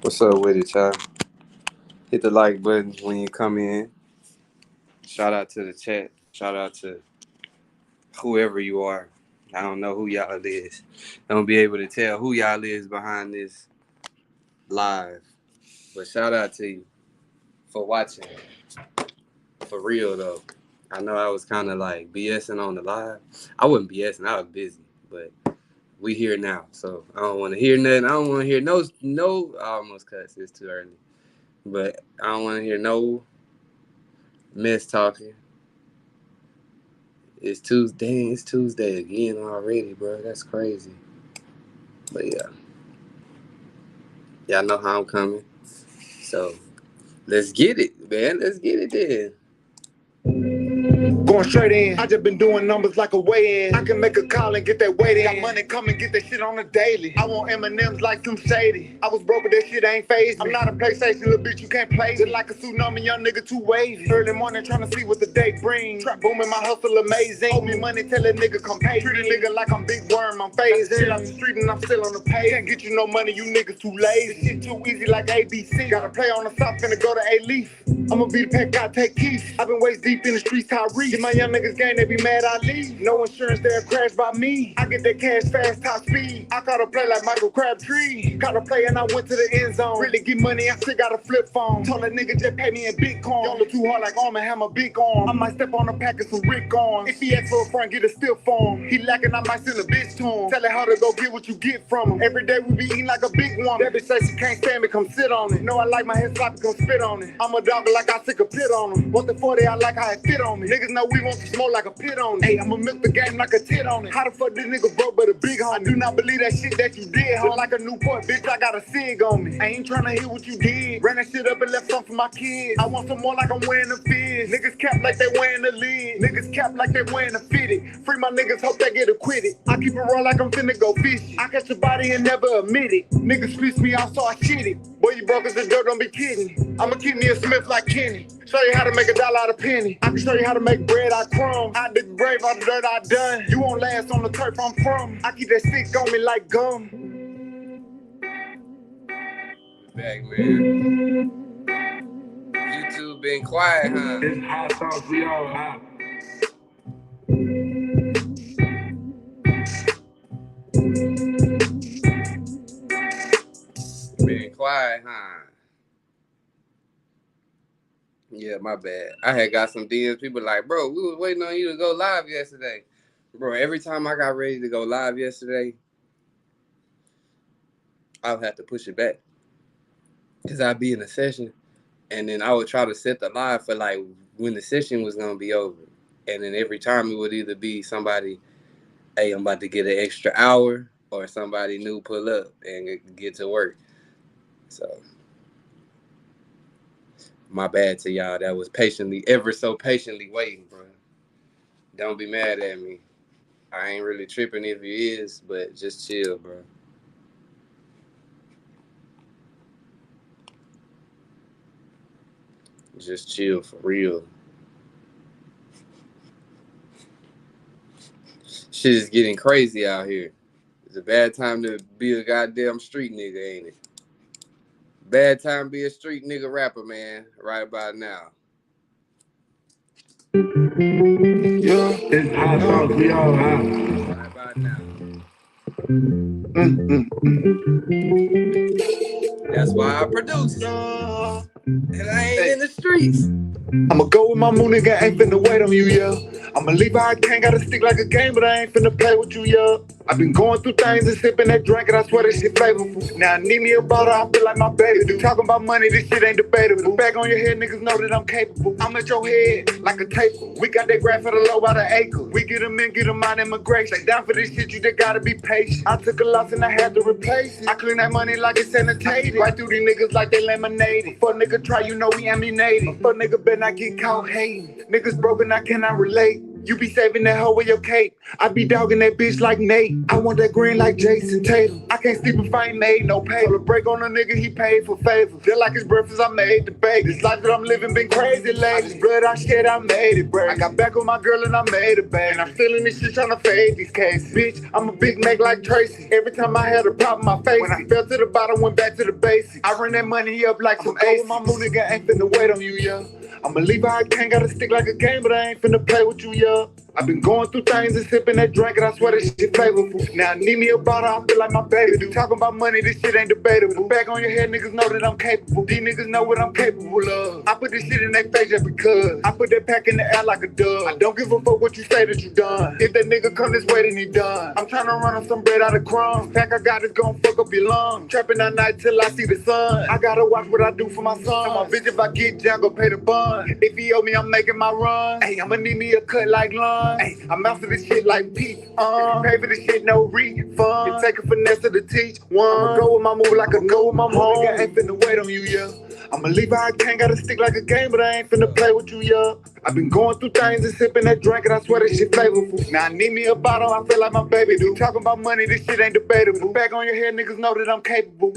What's up with it, y'all? Hit the like button when you come in. Shout out to the chat. Shout out to whoever you are. I don't know who y'all is. Don't be able to tell who y'all is behind this live. But shout out to you for watching. For real, though. I know I was kind of like BSing on the live. I wasn't BSing. I was busy. But we here now. So I don't want to hear nothing. I don't want to hear no. I almost cussed. It's too early. But I don't want to hear no mess talking. It's Tuesday. It's Tuesday again already, bro. That's crazy. But yeah. Y'all know how I'm coming. So let's get it, man. Let's get it then. Going straight in. I just been doing numbers like a weigh-in. I can make a call and get that weight in. Got money, come and get that shit on the daily. I want M&M's like some shady. I was broke, but that shit ain't phased me. I'm not a PlayStation, little bitch, you can't play. Just like a tsunami, young nigga too wavy. Early morning trying to see what the day brings. Trap booming, my hustle amazing. Owe me money, tell that nigga come pay. Treat a nigga like I'm Big Worm, I'm phased. Shit out the street and I'm still on the page. Can't get you no money, you niggas too lazy. Shit too easy like ABC. Gotta play on the south, finna go to A-Leaf. I'ma be the pet guy, take keys. I've been waist deep in the streets, Tyree. Get my young niggas game, they be mad I leave. No insurance, they'll crash by me. I get that cash fast, top speed. I caught a play like Michael Crabtree. Caught a play and I went to the end zone. Really get money, I still got a flip phone. Told that nigga just pay me in Bitcoin. Y'all look too hard like Arm and Hammer big arm. I might step on a pack of some Rick on. If he asks for a front, get a stiff on. He lacking, I might send a bitch to him. Tell her how to go get what you get from him. Every day we be eating like a big woman. That bitch say she can't stand me, come sit on it. No, I like my head sloppy, come spit on it. I'm a dog like I stick a pit on him. Want the 40, I like how it fit on me. Niggas know we want to smoke like a pit on it. Hey, I'ma milk the game like a tit on it. How the fuck this nigga broke but a big homie? I do not believe that shit that you did, homie. Like a Newport, bitch, I got a cig on me. I ain't tryna hear what you did. Ran that shit up and left some for my kids. I want some more like I'm wearing the fizz. Niggas cap like they wearing the lid. Niggas cap like they wearing the fitted. Free my niggas, hope they get acquitted. I keep it raw like I'm finna go fishing. I catch a body and never admit it. Niggas piss me off, so I shit it. Boy, you broke as a dirt, don't be kidding. I'ma keep me a Smith like Kenny. Show you how to make $1 out of penny. I can show you how to make bread out of crumbs. I dig the grave out the dirt I done. You won't last on the turf I'm from. I keep that stick on me like gum. Back, man. YouTube been quiet, huh? It's hot sauce, we all hot. Been quiet, huh? Yeah, my bad. I had got some DMs. People like, bro, we was waiting on you to go live yesterday. Bro, every time I got ready to go live yesterday, I would have to push it back. Because I'd be in a session, and then I would try to set the live for, like, when the session was going to be over. And then every time it would either be somebody, hey, I'm about to get an extra hour, or somebody new pull up and get to work. So, my bad to y'all that was ever so patiently waiting, bro. Don't be mad at me. I ain't really tripping if you is, but just chill, bro. Just chill for real. Shit is getting crazy out here. It's a bad time to be a goddamn street nigga, ain't it? Bad time to be a street nigga rapper, man, right about now. Yeah, it's hot sauce, we all hot. Right about now. That's why I produce. And I ain't in the streets. I'ma go with my moon, nigga, ain't finna wait on you, yeah. I'ma leave how I can, gotta stick like a game, but I ain't finna play with you, yeah. I've been going through things and sipping that drink, and I swear this shit flavorful. Now I need me a bottle, I feel like my baby. If you talking about money, this shit ain't debatable. The back on your head, niggas know that I'm capable. I'm at your head like a taper. We got that graph for the low by the acre. We get them in, get them out immigration. Stay down for this shit, you just gotta be patient. I took a loss and I had to replace it. I clean that money like it's sanitated. Right through these niggas like they laminated. Fuck nigga try, you know we aminated. Fuck nigga better not get caught hating. Niggas broken, I cannot relate. You be saving that hoe with your cape. I be dogging that bitch like Nate. I want that green like Jason Tatum. I can't sleep if I ain't made no pay. Told a break on a nigga, he paid for favors. Feel like his breakfast, I made the bake. This life that I'm living been crazy lately. This blood I shed, I made it break. I got back with my girl and I made it back. And I'm feeling this shit tryna fade these cases. Bitch, I'm a big Mac like Tracy. Every time I had a problem, I faced it. When I fell to the bottom, went back to the basics. I run that money up like some ace. My moon nigga ain't finna wait on you, yeah. I'ma leave how I can't, gotta stick like a game, but I ain't finna play with you, yeah. I've been going through things and sipping that drink, and I swear this shit flavorful. Now I need me a bottle, I feel like my baby do. Talking about money, this shit ain't debatable. Back on your head, niggas know that I'm capable. These niggas know what I'm capable of. I put this shit in their face just because. I put that pack in the air like a dove. I don't give a fuck what you say that you done. If that nigga come this way, then he done. I'm trying to run on some bread out of crumbs. Pack I got is gon' fuck up your lungs. Trapping all night till I see the sun. I gotta watch what I do for my son. My bitch, if I get jail, go pay the bun. If he owe me, I'm making my run. Hey, I'ma need me a cut like lunch. Hey, I'm out for this shit like P. Pay for this shit, no refund. You take a finesse to teach one. I'ma go with my move like a go with my mom. Nigga ain't finna wait on you, yeah. I'ma leave how I can't, gotta stick like a game, but I ain't finna play with you, yeah. I've been going through things and sipping that drink, and I swear this shit flavorful. Now I need me a bottle, I feel like my baby do. Talking about money, this shit ain't debatable. Back on your head, niggas know that I'm capable.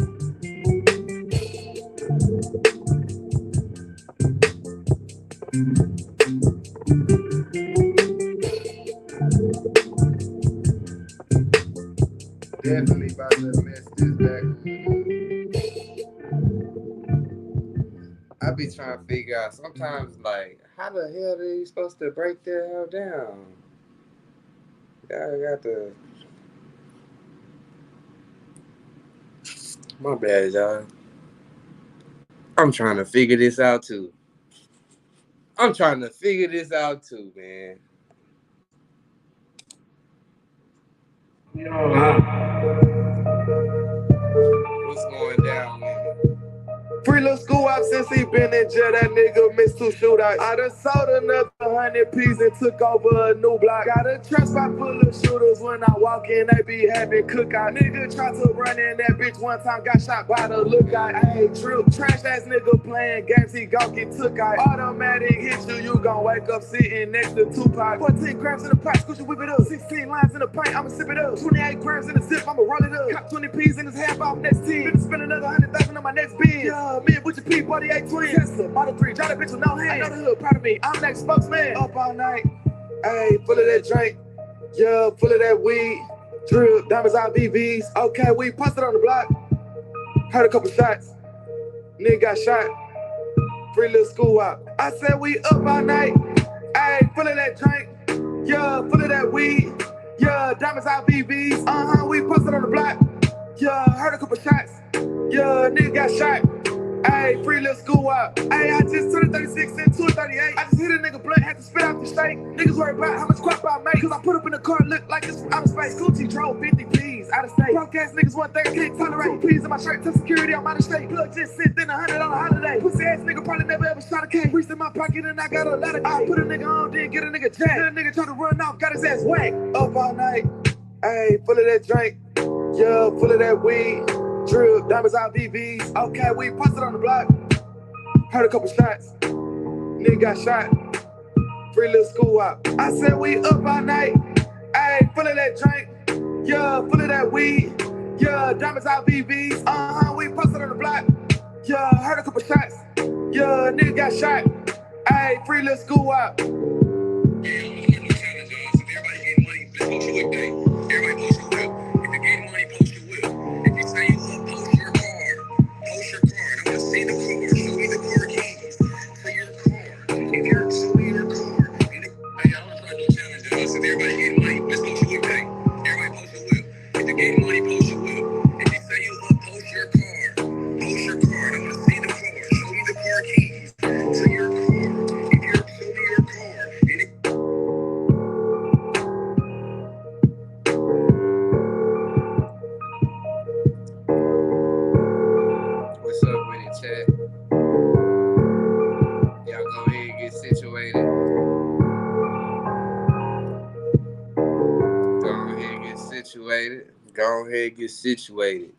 Definitely about to mess this back. I be trying to figure out sometimes, like, how the hell are you supposed to break that hell down? I got the. My bad, y'all. I'm trying to figure this out too. Man. What's going down with it? Free little school out since he been in jail. That nigga missed 2 shootouts. I done sold another 100 pieces and took over a new block. Got a trust spot full of shooters. When I walk in, they be having cookout. Nigga tried to run in that bitch one time, got shot by the lookout. Ayy, true, trash ass nigga playing games, he gon' get took out. Automatic hit you, you gon' wake up sitting next to Tupac. 14 grams in the pot, squish it, whip it up. 16 lines in the paint, I'ma sip it up. 28 grams in the zip, I'ma roll it up. Cop 20 P's in his half off next 10. Finna spend another 100,000 on my next bid. Yeah, me and Butcher P, 48 twins. Tesla, Model 3, drive that bitch with no hands. I know the hood proud of me, I'm next spokesman. Up all night, ayy, full of that drink. Yeah, full of that weed. Drip, diamonds out BBs. Okay, we posted on the block. Heard a couple shots. Nigga got shot. Free little school out. I said we up all night. Ayy, full of that drink. Yeah, full of that weed. Yeah, diamonds out BBs. We posted on the block. Yeah, heard a couple shots. Yeah, nigga got shot. Ayy, free little school out. Ayy, I just turned 36 and 238. I just hit a nigga blunt, had to spit out the steak. Niggas worry about how much crap I make. Cause I put up in the car, look like this from outer space. Gucci drove 50 P's out of state. Broke ass niggas one thing I can't tolerate. 2 P's in my shirt, took security, I'm out of state. Plug just sent in 100 on a holiday. Pussy ass nigga probably never ever shot a K. Reached in my pocket and I got a lot of I put a nigga on, then get a nigga jacked. Then a nigga try to run off, got his ass whacked. Up all night, ayy, full of that drink. Yeah, full of that weed. Drip, diamonds out BBs. Okay, we posted on the block. Heard a couple shots. Nigga got shot. Free little school out. I said we up all night. Ayy, full of that drink. Yeah, full of that weed. Yeah, diamonds out BBs. We posted on the block. Yeah, heard a couple shots. Yeah, nigga got shot. Ayy, free little school out. Everybody getting money, post your whip, everybody post your whip. If you getting money, post your whip. If you say you love, post your car. Post your car. I want to see the car. Show me the car keys to your car. If you're showing your car. Hey, I don't try to challenge us. If everybody getting money, let's post your whip, everybody post your whip. If you getting money, post your whip. If you say you love, post your car. Post your car. I want to see the car. Show me the car keys to your car. If you're showing your car. What's up with it, chat? Y'all go ahead and get situated. Go ahead and get situated.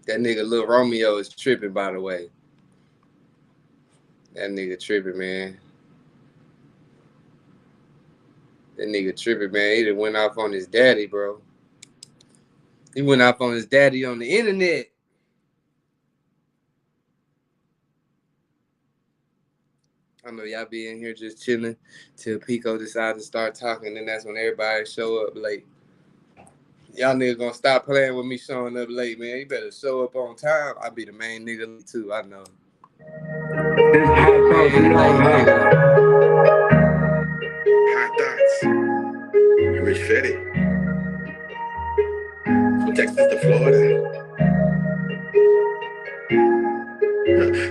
That nigga Lil Romeo is tripping, by the way. That nigga tripping, man. That nigga tripping, man. He done went off on his daddy, bro. He went off on his daddy on the internet. I know y'all be in here just chilling till Pico decide to start talking, and that's when everybody show up late. Y'all niggas gonna stop playing with me showing up late, man. You better show up on time. I be the main nigga late too, I know. This high thoughts Main late nigga. High thoughts. Rich Fetty. From Texas to Florida.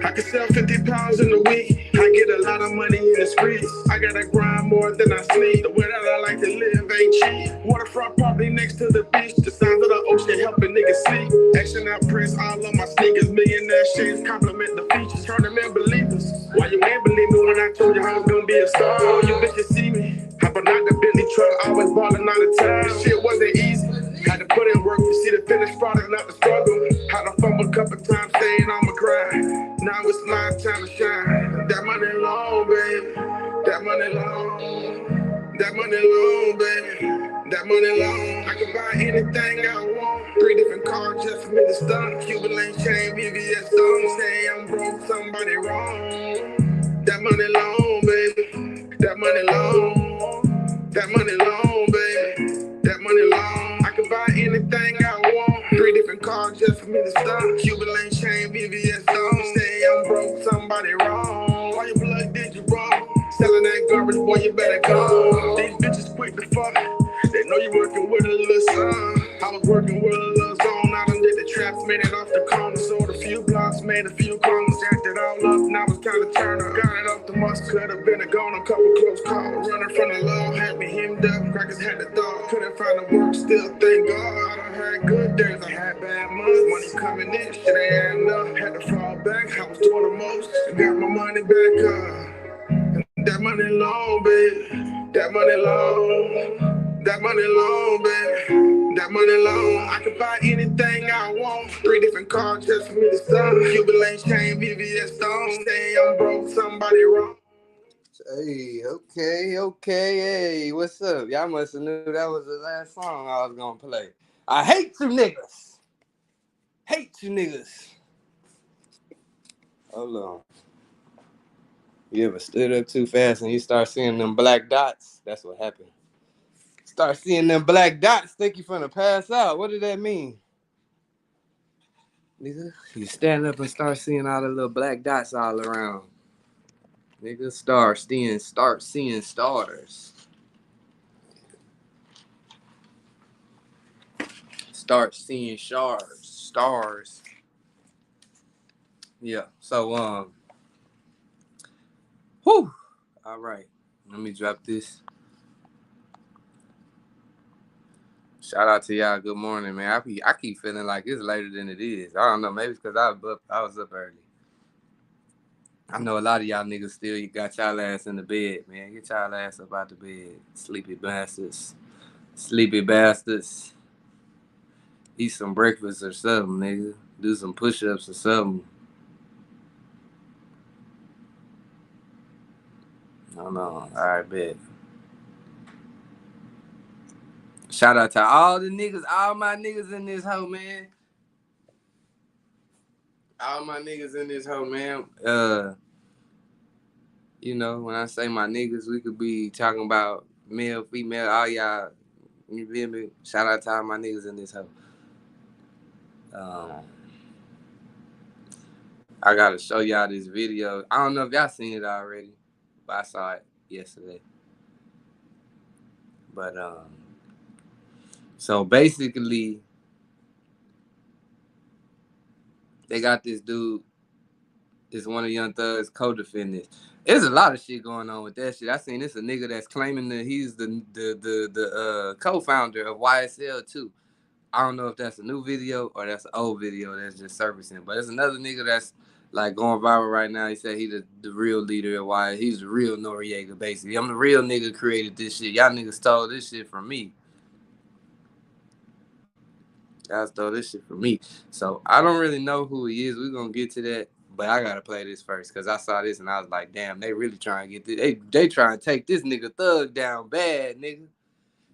I can sell 50 pounds in a week. I get a lot of money in the streets. I gotta grind more than I sleep. The way that I like to live ain't cheap. Waterfront property next to the beach. The sound of the ocean helping niggas sleep. Action out prints all on my sneakers. Millionaire shades compliment the features. Turn them in believers. Why you ain't believe me when I told you I was gonna be a star? Oh, you bitches see me. Hopping out the Bentley truck, always ballin' out of town. This shit wasn't easy. Had to put in work to see the finished product, not the struggle. Had to fumble a couple times, staying on my grind. Now it's my time to shine. That money long, baby. That money long. That money long, baby. That money long. I can buy anything I want. 3 different cars just for me to stunt. Cuban link chain, VVS don't say I'm broke, somebody wrong. That money long, baby. That money long. That money long, baby. That money long. I can buy anything I want. 3 different cars just for me to stunt. Cuban link chain, VVS don't say I'm broke, somebody wrong. Why your blood did you wrong? Selling that garbage, boy, you better go. These bitches quick to fuck. They know you working with a little son. I was working with a little zone. I done did the traps, made it off the corner. Sold a few blocks, made a few corners. Jacked it all up, now it's time to turn up. Got it off the must, could have been a gone. A couple close calls. Running from the law, had me hemmed up. Crackers had the thought, couldn't find the work. Still thank God. I done had good days, I had bad months. Money coming in, shit ain't adding up. Had to fall back, I was doing the most. Got my money back up. That money long, baby. That money long. That money long, baby. That money long. I can buy anything I want. 3 different cars just for me to stop. Cuban link chain, VVS don't say I'm broke, somebody wrong. Hey, okay, hey, what's up? Y'all must have knew that was the last song I was gonna play. I hate you niggas. Hate you niggas. Hold on. You ever stood up too fast and you start seeing them black dots? That's what happened. Start seeing them black dots, think you finna pass out. What did that mean? Nigga, you stand up and start seeing all the little black dots all around. Nigga, start seeing stars. Start seeing stars. Yeah. So whew. All right. Let me drop this. Shout out to y'all. Good morning, man. I keep feeling like it's later than it is. I don't know. Maybe it's because I was up early. I know a lot of y'all niggas still got y'all ass in the bed, man. Get y'all ass up out the bed. Sleepy bastards. Sleepy bastards. Eat some breakfast or something, nigga. Do some push-ups or something. I don't know. All right, bet. Shout out to all the niggas, all my niggas in this hoe, man. All my niggas in this hoe, man. You know, when I say my niggas, we could be talking about male, female, all y'all. You feel me? Shout out to all my niggas in this hoe. I gotta show y'all this video. I don't know if y'all seen it already, but I saw it yesterday. But so basically, they got this dude. It's one of Young Thug's co-defendants. There's a lot of shit going on with that shit. I seen this a nigga that's claiming that he's the co-founder of YSL too. I don't know if that's a new video or that's an old video that's just surfacing. But there's another nigga that's like going viral right now. He said he the real leader of YSL. He's the real Noriega, basically. I'm the real nigga created this shit. Y'all niggas stole this shit from me. Y'all stole this shit from me. So I don't really know who he is. We're gonna get to that. But I gotta play this first because I saw this and I was like, damn, they really trying to get this. They trying to take this nigga Thug down bad, nigga.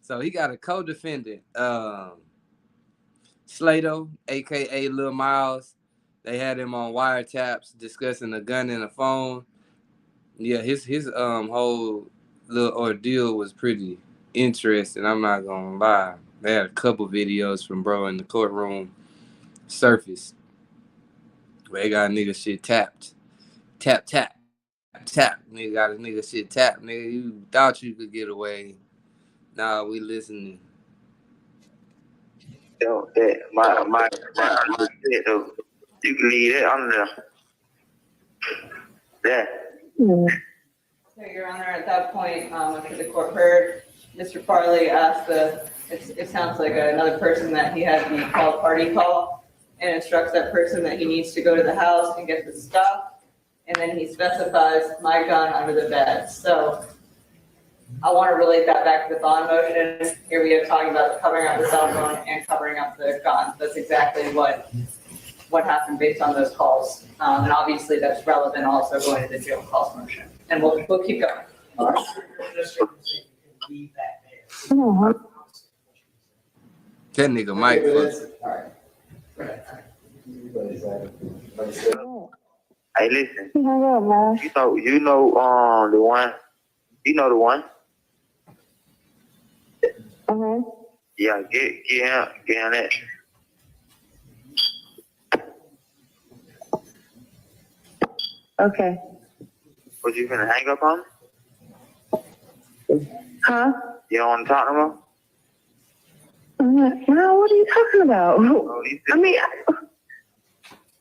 So he got a co-defendant, Slato, aka Lil Miles. They had him on wiretaps discussing a gun in a phone. Yeah, his whole little ordeal was pretty interesting. I'm not gonna lie. They had a couple videos from bro in the courtroom surface where they got nigga shit tapped. Tap, tap, tap. Nigga got a nigga shit tapped. Nigga, you thought you could get away. Nah, we listening. Yo, my shit though. You can leave it on there. Yeah. So, Your Honor, at that point, after the court heard, Mr. Farley asked it sounds like another person that he had the party call and instructs that person that he needs to go to the house and get the stuff. And then he specifies my gun under the bed. So I want to relate that back to the bond motion. Here we are talking about covering up the cell phone and covering up the gun. That's exactly what happened based on those calls. And obviously that's relevant also going to the jail calls motion. And we'll keep going. All right. That nigga Mike was. All right. Hey, listen. You know the one. You know the one. Yeah, get him that. Okay. What, you finna hang up on him? Huh? You don't want to talk no more? No, what are you talking about? Oh, I mean,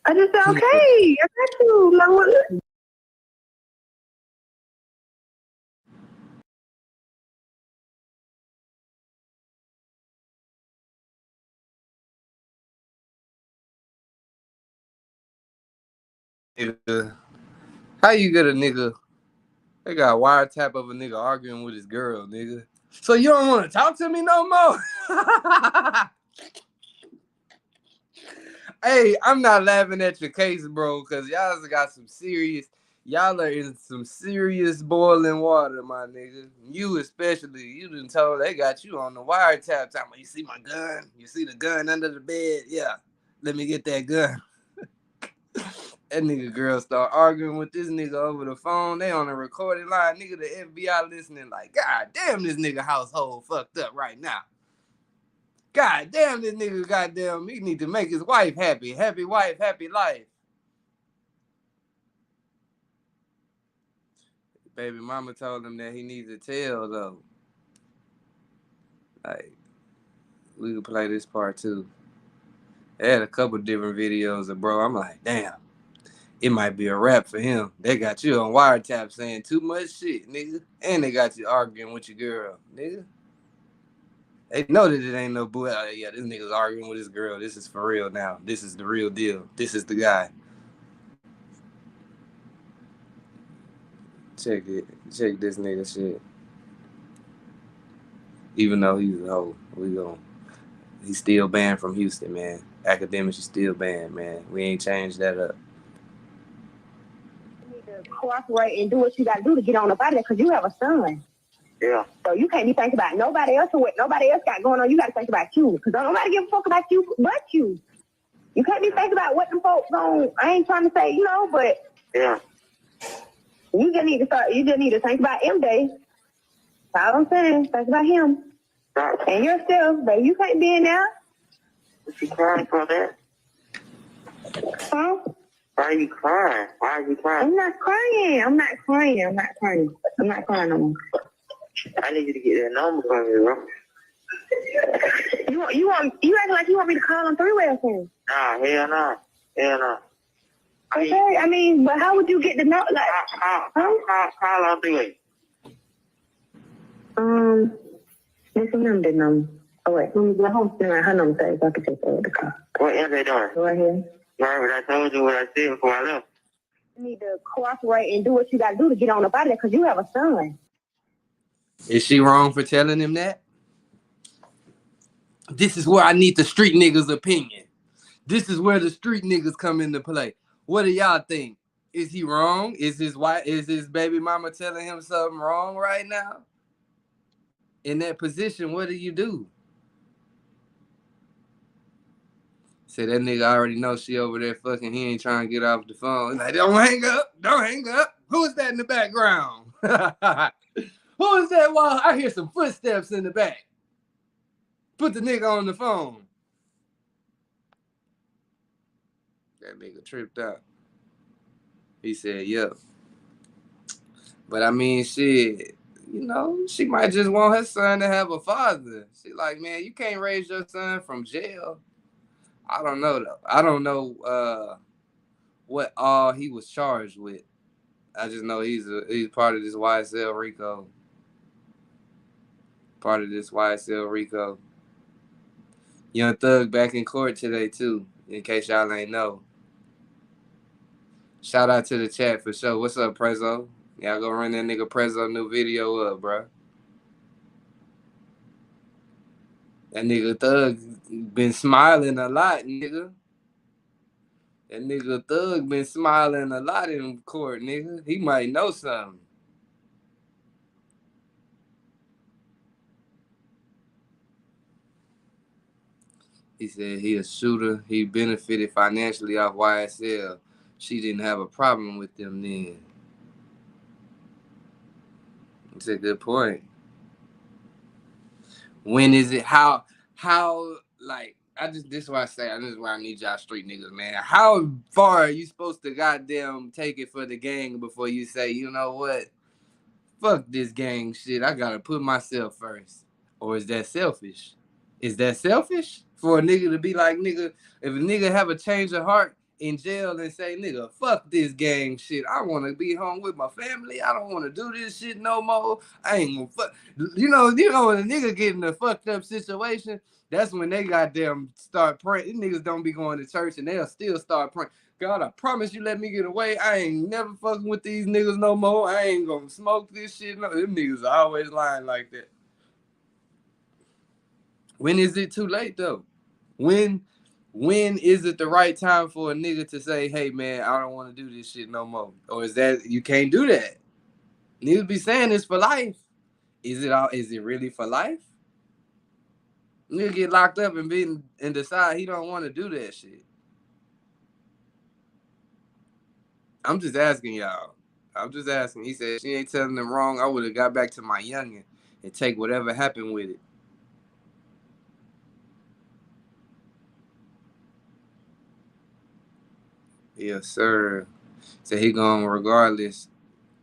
I just said, okay, I got you. Like, what? How you get a nigga? They got a wiretap of a nigga arguing with his girl, nigga. So you don't want to talk to me no more? Hey, I'm not laughing at your case, bro, because y'all got some serious, y'all are in some serious boiling water, my nigga. You especially, you done told they got you on the wiretap time. You see my gun? You see the gun under the bed? Yeah, let me get that gun. That nigga girl start arguing with this nigga over the phone. They on a recording line. Nigga, the FBI listening like, God damn, this nigga household fucked up right now. God damn, this nigga goddamn, he need to make his wife happy. Happy wife, happy life. Baby mama told him that he needs to tell, though. Like, we could play this part, too. They had a couple different videos of bro. I'm like, damn. It might be a rap for him. They got you on wiretap saying too much shit, nigga. And they got you arguing with your girl, nigga. They know that it ain't no boo. Yeah, this nigga's arguing with his girl. This is for real now. This is the real deal. This is the guy. Check it. Check this nigga shit. Even though he's a hoe, he's still banned from Houston, man. Academics is still banned, man. We ain't changed that up. You need to cooperate and do what you got to do to get on up out of there because you have a son. Yeah. So you can't be thinking about nobody else or what nobody else got going on. You got to think about you because don't nobody give a fuck about you but you. You can't be thinking about what them folks on. I ain't trying to say, but Yeah. you just need to start. You just need to think about MJ. That's all I'm saying. Think about him and yourself, but you can't be in there. What you crying for that? Huh? Why are you crying? Why are you crying? I'm not crying. I'm not crying no more. I need you to get that number from me, bro. You act like you want me to call on three-way or something. Nah, hell no. Hell no. Okay, I mean, but how would you get the note? Like, Call on three-way. what's the number? Oh, wait, let me go home. No, her number says I can take over the car. What is they doing? Right here. Remember, I told you what I said before I left. You need to cooperate and do what you got to do to get on up out of there because you have a son. Is she wrong for telling him that? This is where I need the street niggas' opinion. This is where the street niggas come into play. What do y'all think? Is he wrong? Is his baby mama telling him something wrong right now? In that position, what do you do? Say that nigga already know she over there fucking. He ain't trying to get off the phone. Like, don't hang up. Don't hang up. Who is that in the background? Who is that? Well, I hear some footsteps in the back. Put the nigga on the phone. That nigga tripped out. He said, "Yep." But I mean, shit, you know, she might just want her son to have a father. She like, man, you can't raise your son from jail. I don't know though. I don't know what all he was charged with. I just know he's part of this YSL Rico. Part of this YSL Rico. Young Thug back in court today too, in case y'all ain't know. Shout out to the chat for sure. What's up, Prezzo? Y'all go run that nigga Prezzo new video up, bro. That nigga Thug been smiling a lot, nigga. That nigga Thug been smiling a lot in court, nigga. He might know something. He said he a shooter. He benefited financially off YSL. She didn't have a problem with them then. It's a good point. When is it? How? Like, this is why I say, this is why I need y'all street niggas, man. How far are you supposed to goddamn take it for the gang before you say, you know what? Fuck this gang shit. I gotta put myself first. Or is that selfish? Is that selfish for a nigga to be like, nigga, if a nigga have a change of heart in jail and say, nigga, fuck this gang shit. I want to be home with my family. I don't want to do this shit no more. I ain't gonna fuck. You know when a nigga get in a fucked up situation, that's when they goddamn start praying. These niggas don't be going to church and they'll still start praying. God, I promise you let me get away. I ain't never fucking with these niggas no more. I ain't gonna smoke this shit. No, them niggas are always lying like that. When is it too late though? When is it the right time for a nigga to say, hey man, I don't want to do this shit no more? Or is that you can't do that? Niggas be saying this for life. Is it really for life? Nigga get locked up and decide he don't want to do that shit. I'm just asking y'all. I'm just asking. He said she ain't telling them wrong. I would have got back to my youngin' and take whatever happened with it. Yes, sir. So he going regardless.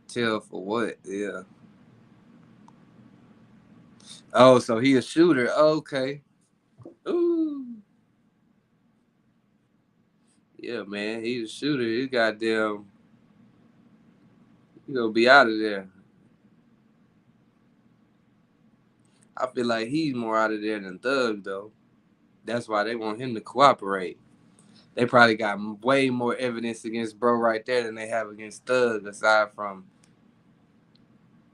Tell for what? Yeah. Oh, so he a shooter. Okay. Ooh. Yeah, man. He a shooter. He goddamn. He gonna be out of there. I feel like he's more out of there than Thug, though. That's why they want him to cooperate. They probably got way more evidence against bro right there than they have against Thug, aside from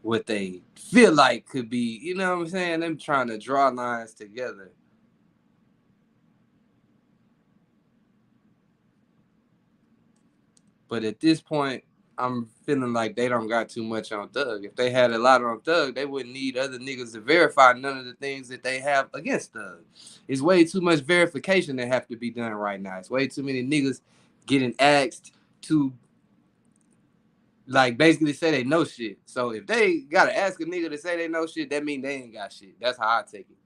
what they feel like could be, you know what I'm saying? Them trying to draw lines together. But at this point, I'm feeling like they don't got too much on Thug. If they had a lot on Thug, they wouldn't need other niggas to verify none of the things that they have against Thug. It's way too much verification that have to be done right now. It's way too many niggas getting asked to like basically say they know shit. So if they gotta ask a nigga to say they know shit, that mean they ain't got shit. That's how I take it.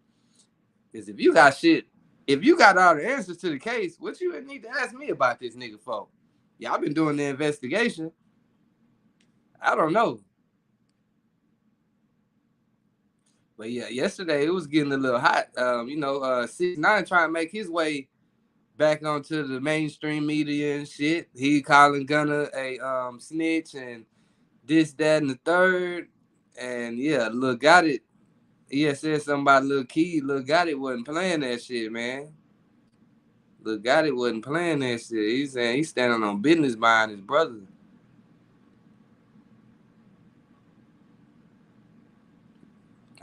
Because if you got shit, if you got all the answers to the case, what you need to ask me about this nigga for? Y'all been doing the investigation. I don't know. But yeah, yesterday it was getting a little hot. 6ix9ine trying to make his way back onto the mainstream media and shit. He calling Gunna a snitch and this, that, and the third. And yeah, Lil Got It. He had said something about Lil Key. Lil Got It wasn't playing that shit, man. Lil Got It wasn't playing that shit. He's saying he's standing on business behind his brother.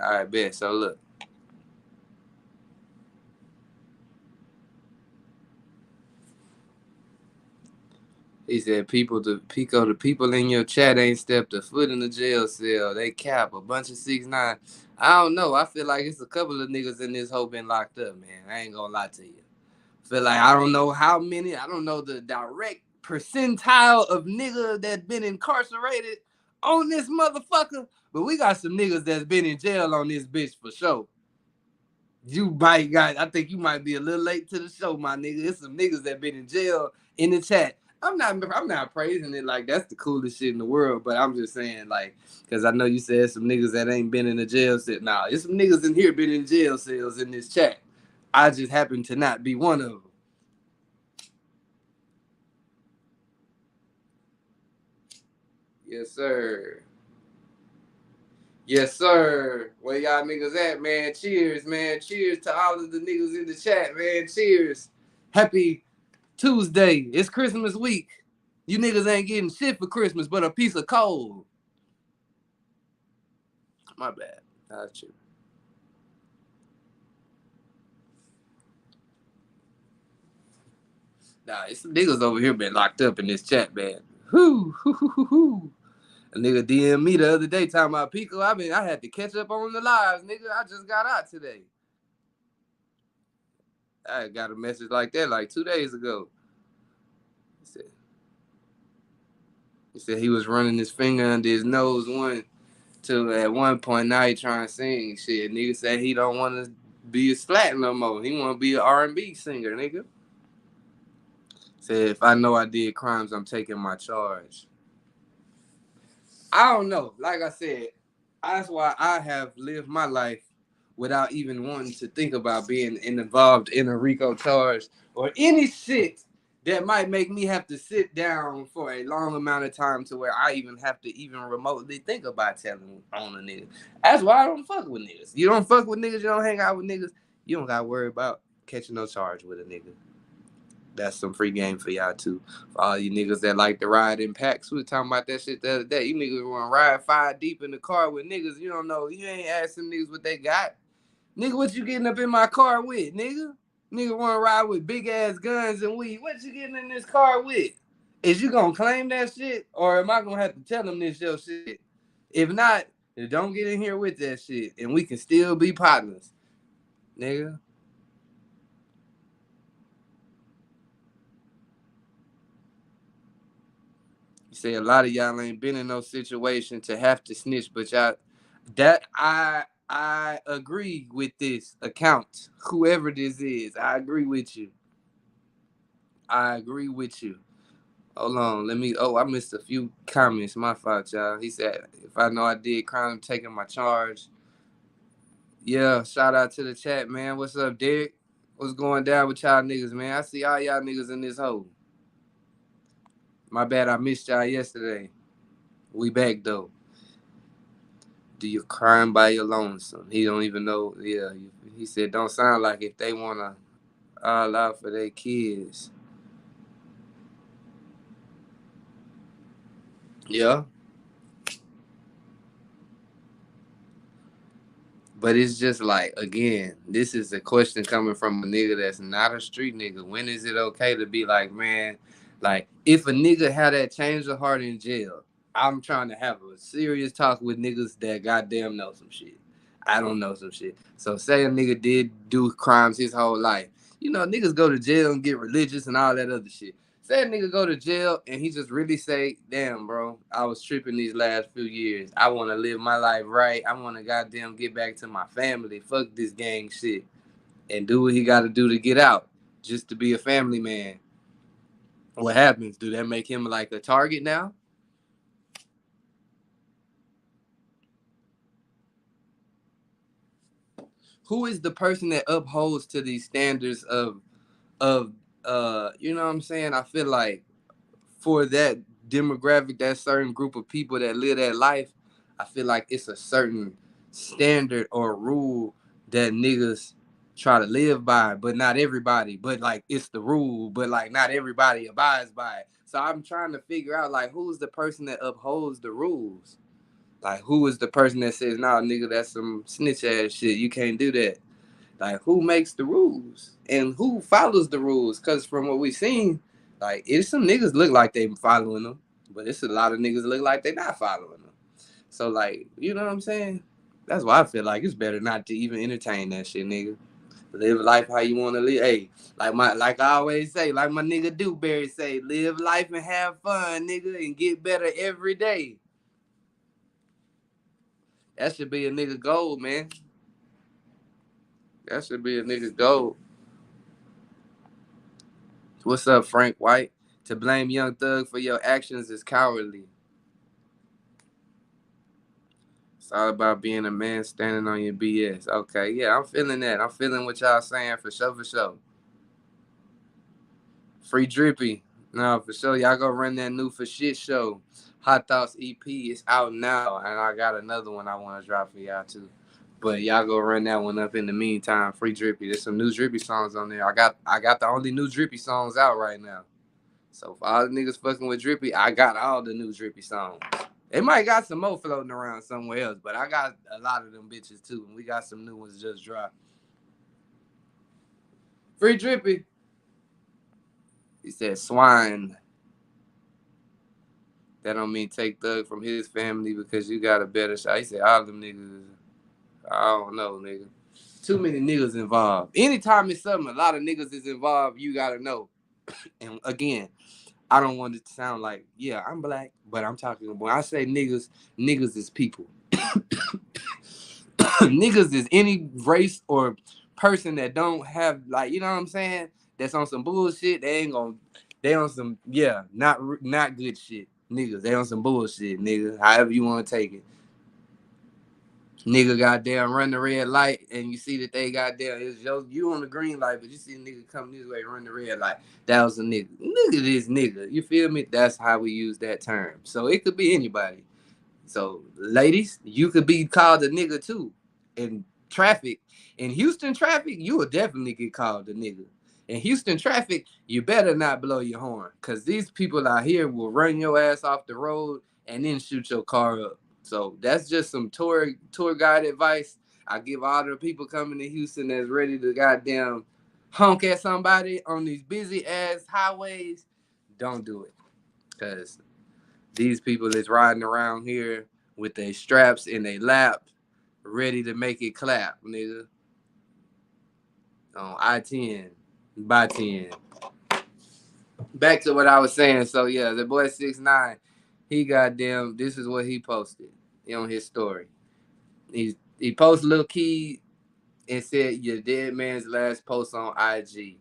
All right, bet. So look. He said, the people in your chat ain't stepped a foot in the jail cell. They cap a bunch of 6ix9ine. I don't know. I feel like it's a couple of niggas in this hoe been locked up, man. I ain't gonna lie to you. Feel like I don't know how many. I don't know the direct percentile of niggas that been incarcerated on this motherfucker. But we got some niggas that's been in jail on this bitch for sure. I think you might be a little late to the show, my nigga. It's some niggas that been in jail in the chat. I'm not praising it like that's the coolest shit in the world, but I'm just saying, like, because I know you said some niggas that ain't been in the jail cell. Nah, there's some niggas in here been in jail cells in this chat. I just happen to not be one of them. Yes, sir. Yes, sir. Where y'all niggas at, man? Cheers, man. Cheers to all of the niggas in the chat, man. Cheers. Happy Tuesday. It's Christmas week. You niggas ain't getting shit for Christmas but a piece of coal. My bad. Got you. Nah, it's some niggas over here been locked up in this chat, man. Whoo. A nigga DM me the other day talking about Pico. I had to catch up on the lives, nigga. I just got out today. I got a message like that like 2 days ago. He said he was running his finger under his nose at one point. Now he trying to sing shit. Nigga said he don't want to be a slat no more. He want to be an R&B singer, nigga. Said if I know I did crimes, I'm taking my charge. I don't know. Like I said, that's why I have lived my life without even wanting to think about being involved in a Rico charge or any shit that might make me have to sit down for a long amount of time to where I even have to even remotely think about telling on a nigga. That's why I don't fuck with niggas. You don't fuck with niggas, you don't hang out with niggas, you don't gotta worry about catching no charge with a nigga. That's some free game for y'all too. For all you niggas that like to ride in packs. We were talking about that shit the other day. You niggas want to ride 5 deep in the car with niggas. You don't know. You ain't asking niggas what they got. Nigga, what you getting up in my car with, nigga? Nigga want to ride with big ass guns and weed. What you getting in this car with? Is you gonna claim that shit, or am I gonna have to tell them this your shit? If not, then don't get in here with that shit, and we can still be partners, nigga. You say a lot of y'all ain't been in no situation to have to snitch, but y'all, that I agree with this account, whoever this is. I agree with you. I agree with you. Hold on, I missed a few comments. My fault, y'all. He said, if I know I did crime, I'm taking my charge. Yeah, shout out to the chat, man. What's up, Derek? What's going down with y'all niggas, man? I see all y'all niggas in this hole. My bad, I missed y'all yesterday. We back, though. Do your crime by your lonesome. He don't even know. Yeah, he said, don't sound like if they want to all out for their kids. Yeah. But it's just like, again, this is a question coming from a nigga that's not a street nigga. When is it okay to be like, man, like, if a nigga had that change of heart in jail, I'm trying to have a serious talk with niggas that goddamn know some shit. I don't know some shit. So say a nigga did do crimes his whole life. You know, niggas go to jail and get religious and all that other shit. Say a nigga go to jail and he just really say, damn, bro, I was tripping these last few years. I want to live my life right. I want to goddamn get back to my family. Fuck this gang shit. And do what he got to do to get out. Just to be a family man. What happens? Do that make him like a target now? Who is the person that upholds to these standards of you know what I'm saying? I feel like for that demographic, that certain group of people that live that life, I feel like it's a certain standard or rule that niggas try to live by, but not everybody. But like it's the rule, but like not everybody abides by it. So I'm trying to figure out like who's the person that upholds the rules. Like who is the person that says, nah, nigga, that's some snitch ass shit. You can't do that. Like who makes the rules and who follows the rules? Because from what we've seen, Like, it's some niggas look like they following them, but it's a lot of niggas look like they not following them. So, like, you know what I'm saying? That's why I feel like it's better not to even entertain that shit, nigga. Live life how you want to live. Hey, like I always say, like my nigga Dewberry say, live life and have fun, nigga, and get better every day. That should be a nigga goal, man. That should be a nigga goal. What's up, Frank White? To blame Young Thug for your actions is cowardly. It's all about being a man standing on your BS. Okay, yeah, I'm feeling that. I'm feeling what y'all saying for sure, for sure. Free Drippy. No, for sure. Y'all go run that new for shit show. Hot Thoughts EP is out now. And I got another one I want to drop for y'all too. But y'all go run that one up in the meantime. Free Drippy. There's some new Drippy songs on there. I got the only new Drippy songs out right now. So for all the niggas fucking with Drippy, I got all the new Drippy songs. They might got some more floating around somewhere else, but I got a lot of them bitches too. And we got some new ones just dropped. Free Drippy. He said swine. That don't mean take Thug from his family because you got a better shot. He said all them niggas, I don't know, nigga. Too many niggas involved. Anytime it's something, a lot of niggas is involved, you gotta know. And again, I don't want it to sound like, yeah, I'm black, but I'm talking, when I say niggas, niggas is people. Niggas is any race or person that don't have, like, you know what I'm saying? That's on some bullshit. They on some, yeah, not good shit. Niggas, they on some bullshit, nigga. However you want to take it. Nigga goddamn run the red light and you see that they goddamn, you on the green light, but you see a nigga come this way, run the red light. That was a nigga. Nigga this nigga. You feel me? That's how we use that term. So it could be anybody. So ladies, you could be called a nigga too. In traffic, in Houston traffic, you will definitely get called a nigga. In Houston traffic, you better not blow your horn, because these people out here will run your ass off the road and then shoot your car up. So that's just some tour guide advice I give all the people coming to Houston that's ready to goddamn honk at somebody on these busy ass highways. Don't do it, because these people is riding around here with their straps in their lap, ready to make it clap, nigga. On I-10, by 10. Back to what I was saying. So yeah, the boy 6ix9ine, he goddamn, this is what he posted on his story. He posted Lil Key and said your dead man's last post on IG.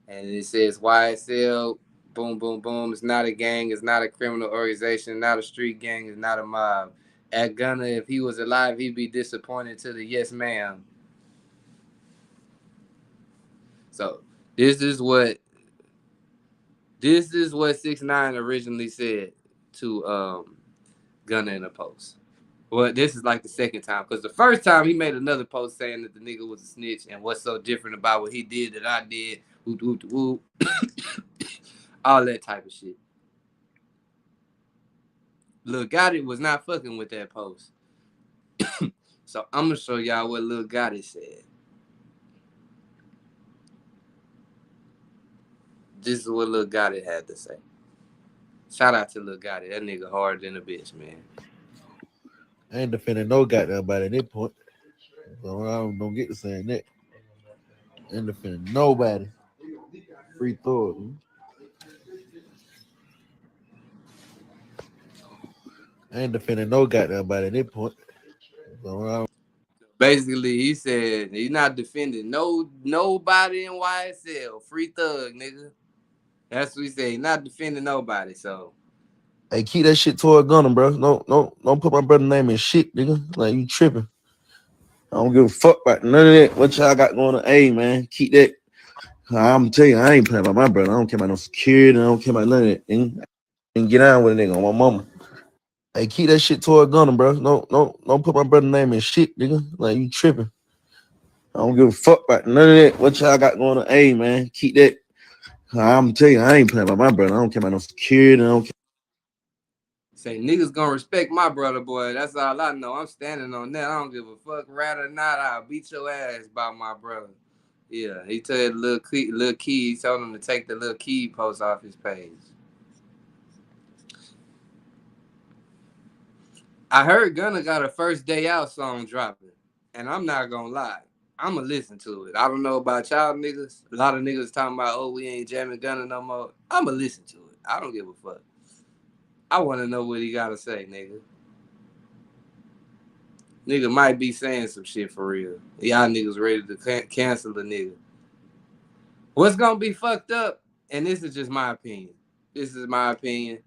And it says YSL, boom, boom, boom. It's not a gang. It's not a criminal organization. Not a street gang. It's not a mob. At Gunna, if he was alive, he'd be disappointed to the yes, ma'am. So this is what 6ix9ine originally said to Gunna in a post. Well, this is like the second time, because the first time he made another post saying that the nigga was a snitch and what's so different about what he did that I did, all that type of shit. Lil Gotti was not fucking with that post. So I'm gonna show y'all what Lil Gotti said. This is what Lil Gotti had to say. Shout out to Lil Gotti. That nigga harder than a bitch, man. I ain't defending no goddamn body at that point. So I don't get to saying that. I ain't defending nobody. Free throw. I ain't defending no goddamn body at that point. So basically, he said he's not defending nobody in YSL. Free thug, nigga. That's what he said. He's not defending nobody. So hey, keep that shit toward Gunna, bro. Don't put my brother's name in shit, nigga. Like, you tripping. I don't give a fuck about none of that. What y'all got going on? Hey, man, keep that. I'm telling you, I ain't playing about my brother. I don't care about no security. I don't care about none of that. And get on with a nigga on my mama. Hey, keep that shit toward Gunna, bro. Don't put my brother's name in shit, nigga. Like, you tripping. I don't give a fuck about none of that. What y'all got going on? Hey, man, keep that. I'm telling you, I ain't playing about my brother. I don't care about no security. I don't care. say niggas gonna respect my brother, boy. That's all I know. I'm standing on that. I don't give a fuck. Rat or not, I'll beat your ass by my brother. Yeah, he told the little key. He told him to take the little key post off his page. I heard Gunna got a first day out song dropping, and I'm not gonna lie, I'ma listen to it. I don't know about y'all niggas. A lot of niggas talking about, oh, we ain't jamming Gunna no more. I'ma listen to it. I don't give a fuck. I want to know what he gotta say, nigga. Nigga might be saying some shit for real. Y'all niggas ready to cancel the nigga. What's gonna be fucked up? And this is just my opinion. This is my opinion.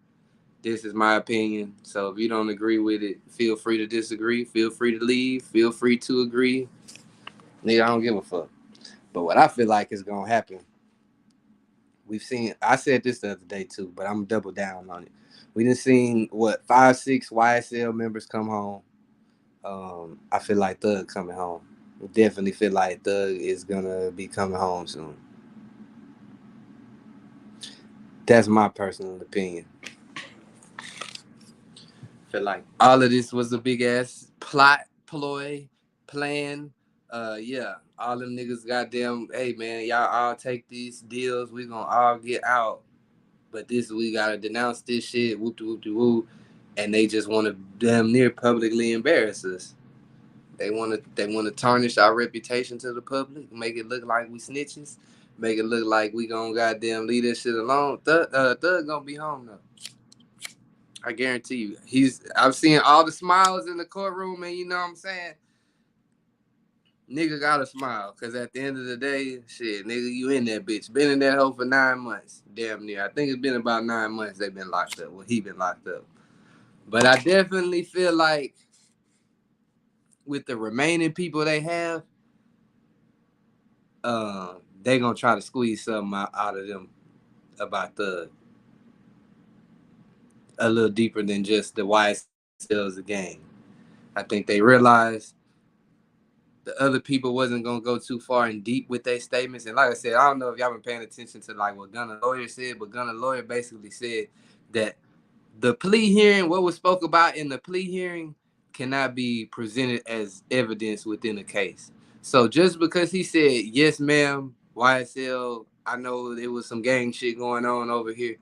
This is my opinion. So if you don't agree with it, feel free to disagree. Feel free to leave. Feel free to agree. Nigga, I don't give a fuck. But what I feel like is gonna happen, we've seen. I said this the other day too, but I'm double down on it. We done seen what 5, 6 YSL members come home. I feel like Thug coming home. Definitely feel like Thug is gonna be coming home soon. That's my personal opinion. Feel like all of this was a big ass plot, ploy, plan. Yeah, all them niggas goddamn. Hey man, y'all all take these deals. We gonna all get out. But this we gotta denounce this shit. Whoop de whoop de whoop. And they just want to damn near publicly embarrass us. They want to tarnish our reputation to the public, make it look like we snitches, make it look like we gonna goddamn leave this shit alone. Thug gonna be home though. I guarantee you. I've seen all the smiles in the courtroom, and you know what I'm saying? Nigga gotta smile, cause at the end of the day, shit, nigga, you in that bitch. Been in that hole for 9 months, damn near. I think it's been about 9 months they've been locked up. Well, he been locked up. But I definitely feel like with the remaining people they have, they gonna try to squeeze something out of them about the a little deeper than just the YSL's the game. I think they realized the other people wasn't gonna go too far and deep with their statements. And like I said, I don't know if y'all been paying attention to like what Gunna lawyer said, but Gunna lawyer basically said that the plea hearing, what was spoke about in the plea hearing, cannot be presented as evidence within the case. So just because he said, yes, ma'am, YSL, I know there was some gang shit going on over here,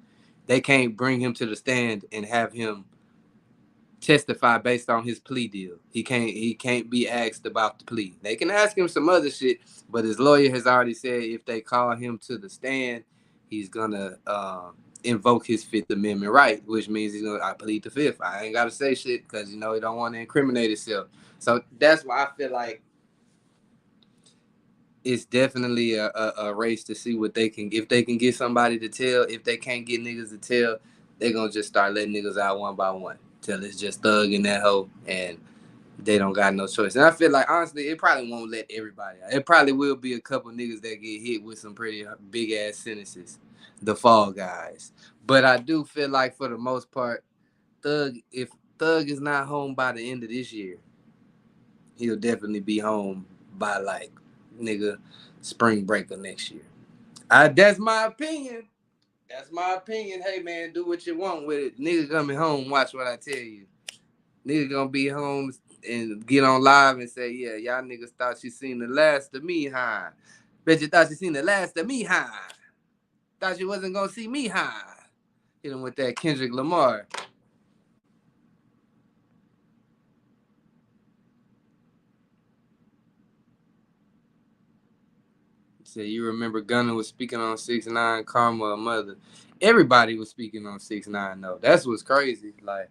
they can't bring him to the stand and have him testify based on his plea deal. He can't be asked about the plea. They can ask him some other shit, but his lawyer has already said if they call him to the stand, he's gonna invoke his Fifth Amendment right, which means he's gonna I plead the fifth. I ain't gotta say shit because he don't want to incriminate himself. So that's why I feel like it's definitely a race to see what they can, if they can get somebody to tell. If they can't get niggas to tell, they're gonna just start letting niggas out one by one till it's just Thug in that hoe and they don't got no choice. And I feel like honestly it probably won't let everybody out. It probably will be a couple niggas that get hit with some pretty big ass sentences, the fall guys. But I do feel like for the most part, if Thug is not home by the end of this year, he'll definitely be home by like nigga spring break of next year. That's my opinion. That's my opinion. Hey man, do what you want with it. Nigga coming home, watch what I tell you. Nigga gonna be home and get on live and say, yeah, y'all niggas thought you seen the last of me, huh? Bet you thought you seen the last of me, huh? Thought you wasn't gonna see me, huh? Hit him with that Kendrick Lamar. Said you remember Gunna was speaking on 6ix9ine, Karma, a mother. Everybody was speaking on 6ix9ine though. That's what's crazy. Like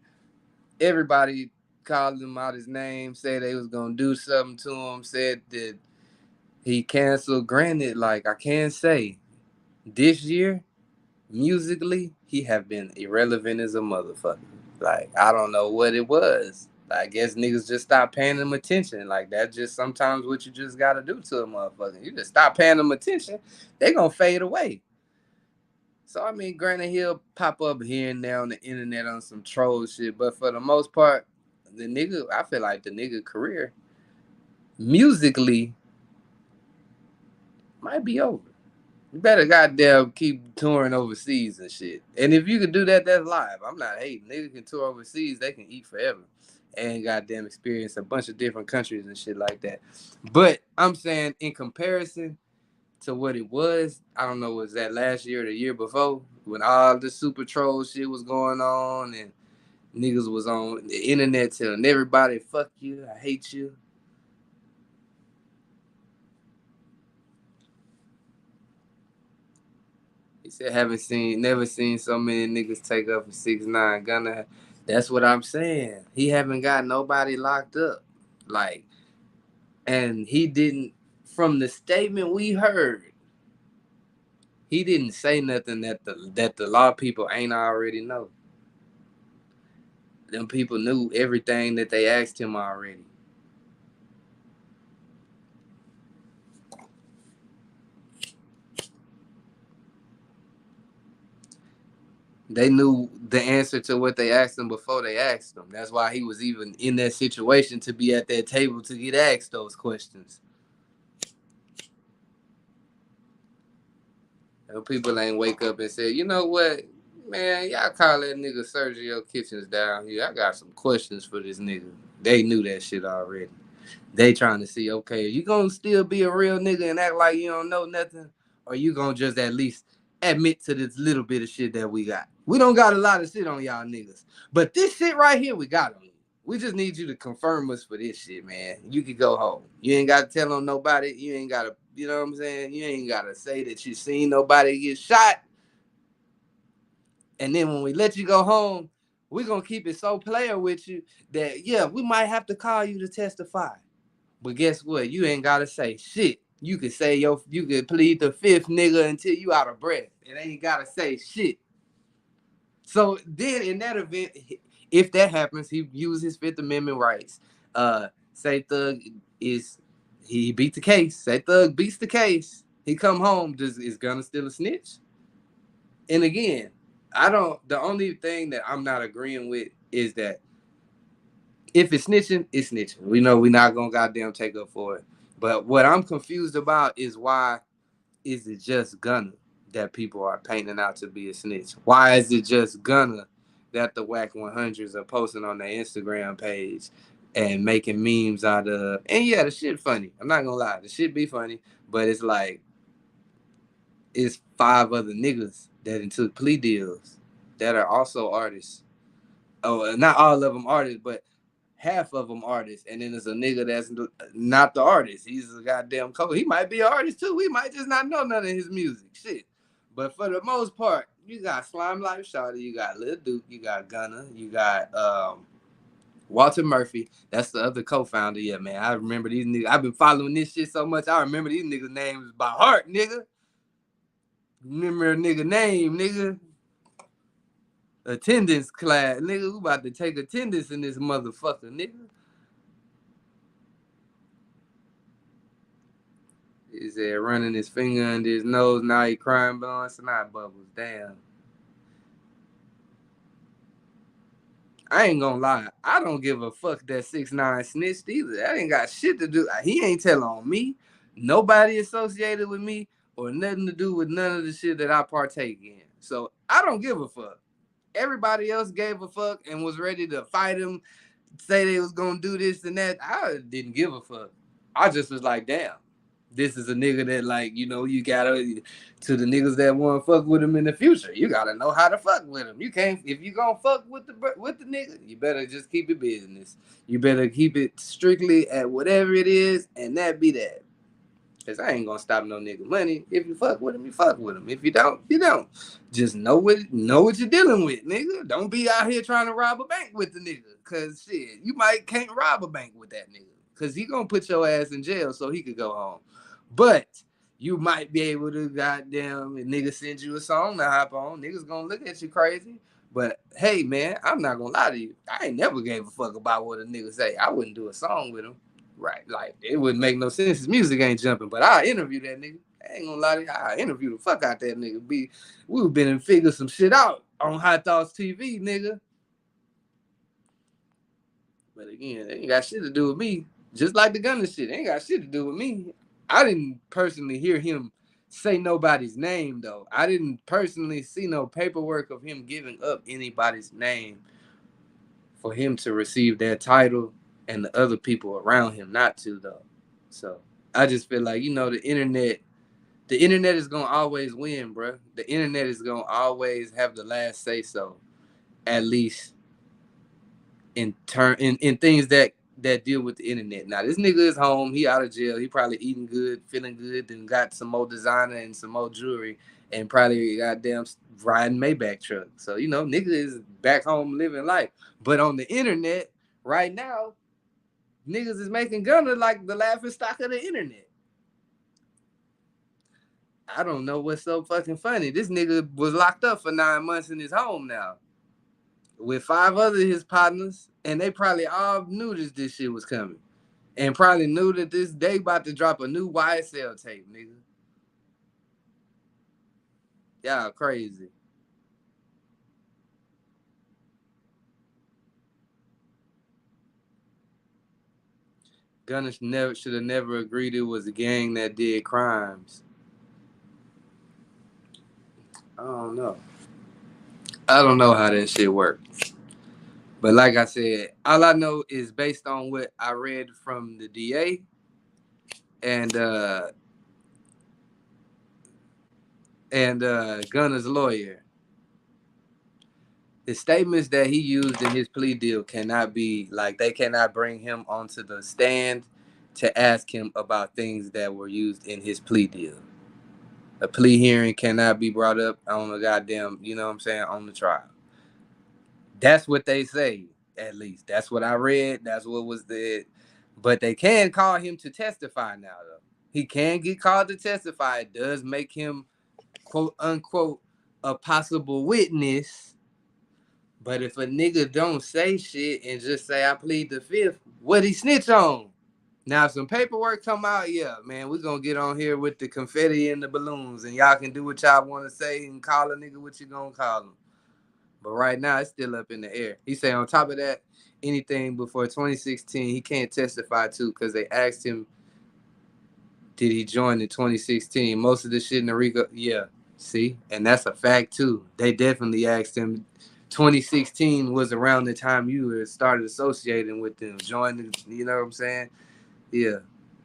everybody called him out his name, said they was gonna do something to him, said that he canceled. Granted, like I can say, this year, musically, he have been irrelevant as a motherfucker. Like I don't know what it was. I guess niggas just stop paying them attention. Like that's just sometimes what you just gotta do to a motherfucker. You just stop paying them attention, they gonna fade away. So I mean, granted, he'll pop up here and there on the internet on some troll shit, but for the most part, the nigga, I feel like the nigga career musically might be over. You better goddamn keep touring overseas and shit. And if you could do that, that's live. I'm not hating. Niggas can tour overseas, they can eat forever. And goddamn experience a bunch of different countries and shit like that. But I'm saying in comparison, to what it was. I don't know, was that last year or the year before when all the super troll shit was going on and niggas was on the internet telling everybody, fuck you, I hate you. He said, never seen so many niggas take up for 6ix9ine. Gunna, that's what I'm saying. He haven't got nobody locked up. Like, and he didn't, from the statement we heard, he didn't say nothing that the law people ain't already know. Them people knew everything that they asked him already. They knew the answer to what they asked him before they asked him. That's why he was even in that situation to be at that table to get asked those questions. And people ain't wake up and say, you know what, man, y'all call that nigga Sergio Kitchens down here. I got some questions for this nigga. They knew that shit already. They trying to see, okay, you gonna still be a real nigga and act like you don't know nothing? Or you gonna just at least admit to this little bit of shit that we got? We don't got a lot of shit on y'all niggas. But this shit right here, we got on you. We just need you to confirm us for this shit, man. You can go home. You ain't got to tell on nobody. You ain't got to, you know what I'm saying? You ain't got to say that you seen nobody get shot. And then when we let you go home, we're going to keep it so player with you that, yeah, we might have to call you to testify. But guess what? You ain't got to say shit. You could say you could plead the fifth, nigga, until you out of breath. It ain't got to say shit. So then in that event, if that happens, he used his Fifth Amendment rights. Say Thug he beat the case. Say Thug beats the case. He come home. Is Gunna still a snitch? And again, the only thing that I'm not agreeing with is that if it's snitching, it's snitching. We know we're not gonna goddamn take up for it. But what I'm confused about is why is it just Gunna that people are painting out to be a snitch? Why is it just Gunna that the Whack 100s are posting on their Instagram page and making memes out of? And yeah, the shit funny. I'm not gonna lie, the shit be funny, but it's like it's 5 other niggas that took plea deals that are also artists. Oh, not all of them artists, but half of them artists, and then there's a nigga that's not the artist. He's a goddamn he might be an artist too. We might just not know none of his music. Shit. But for the most part, you got Slime Life Shawty, you got Lil Duke, you got Gunna, you got Walter Murphy. That's the other co-founder. Yeah, man. I remember these niggas. I've been following this shit so much. I remember these niggas' names by heart, nigga. Remember a nigga name, nigga. Attendance class, nigga. We about to take attendance in this motherfucker, nigga. He said running his finger under his nose. Now he crying, blowing snot bubbles. Damn. I ain't gonna lie. I don't give a fuck that 6ix9ine snitched either. That ain't got shit to do. He ain't telling on me. Nobody associated with me or nothing to do with none of the shit that I partake in. So I don't give a fuck. Everybody else gave a fuck and was ready to fight him, say they was gonna do this and that. I didn't give a fuck. I just was like, damn. This is a nigga that, like, you know, you gotta, to the niggas that want to fuck with him in the future, you gotta know how to fuck with him. You can't, if you gonna fuck with the nigga, you better just keep it business. You better keep it strictly at whatever it is, and that be that. Cause I ain't gonna stop no nigga money. If you fuck with him, you fuck with him. If you don't, you don't. Just know what you're dealing with, nigga. Don't be out here trying to rob a bank with the nigga. Cause shit, you can't rob a bank with that nigga. Cause he gonna put your ass in jail so he could go home. But you might be able to goddamn, if nigga send you a song to hop on, niggas gonna look at you crazy. But hey, man, I'm not gonna lie to you. I ain't never gave a fuck about what a nigga say. I wouldn't do a song with him. Right, like it wouldn't make no sense. His music ain't jumping, but I interview that nigga. I ain't gonna lie to you. I interview the fuck out that nigga. We've been and figure some shit out on HighThoughtsTV, nigga. But again, it ain't got shit to do with me. Just like the Gunna shit, it ain't got shit to do with me. I didn't personally hear him say nobody's name though. I didn't personally see no paperwork of him giving up anybody's name for him to receive that title and the other people around him not to though. So I just feel like, you know, the internet The internet is gonna always win, bro. The internet is gonna always have the last say so, at least in things that deal with the internet. Now this nigga is home, he out of jail, he probably eating good, feeling good, then got some more designer and some more jewelry, and probably goddamn riding Maybach truck. So nigga is back home living life. But on the internet right now, niggas is making Gunna like the laughing stock of the internet. I don't know what's so fucking funny. This nigga was locked up for 9 months in his home now with 5 other his partners, and they probably all knew this shit was coming, and probably knew that they about to drop a new YSL tape, nigga. Y'all crazy. Gunna should have never agreed it was a gang that did crimes. I don't know how that shit works. But like I said, all I know is based on what I read from the DA and Gunna's lawyer. The statements that he used in his plea deal cannot be they cannot bring him onto the stand to ask him about things that were used in his plea deal. A plea hearing cannot be brought up on a goddamn, on the trial. That's what they say, at least. That's what I read. That's what was the. But they can call him to testify now, though. He can get called to testify. It does make him, quote unquote, a possible witness. But if a nigga don't say shit and just say I plead the fifth, what he snitch on? Now, if some paperwork come out, yeah, man, we're going to get on here with the confetti and the balloons, and y'all can do what y'all want to say and call a nigga what you going to call him. But right now, it's still up in the air. He say on top of that, anything before 2016, he can't testify to because they asked him, did he join in 2016? Most of the shit in the Rico, yeah, see? And that's a fact, too. They definitely asked him. 2016 was around the time you started associating with them, joining, you know what I'm saying? Yeah,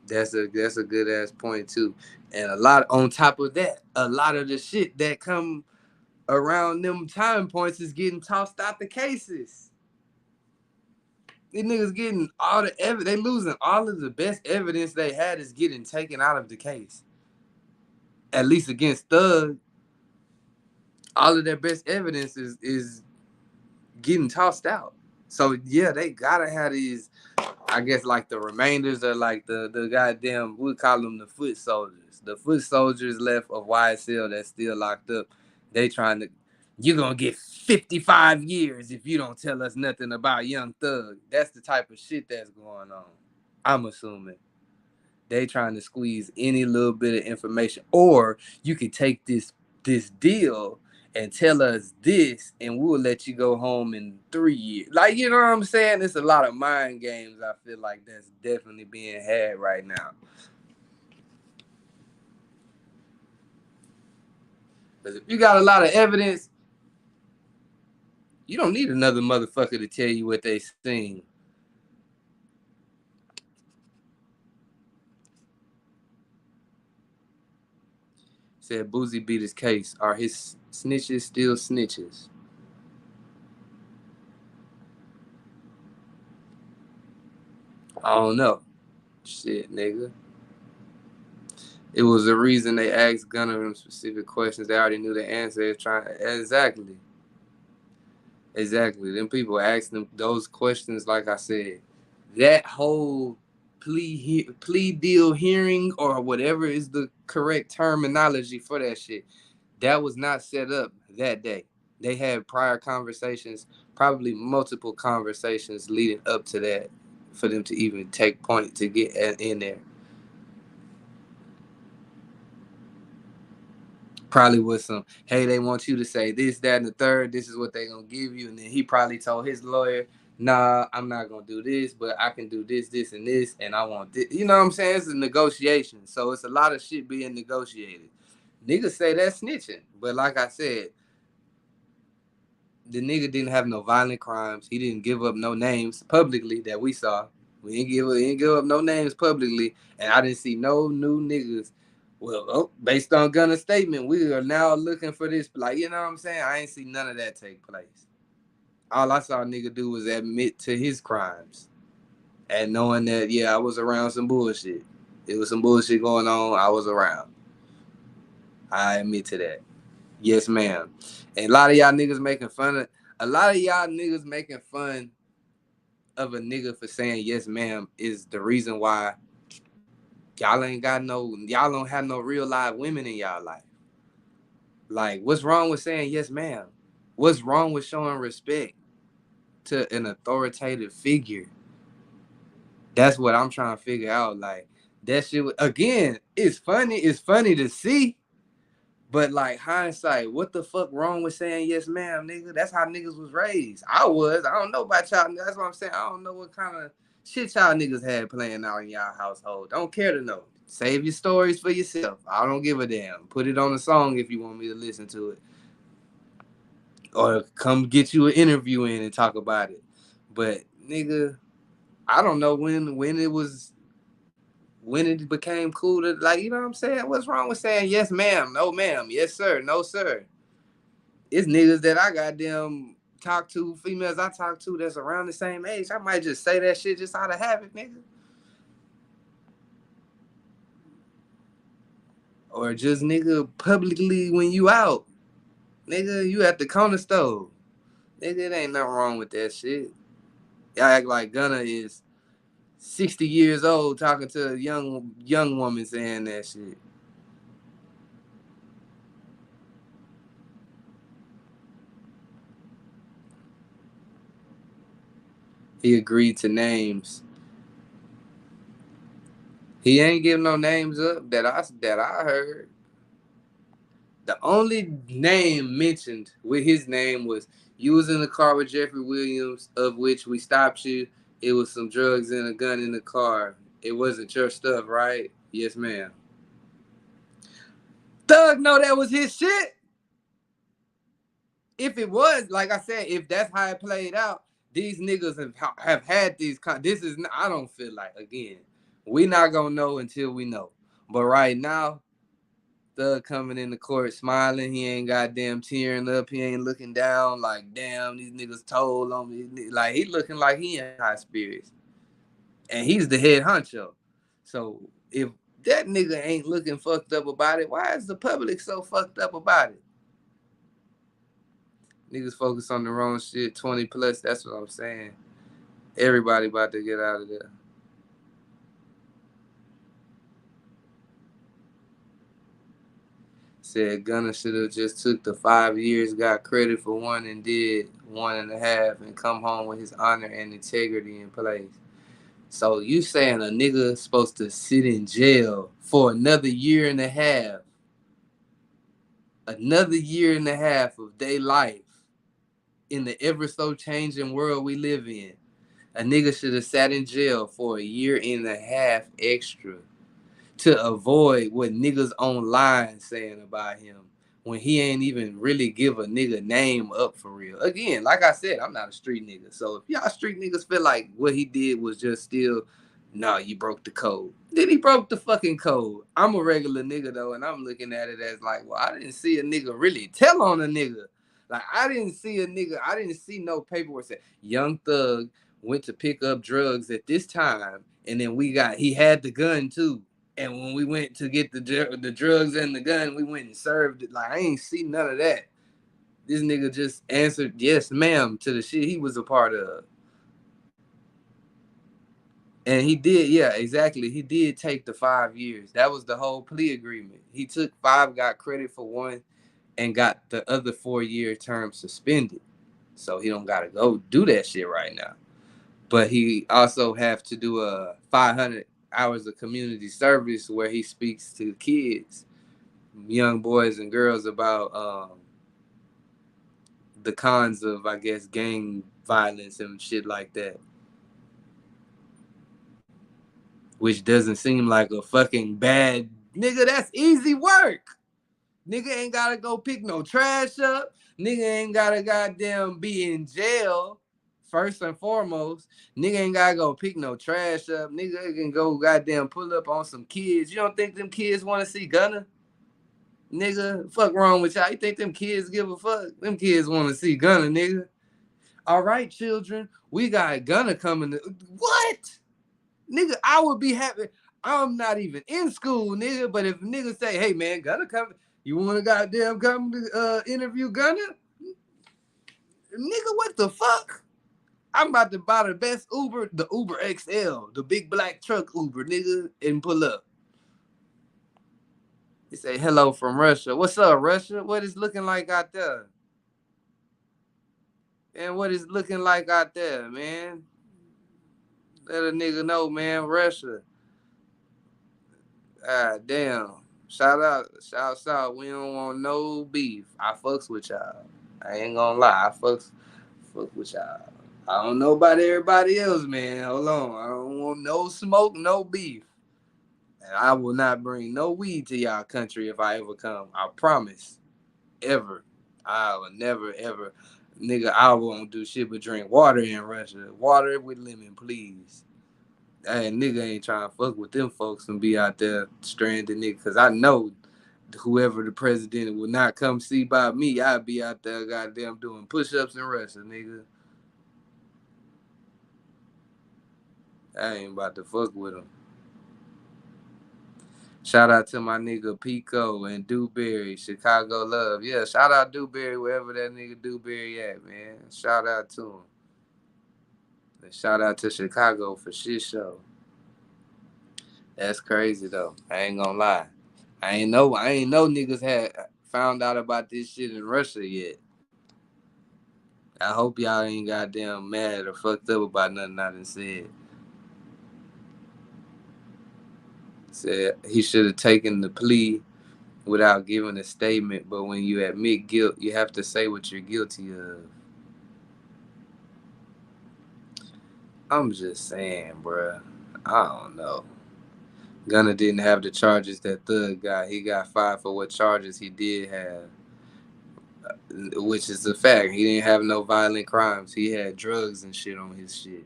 that's a good ass point too. And on top of that, a lot of the shit that come around them time points is getting tossed out the cases. These niggas getting all the evidence, they losing all of the best evidence they had is getting taken out of the case. At least against Thug, all of their best evidence is getting tossed out. So yeah, they gotta have these, I guess, the remainders are the goddamn, we call them the foot soldiers. The foot soldiers left of YSL that's still locked up. They trying to, you're gonna get 55 years if you don't tell us nothing about Young Thug. That's the type of shit that's going on. I'm assuming. They trying to squeeze any little bit of information. Or you could take this deal and tell us this, and we'll let you go home in 3 years. You know what I'm saying? It's a lot of mind games, I feel like, that's definitely being had right now. Because if you got a lot of evidence, you don't need another motherfucker to tell you what they seen. Said Boozy beat his case. Are his snitches still snitches? I don't know. Shit, nigga. It was a reason they asked Gunna them specific questions. They already knew the answer. Exactly. Them people asked them those questions, like I said. That whole plea deal hearing, or whatever is the correct terminology for that shit, that was not set up that day. They had prior conversations, probably multiple conversations leading up to that for them to even take point to get in there. Probably with some, hey, they want you to say this, that, and the third. This is what they gonna give you. And then he probably told his lawyer, nah, I'm not gonna do this, but I can do this, this, and this, and I want this. You know what I'm saying? It's a negotiation. So it's a lot of shit being negotiated. Niggas say that's snitching. But like I said, the nigga didn't have no violent crimes. He didn't give up no names publicly that we saw. We didn't give up no names publicly. And I didn't see no new niggas Well, based on Gunna's statement, we are now looking for this. Like, you know what I'm saying? I ain't see none of that take place. All I saw a nigga do was admit to his crimes. And knowing that, yeah, I was around some bullshit. There was some bullshit going on. I was around. I admit to that. Yes, ma'am. And a lot of y'all niggas making fun of a nigga for saying yes, ma'am is the reason why y'all don't have no real live women in y'all life. Like, what's wrong with saying yes, ma'am? What's wrong with showing respect to an authoritative figure? That's what I'm trying to figure out. Like, that shit, again, it's funny. It's funny to see, but like hindsight, what the fuck wrong with saying yes, ma'am, nigga? That's how niggas was raised. I don't know about y'all. That's what I'm saying. I don't know what kind of shit y'all niggas had playing out in y'all household. Don't care to know. Save your stories for yourself. I don't give a damn. Put it on a song if you want me to listen to it. Or come get you an interview in and talk about it. But nigga, I don't know when it became cool to, like, you know what I'm saying? What's wrong with saying yes, ma'am, no, ma'am, yes, sir, no, sir? It's niggas that I goddamn talk to, females I talk to that's around the same age. I might just say that shit just out of habit, nigga. Or just, nigga, publicly when you out. Nigga, you at the corner store. Nigga, it ain't nothing wrong with that shit. Y'all act like Gunna is 60 years old talking to a young woman saying that shit. He agreed to names. He ain't giving no names up that I heard. The only name mentioned with his name was, you was in the car with Jeffrey Williams, of which we stopped you. It was some drugs and a gun in the car. It wasn't your stuff, right? Yes, ma'am. Thug know that was his shit. If it was, like I said, if that's how it played out, these niggas have had these. This is, I don't feel like, again, we not gonna know until we know. But right now, Thug coming in the court smiling. He ain't goddamn tearing up. He ain't looking down like, damn, these niggas told on me. Like, he looking like he in high spirits. And he's the head honcho. So if that nigga ain't looking fucked up about it, why is the public so fucked up about it? Niggas focus on the wrong shit. 20 plus, that's what I'm saying. Everybody about to get out of there. Said Gunna should have just took the 5 years, got credit for 1 and did 1.5 and come home with his honor and integrity in place. So you saying a nigga supposed to sit in jail for another 1.5 years, another 1.5 years of their life in the ever so changing world we live in? A nigga should have sat in jail for 1.5 years extra to avoid what niggas online saying about him when he ain't even really give a nigga name up for real. Again, like I said, I'm not a street nigga. So if y'all street niggas feel like what he did was just still, nah, you broke the code. Then he broke the fucking code. I'm a regular nigga though, and I'm looking at it as like, well, I didn't see a nigga really tell on a nigga. Like, I didn't see no paperwork say Young Thug went to pick up drugs at this time, and then he had the gun too. And when we went to get the drugs and the gun, we went and served it. Like, I ain't see none of that. This nigga just answered yes, ma'am, to the shit he was a part of. And he did, yeah, exactly. He did take the 5 years. That was the whole plea agreement. He took 5, got credit for 1, and got the other 4-year term suspended. So he don't gotta go do that shit right now. But he also have to do a 500 hours of community service where he speaks to kids, young boys and girls, about the cons of, I guess, gang violence and shit like that. Which doesn't seem like a fucking bad, nigga, that's easy work. Nigga ain't gotta go pick no trash up. Nigga ain't gotta goddamn be in jail first and foremost, nigga ain't gotta go pick no trash up. Nigga can go goddamn pull up on some kids. You don't think them kids want to see Gunna? Nigga, fuck wrong with y'all? You think them kids give a fuck? Them kids want to see Gunna, nigga. All right, children, we got Gunna coming. What? Nigga, I would be happy. I'm not even in school, nigga. But if niggas say, hey, man, Gunna coming, you want to goddamn come to interview Gunna? Nigga, what the fuck? I'm about to buy the best Uber, the Uber XL, the big black truck Uber, nigga, and pull up. He say, hello from Russia. What's up, Russia? What is looking like out there? And what is looking like out there, man? Let a nigga know, man, Russia. Ah, damn. Shout out. We don't want no beef. I fucks with y'all. I ain't gonna lie. Fuck with y'all. I don't know about everybody else, man. Hold on. I don't want no smoke, no beef. And I will not bring no weed to y'all country if I ever come. I promise. Ever. I will never, ever. Nigga, I won't do shit but drink water in Russia. Water with lemon, please. Hey, nigga ain't trying to fuck with them folks and be out there stranded, nigga. Because I know whoever the president will not come see by me. I'd be out there goddamn doing push-ups in Russia, nigga. I ain't about to fuck with him. Shout out to my nigga Pico and Dewberry, Chicago Love. Yeah, shout out Dewberry, wherever that nigga Dewberry at, man. Shout out to him. And shout out to Chicago for shit show. That's crazy though. I ain't gonna lie. I ain't know niggas had found out about this shit in Russia yet. I hope y'all ain't goddamn mad or fucked up about nothing I done said. Said he should have taken the plea without giving a statement, but when you admit guilt, you have to say what you're guilty of. I'm just saying, bruh. I don't know. Gunna didn't have the charges that Thug got. He got fired for what charges he did have, which is a fact. He didn't have no violent crimes. He had drugs and shit on his shit.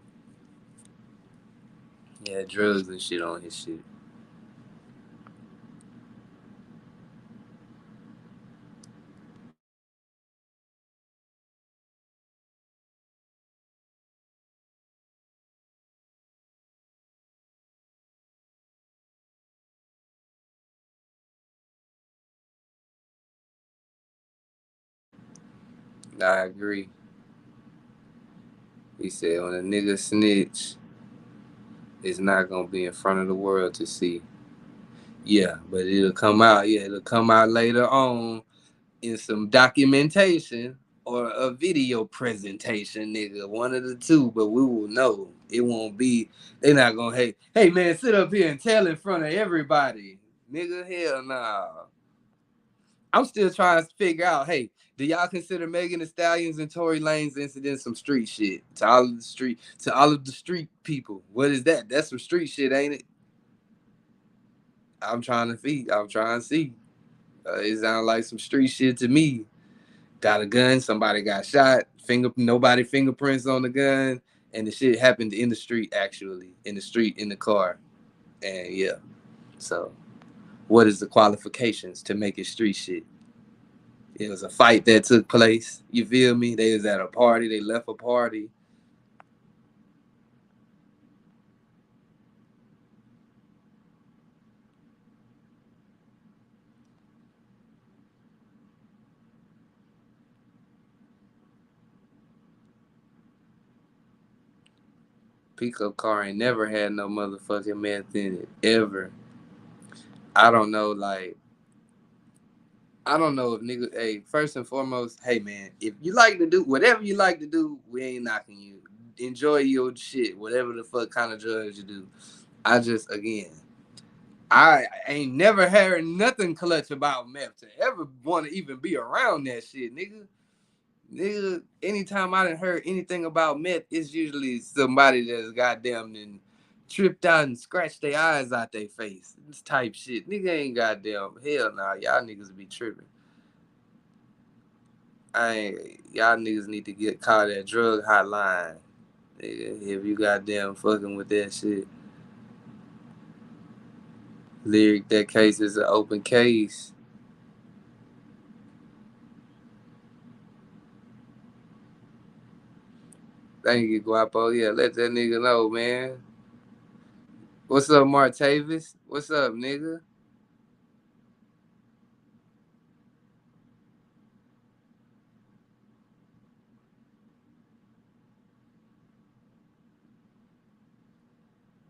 He had drugs and shit on his shit. I agree. He said when a nigga snitch, it's not gonna be in front of the world to see. Yeah, but it'll come out. Yeah, it'll come out later on in some documentation or a video presentation, nigga. One of the two, but we will know. It won't be. They're not gonna hey man, sit up here and tell in front of everybody, nigga. Hell nah. I'm still trying to figure out. Hey, do y'all consider Megan Thee Stallion's and Tory Lanez incident some street shit? To all of the street people, what is that? That's some street shit, ain't it? I'm trying to see. It sounds like some street shit to me. Got a gun, somebody got shot, nobody fingerprints on the gun, and the shit happened in the street, actually. In the street, in the car. And yeah. So what is the qualifications to make it street shit? It was a fight that took place. You feel me? They was at a party, they left a party. Pico car ain't never had no motherfucking meth in it. Ever. I don't know, like, I don't know if niggas, hey, first and foremost, hey man, if you like to do whatever you like to do, we ain't knocking you. Enjoy your shit, whatever the fuck kind of drugs you do. I ain't never heard nothing clutch about meth to ever want to even be around that shit, nigga. Nigga, anytime I done heard anything about meth, it's usually somebody that's goddamn and tripped out and scratched their eyes out their face. This type shit. Nigga ain't goddamn, hell nah, y'all niggas be tripping. Y'all niggas need to get caught at drug hotline. Nigga, if you goddamn fucking with that shit. Lyric, that case is an open case. Thank you, Guapo. Yeah, let that nigga know, man. What's up, Martavis? What's up, nigga?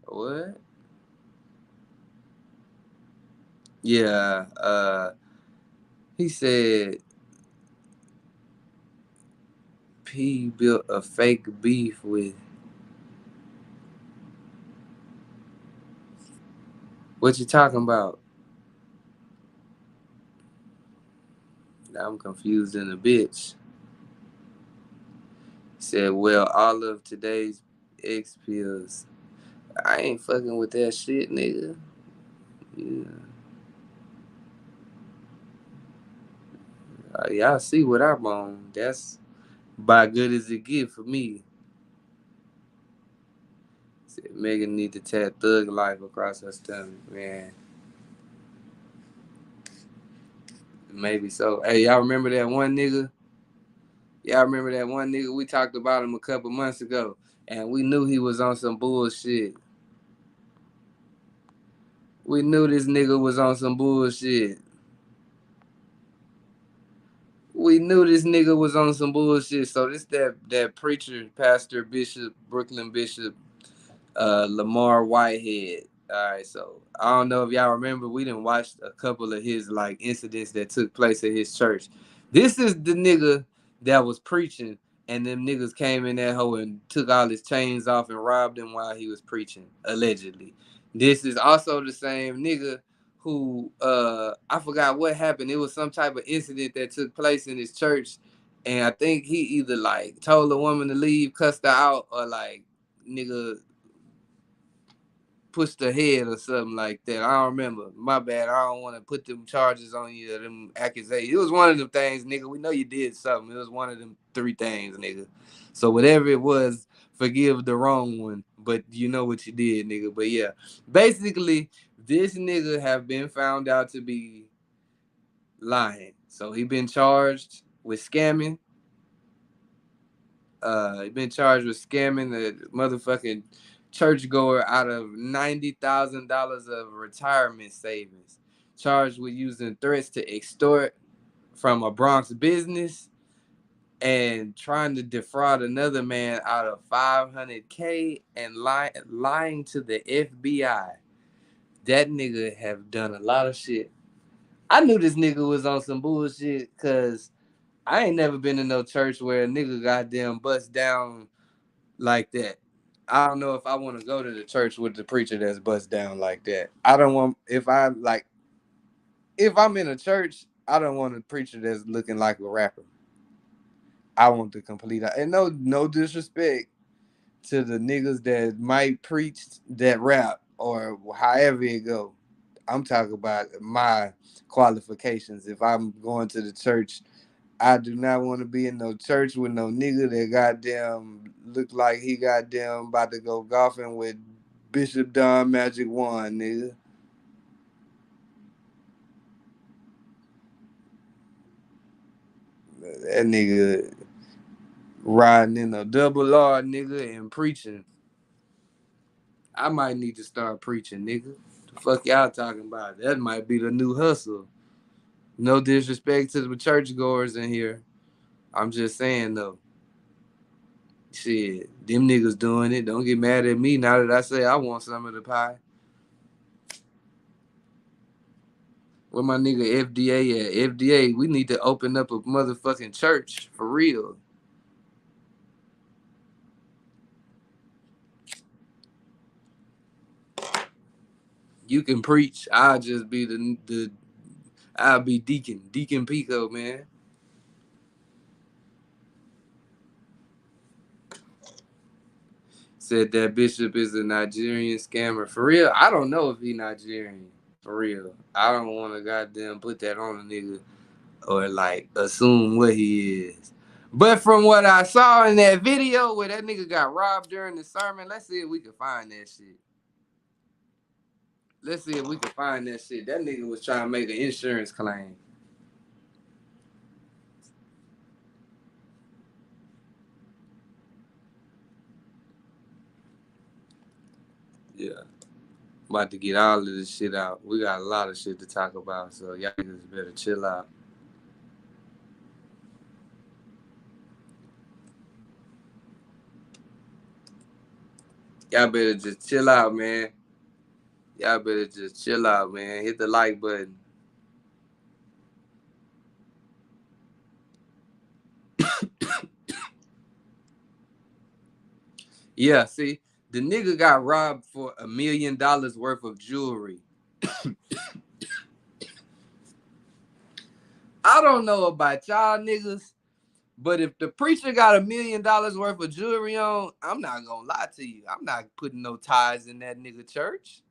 What? Yeah, he said P built a fake beef with. What you talking about? I'm confused in a bitch. He said, well, all of today's X pills. I ain't fucking with that shit, nigga. Yeah. Y'all see what I'm on. That's about good as it get for me. Said Megan need to tag thug life across her stomach, man. Maybe so. Hey, y'all remember that one nigga? Y'all remember that one nigga? We talked about him a couple months ago, and we knew he was on some bullshit. We knew this nigga was on some bullshit. We knew this nigga was on some bullshit. So this that preacher, pastor, bishop, Brooklyn Bishop, Lamar Whitehead. All right, so I don't know if y'all remember, we done watched a couple of his like incidents that took place at his church. This is the nigga that was preaching, and them niggas came in that hoe and took all his chains off and robbed him while he was preaching, allegedly. This is also the same nigga who I forgot what happened. It was some type of incident that took place in his church, and I think he either like told a woman to leave, cussed her out, or like nigga pushed her head or something like that. I don't remember. My bad. I don't want to put them charges on you, them accusations. It was one of them things, nigga. We know you did something. It was one of them three things, nigga. So whatever it was, forgive the wrong one, but you know what you did, nigga. But yeah, basically, this nigga have been found out to be lying. So he been charged with scamming. He been charged with scamming the motherfucking churchgoer out of $90,000 of retirement savings. Charged with using threats to extort from a Bronx business and trying to defraud another man out of $500K and lying to the FBI. That nigga have done a lot of shit. I knew this nigga was on some bullshit because I ain't never been in no church where a nigga goddamn bust down like that. I don't know if I want to go to the church with the preacher that's bust down like that. I don't want if I'm in a church, I don't want a preacher that's looking like a rapper. I want the complete and no disrespect to the niggas that might preach that rap or however it go. I'm talking about my qualifications. If I'm going to the church, I do not want to be in no church with no nigga that goddamn look like he goddamn about to go golfing with Bishop Don Magic Wand, nigga. That nigga riding in a double R, nigga, and preaching. I might need to start preaching, nigga. The fuck y'all talking about? That might be the new hustle. No disrespect to the churchgoers in here. I'm just saying though. Shit, them niggas doing it. Don't get mad at me now that I say I want some of the pie. Where my nigga FDA at? FDA, we need to open up a motherfucking church for real. You can preach. I'll just be the I'll be Deacon Pico, man. Said that Bishop is a Nigerian scammer. For real, I don't know if he Nigerian. For real. I don't want to goddamn put that on a nigga or like assume what he is. But from what I saw in that video where that nigga got robbed during the sermon, let's see if we can find that shit. Let's see if we can find that shit. That nigga was trying to make an insurance claim. Yeah. About to get all of this shit out. We got a lot of shit to talk about, so y'all niggas better chill out. Y'all better just chill out, man. Y'all better just chill out, man. Hit the like button. Yeah, see, the nigga got robbed for $1 million worth of jewelry. I don't know about y'all niggas, but if the preacher got $1 million worth of jewelry on, I'm not gonna lie to you. I'm not putting no ties in that nigga church.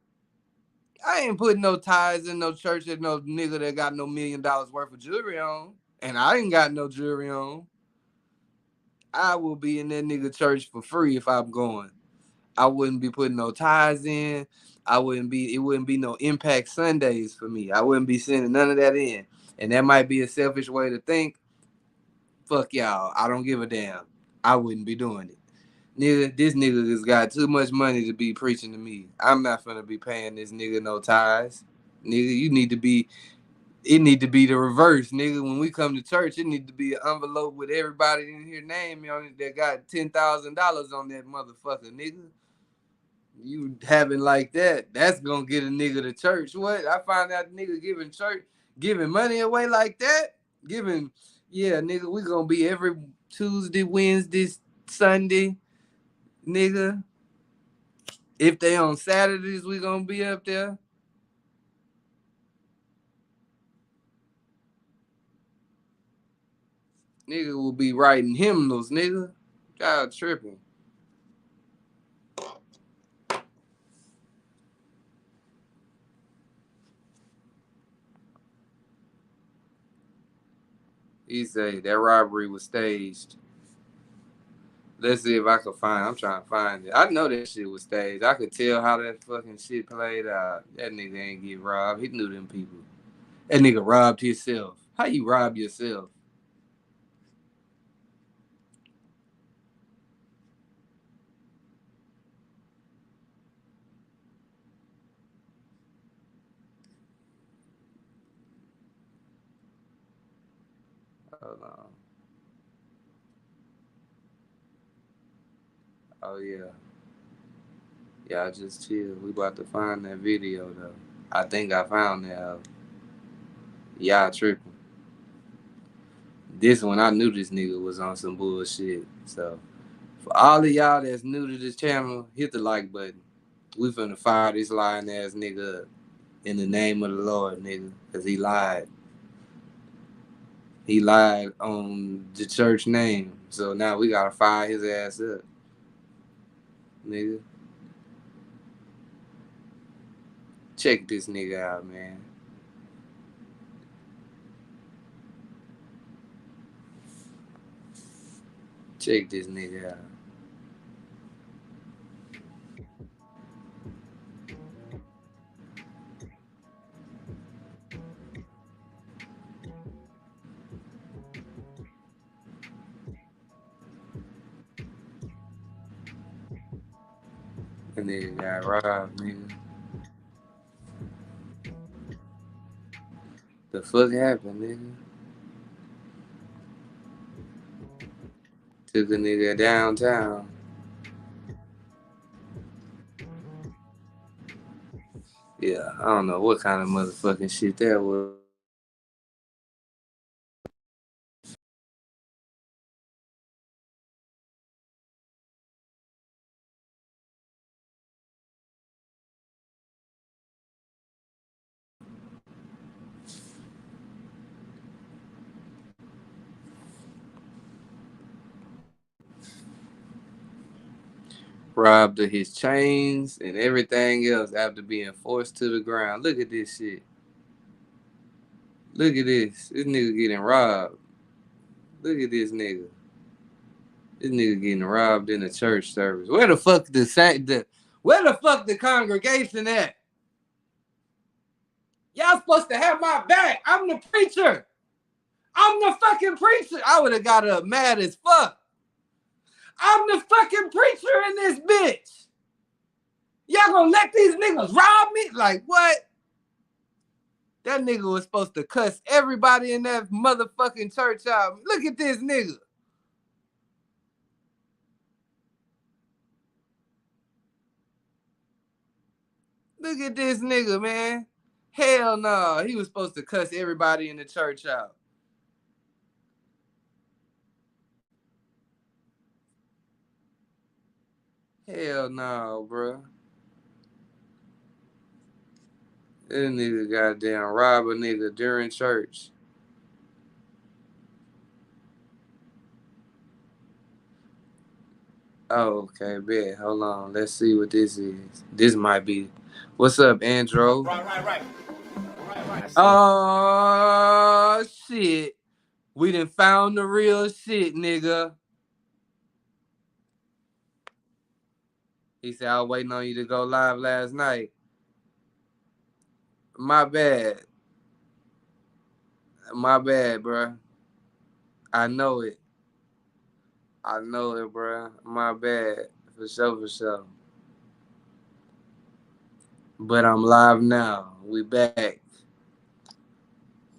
I ain't putting no ties in no church that no nigga that got no $1 million worth of jewelry on. And I ain't got no jewelry on. I will be in that nigga church for free if I'm going. I wouldn't be putting no ties in. It wouldn't be no Impact Sundays for me. I wouldn't be sending none of that in. And that might be a selfish way to think. Fuck y'all. I don't give a damn. I wouldn't be doing it. Nigga, this nigga has got too much money to be preaching to me. I'm not finna be paying this nigga no ties. Nigga, it need to be the reverse, nigga. When we come to church, it need to be an envelope with everybody in here name on it that got $10,000 on that motherfucker, nigga. You having like that, that's gonna get a nigga to church. What? I find out nigga giving money away like that? Yeah, nigga, we gonna be every Tuesday, Wednesday, Sunday, nigga. If they on Saturdays, we gonna be up there. Nigga will be writing hymnals, nigga. God tripping. He say that robbery was staged. Let's see if I can find. I'm trying to find it. I know that shit was staged. I could tell how that fucking shit played out. That nigga ain't get robbed. He knew them people. That nigga robbed himself. How you rob yourself? Hold on. Oh yeah. Y'all just chill. We about to find that video though. I think I found that. Y'all tripping. This one I knew this nigga was on some bullshit. So for all of y'all that's new to this channel, hit the like button. We finna fire this lying ass nigga up in the name of the Lord, nigga, cause he lied. He lied on the church name. So now we gotta fire his ass up, nigga. Check this nigga out, man. Check this nigga out. That nigga got robbed, nigga. The fuck happened, nigga? Took a nigga downtown. Yeah, I don't know what kind of motherfucking shit that was. Robbed of his chains and everything else after being forced to the ground. Look at this shit. Look at this. This nigga getting robbed. Look at this nigga. This nigga getting robbed in a church service. Where the fuck the congregation at? Y'all supposed to have my back. I'm the preacher. I'm the fucking preacher. I would have got up mad as fuck. I'm the fucking preacher in this bitch. Y'all gonna let these niggas rob me? Like, what? That nigga was supposed to cuss everybody in that motherfucking church out. Look at this nigga. Look at this nigga, man. Hell no. He was supposed to cuss everybody in the church out. Hell no, bro. This nigga goddamn rob a nigga during church. Oh, okay, bet. Hold on. Let's see what this is. This might be. What's up, Andro? Right. Oh, shit. We done found the real shit, nigga. He said, I was waiting on you to go live last night. My bad. My bad, bro. I know it. I know it, bro. My bad. For sure. But I'm live now. We back.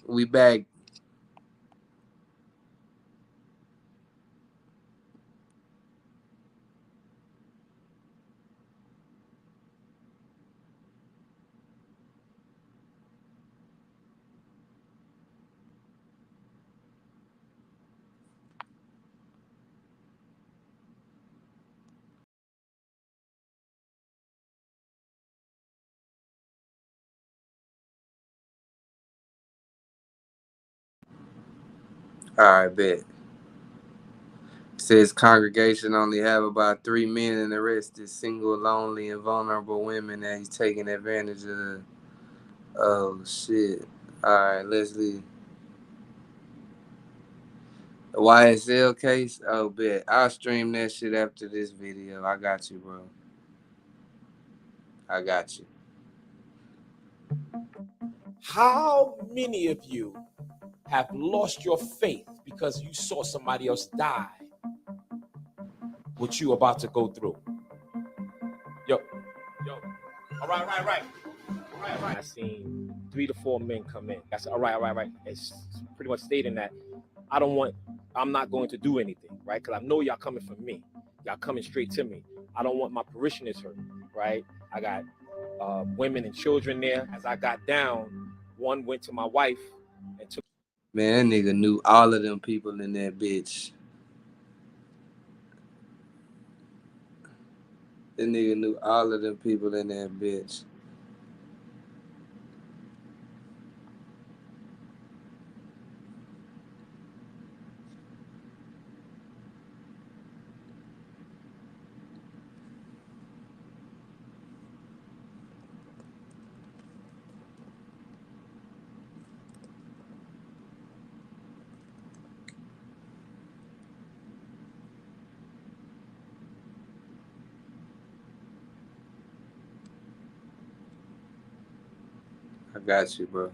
We back. All right, bet. Says congregation only have about 3 men and the rest is single, lonely, and vulnerable women that he's taking advantage of. Oh, shit. All right, let's leave. The YSL case? Oh, bet. I'll stream that shit after this video. I got you, bro. I got you. How many of you have lost your faith because you saw somebody else die? What you about to go through? Yo. All right. I seen 3 to 4 men come in. I said, all right. It's pretty much stating that I'm not going to do anything, right? Because I know y'all coming for me. Y'all coming straight to me. I don't want my parishioners hurt, right? I got women and children there. As I got down, one went to my wife and took. Man, that nigga knew all of them people in that bitch. That nigga knew all of them people in that bitch. I got you, bro.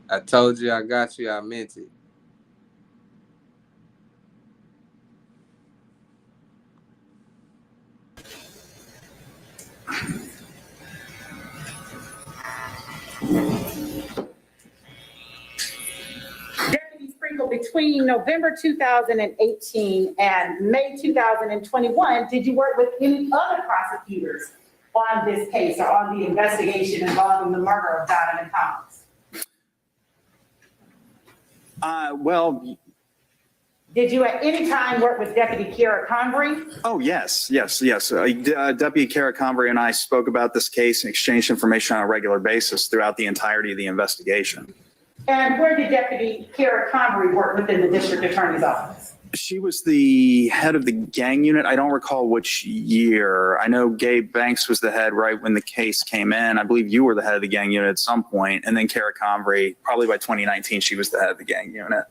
I told you I got you. I meant it. Deputy Sprinkle, between November 2018 and May 2021, did you work with any other prosecutors on this case or on the investigation involving the murder of Donovan Thomas? Well, did you at any time work with Deputy Kiera Convery? oh, yes. Deputy Kara Convery and I spoke about this case and exchanged information on a regular basis throughout the entirety of the investigation. And where did Deputy Kiera Convery work within the district attorney's office? She was the head of the gang unit. I don't recall which year. I know Gabe Banks was the head right when the case came in. I believe you were the head of the gang unit at some point. And then Kara Convery, probably by 2019, she was the head of the gang unit.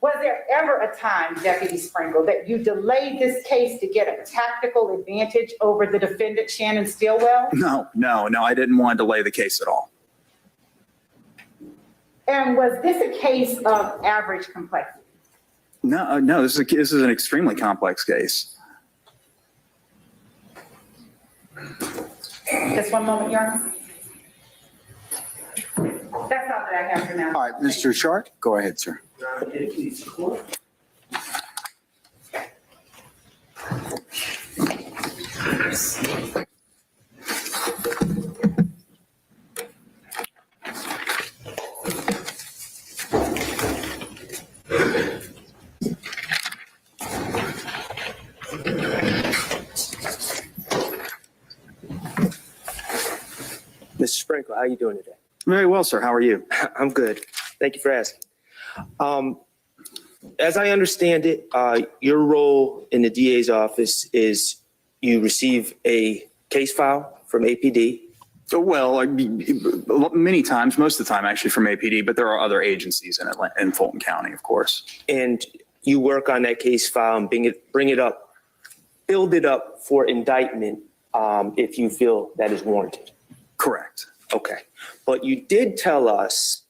Was there ever a time, Deputy Sprinkle, that you delayed this case to get a tactical advantage over the defendant, Shannon Stillwell? No, I didn't want to delay the case at all. And was this a case of average complexity? No, this is an extremely complex case. Just one moment, Your Honor. That's all that I have for now. All right, Mr. Sharp, go ahead, sir. Mr. Sprinkle, how are you doing today? Very well, sir. How are you? I'm good. Thank you for asking. As I understand it, your role in the DA's office is you receive a case file from APD. Well, many times, most of the time actually from APD, but there are other agencies in Fulton County, of course. And you work on that case file and bring it up, build it up for indictment if you feel that is warranted. Correct. Okay. But you did tell us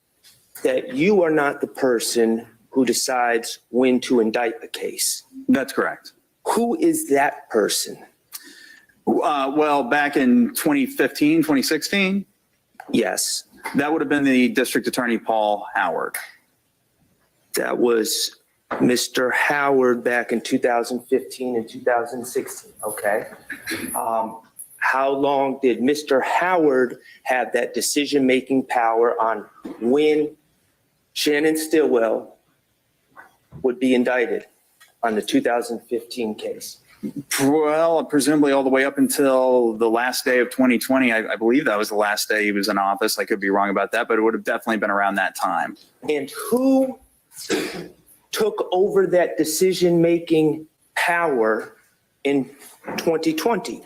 that you are not the person who decides when to indict a case. That's correct. Who is that person? Well, back in 2015, 2016? Yes. That would have been the District Attorney, Paul Howard. That was Mr. Howard back in 2015 and 2016. Okay. How long did Mr. Howard have that decision-making power on when Shannon Stillwell would be indicted on the 2015 case? Well, presumably all the way up until the last day of 2020. I believe that was the last day he was in office. I could be wrong about that, but it would have definitely been around that time. And who took over that decision-making power in 2020?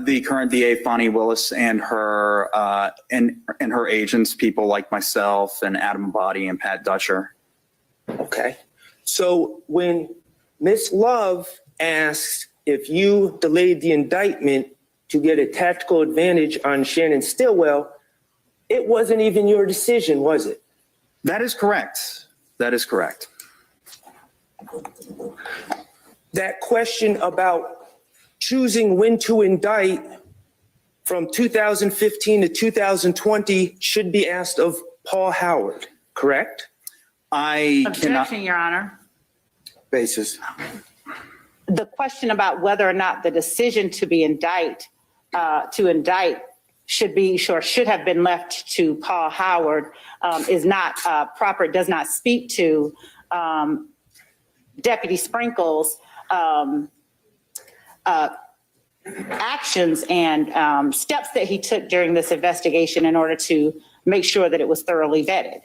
The current DA, Fonnie Willis, and her her agents, people like myself and Adam Abadi and Pat Dutcher. Okay. So when Ms. Love asked if you delayed the indictment to get a tactical advantage on Shannon Stillwell, it wasn't even your decision, was it? That is correct. That is correct. That question about choosing when to indict from 2015 to 2020 should be asked of Paul Howard, correct? Objection, Your Honor. Basis. The question about whether or not the decision to indict should have been left to Paul Howard is not proper. It does not speak to Deputy Sprinkle's actions and steps that he took during this investigation in order to make sure that it was thoroughly vetted.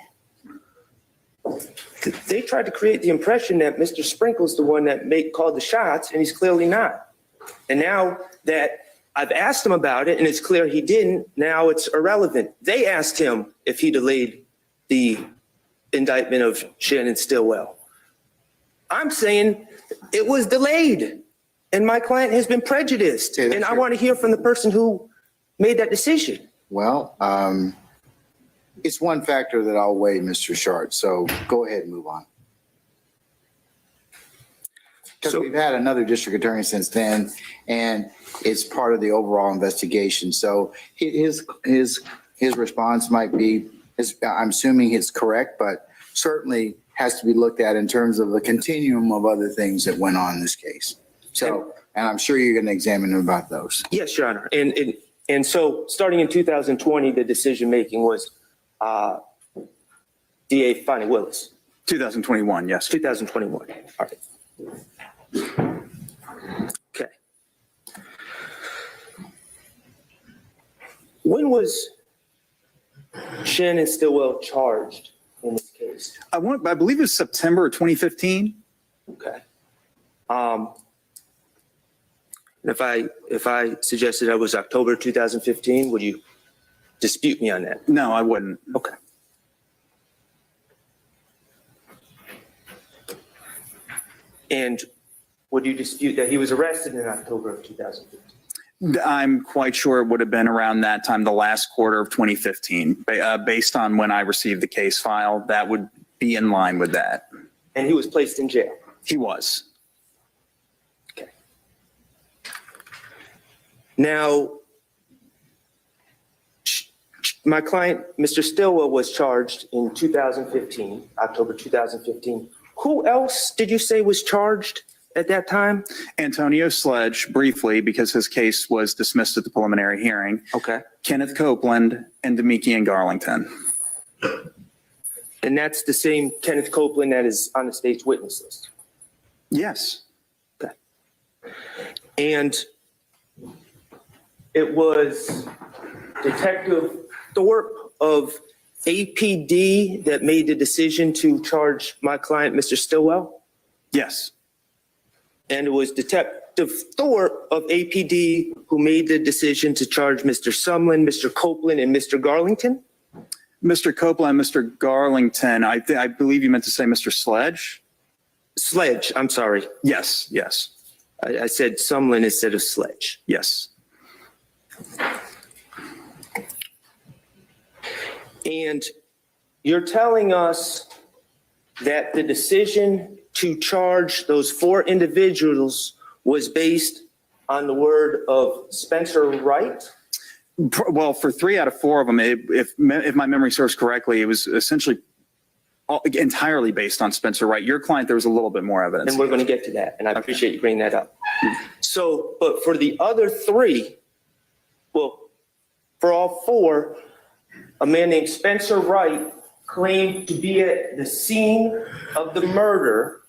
They tried to create the impression that Mr. Sprinkle's the one that called the shots, and he's clearly not. And now that I've asked him about it and it's clear he didn't, now it's irrelevant. They asked him if he delayed the indictment of Shannon Stillwell. I'm saying it was delayed and my client has been prejudiced. Okay, and I want to hear from the person who made that decision. Well, it's one factor that I'll weigh, Mr. Sharp. So go ahead and move on. Because we've had another district attorney since then, and it's part of the overall investigation. So his response might be, I'm assuming it's correct, but certainly has to be looked at in terms of the continuum of other things that went on in this case. So, and I'm sure you're going to examine about those. Yes, Your Honor. And so starting in 2020, the decision-making was DA Fonnie Willis. 2021, yes. 2021. All right. Okay. When was Shannon Stillwell charged in this case? I believe it was September 2015. Okay. And if I suggested that was October 2015, would you dispute me on that? No, I wouldn't. Okay. And would you dispute that he was arrested in October of 2015? I'm quite sure it would have been around that time, the last quarter of 2015. Based on when I received the case file, that would be in line with that. And he was placed in jail? He was. Okay. Now, my client, Mr. Stillwell, was charged in 2015, October 2015. Who else did you say was charged at that time? Antonio Sledge, briefly, because his case was dismissed at the preliminary hearing. Okay. Kenneth Copeland and Demikian Garlington. And that's the same Kenneth Copeland that is on the state's witness list? Yes. Okay. And it was Detective Thorpe of APD that made the decision to charge my client, Mr. Stillwell? Yes. And it was Detective Thorpe of APD who made the decision to charge Mr. Sumlin, Mr. Copeland, and Mr. Garlington? Mr. Copeland, Mr. Garlington, I believe you meant to say Mr. Sledge? Sledge, I'm sorry. Yes, yes. I said Sumlin instead of Sledge. Yes. And you're telling us that the decision to charge those 4 individuals was based on the word of Spencer Wright? Well, for 3 out of 4 of them, if my memory serves correctly, it was essentially entirely based on Spencer Wright. Your client, there was a little bit more evidence. And we're going to get to that, and I appreciate you bringing that up. So, but for the other 3, well, for all 4, a man named Spencer Wright claimed to be at the scene of the murder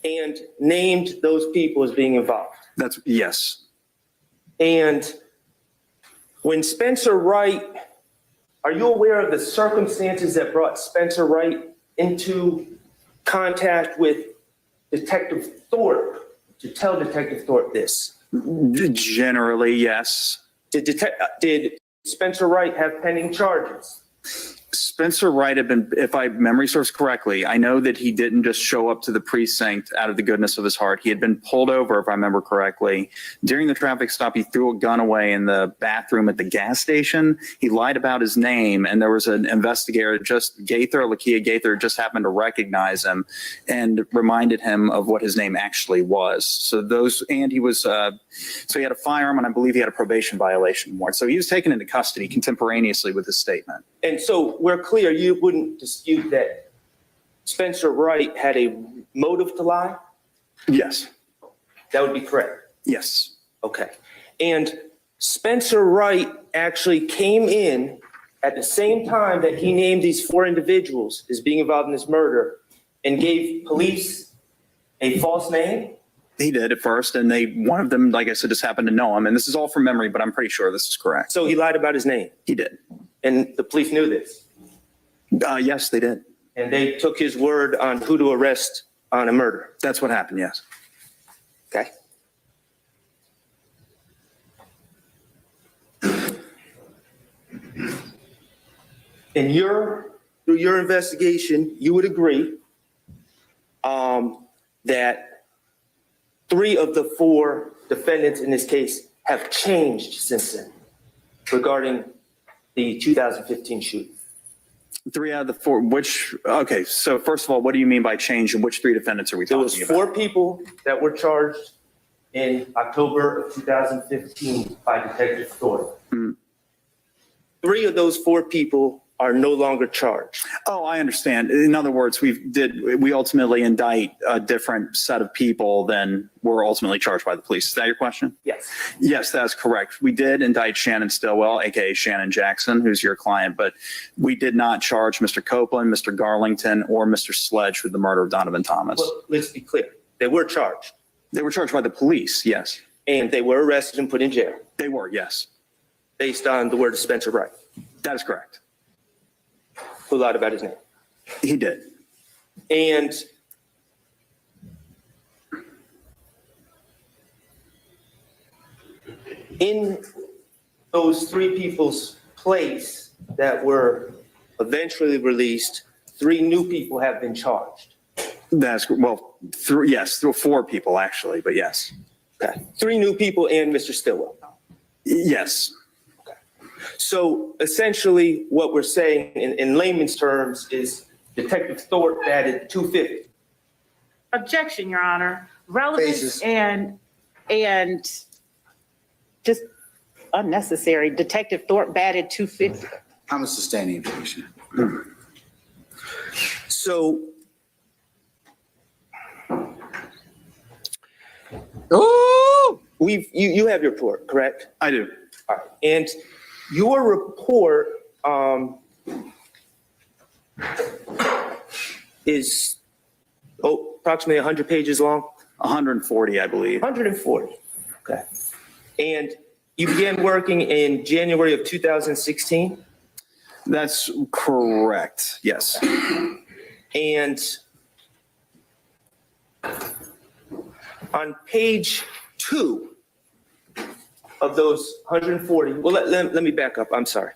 and named those people as being involved. Yes. And when Spencer Wright, are you aware of the circumstances that brought Spencer Wright into contact with Detective Thorpe to tell Detective Thorpe this? Generally, yes. Did Spencer Wright have pending charges? Spencer Wright had been, if my memory serves correctly, I know that he didn't just show up to the precinct out of the goodness of his heart. He had been pulled over, if I remember correctly. During the traffic stop, he threw a gun away in the bathroom at the gas station. He lied about his name, and there was an investigator, Lakia Gaither, just happened to recognize him and reminded him of what his name actually was. So he was, so he had a firearm, and I believe he had a probation violation warrant. So he was taken into custody contemporaneously with his statement. And so we're clear, you wouldn't dispute that Spencer Wright had a motive to lie? Yes. That would be correct? Yes. Okay. And Spencer Wright actually came in at the same time that he named these 4 individuals as being involved in this murder and gave police a false name? He did at first, and one of them, like I said, just happened to know him. And this is all from memory, but I'm pretty sure this is correct. So he lied about his name? He did. And the police knew this? Yes, they did. And they took his word on who to arrest on a murder? That's what happened, yes. Okay. And through your investigation, you would agree that 3 of the 4 defendants in this case have changed since then regarding the 2015 shooting. 3 out of the 4, okay, so first of all, what do you mean by change, and which 3 defendants are we talking about? There was 4 people that were charged in October of 2015 by Detective Thorpe. 3 of those 4 people are no longer charged. Oh, I understand. In other words, we ultimately indict a different set of people than were ultimately charged by the police. Is that your question? Yes. Yes, that's correct. We did indict Shannon Stillwell, aka Shannon Jackson, who's your client, but we did not charge Mr. Copeland, Mr. Garlington, or Mr. Sledge with the murder of Donovan Thomas. Well, let's be clear. They were charged. They were charged by the police, yes. And they were arrested and put in jail. They were, yes. Based on the word of Spencer Wright. That is correct. Who lied about his name? He did. And in those 3 people's place that were eventually released, 3 new people have been charged. That's, well, yes, 4 people actually, but yes. Okay. 3 new people and Mr. Stillwell. Yes. So essentially what we're saying in layman's terms is Detective Thorpe added 250. Objection, Your Honor. Relevance Basis. and just unnecessary. Detective Thorpe batted 250. I'm sustaining objection. So you have your report, correct? I do. All right. And your report is approximately 100 pages long? 140, I believe. 140. Okay. And you began working in January of 2016? That's correct. Yes. And on page 2 of those 140, well, let me back up. I'm sorry.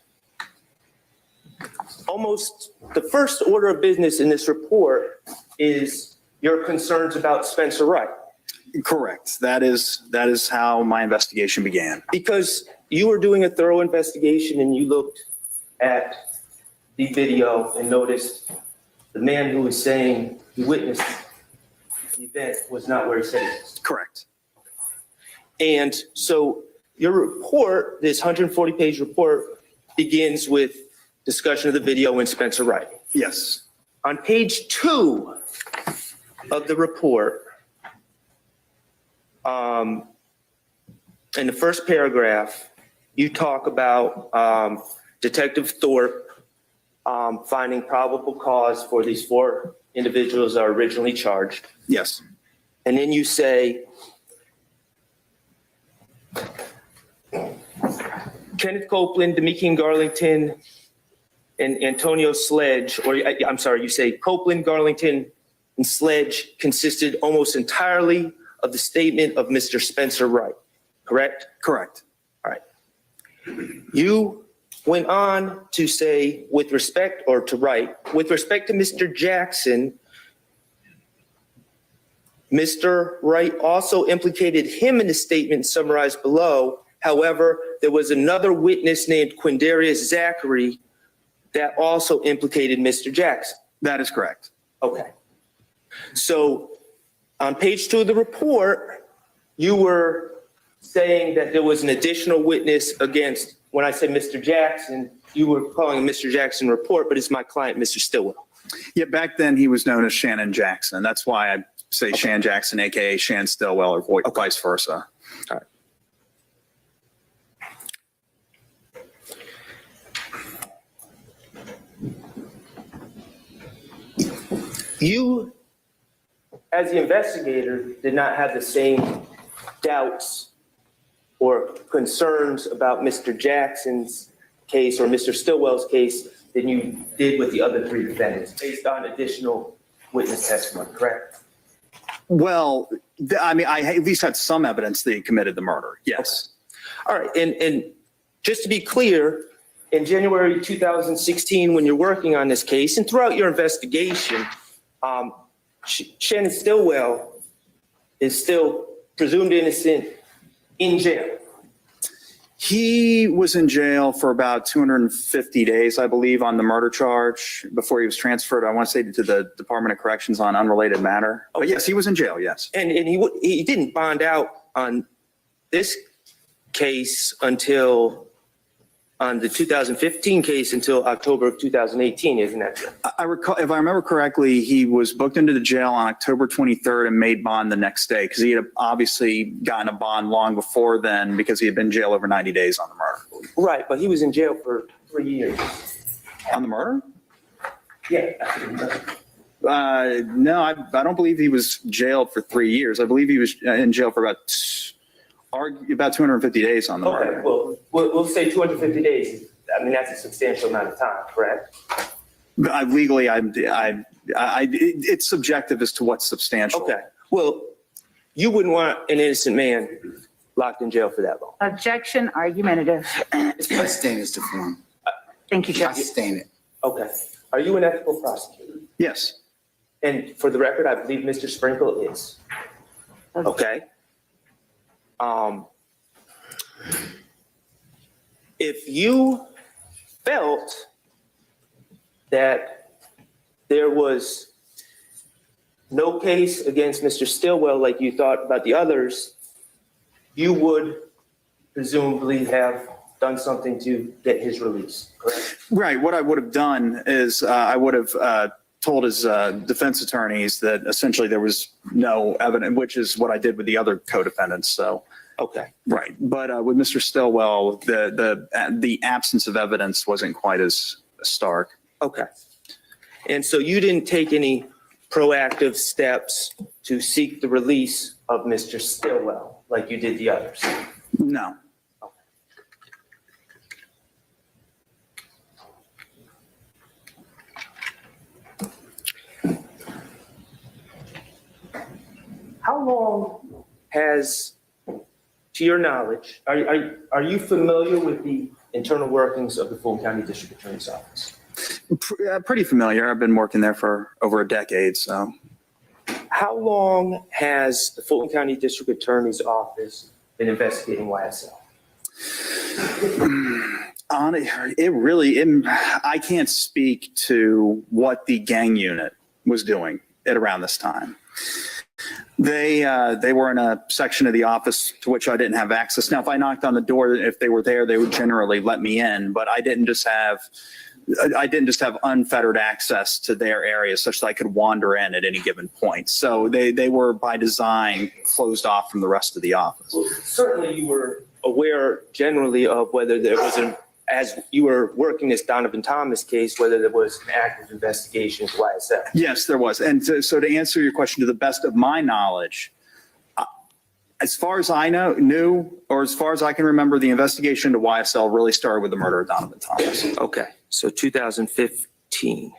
Almost the first order of business in this report is your concerns about Spencer Wright. Correct. That is how my investigation began. Because you were doing a thorough investigation and you looked at the video and noticed the man who was saying he witnessed the event was not where he said he was. Correct. And so your report, this 140-page report, begins with discussion of the video and Spencer Wright. Yes. On page 2 of the report, in the first paragraph, you talk about Detective Thorpe finding probable cause for these 4 individuals that are originally charged. Yes. And then you say, Kenneth Copeland, Demikian Garlington, and Antonio Sledge, or I'm sorry, you say Copeland, Garlington, and Sledge consisted almost entirely of the statement of Mr. Spencer Wright, correct? Correct. All right. You went on to say, with respect to Mr. Jackson, Mr. Wright also implicated him in the statement summarized below. However, there was another witness named Quindarius Zachary that also implicated Mr. Jackson. That is correct. Okay. So on page 2 of the report, you were saying that there was an additional witness against, when I said Mr. Jackson, you were calling a Mr. Jackson report, but it's my client, Mr. Stillwell. Yeah, back then he was known as Shannon Jackson. That's why I say Shan Jackson, AKA Shan Stillwell, or vice versa. All right. You, as the investigator, did not have the same doubts or concerns about Mr. Jackson's case or Mr. Stillwell's case than you did with the other 3 defendants, based on additional witness testimony, correct? Well, I mean, I at least had some evidence that he committed the murder. Yes. Okay. All right. And just to be clear, in January 2016, when you're working on this case and throughout your investigation, Shannon Stillwell is still presumed innocent in jail. He was in jail for about 250 days, I believe, on the murder charge before he was transferred, I want to say, to the Department of Corrections on unrelated matter. But yes, he was in jail, yes. And he didn't bond out on this case on the 2015 case until October of 2018, isn't that true? I recall, if I remember correctly, he was booked into the jail on October 23rd and made bond the next day because he had obviously gotten a bond long before then because he had been in jail over 90 days on the murder. Right, but he was in jail for 3 years. On the murder? Yeah. No, I don't believe he was jailed for 3 years. I believe he was in jail for about 250 days on the murder. Okay, well, we'll say 250 days. I mean, that's a substantial amount of time, correct? Legally, it's subjective as to what's substantial. Okay, well, you wouldn't want an innocent man locked in jail for that long. Objection, argumentative. I sustain this to form. Thank you, I Judge. sustain it. Okay. Are you an ethical prosecutor? Yes. And for the record, I believe Mr. Sprinkle is. Okay? If you felt that there was no case against Mr. Stillwell like you thought about the others, you would presumably have done something to get his release, correct? Right. What I would have done is I would have told his defense attorneys that essentially there was no evidence, which is what I did with the other co-defendants. So, okay. Right. But with Mr. Stillwell, the absence of evidence wasn't quite as stark. Okay. And so you didn't take any proactive steps to seek the release of Mr. Stillwell like you did the others? No. How long has, to your knowledge, are you familiar with the internal workings of the Fulton County District Attorney's Office? Pretty familiar. I've been working there for over a decade, so. How long has the Fulton County District Attorney's Office been investigating YSL? I can't speak to what the gang unit was doing at around this time. They were in a section of the office to which I didn't have access. Now, if I knocked on the door, if they were there, they would generally let me in, but I didn't just have unfettered access to their area such that I could wander in at any given point. So they were by design closed off from the rest of the office. Well, certainly you were aware generally of whether there was as you were working this Donovan Thomas case, whether there was an active investigation into YSL. Yes, there was. And so to answer your question to the best of my knowledge, as far as I knew, or as far as I can remember, the investigation into YSL really started with the murder of Donovan Thomas. Okay, so 2015.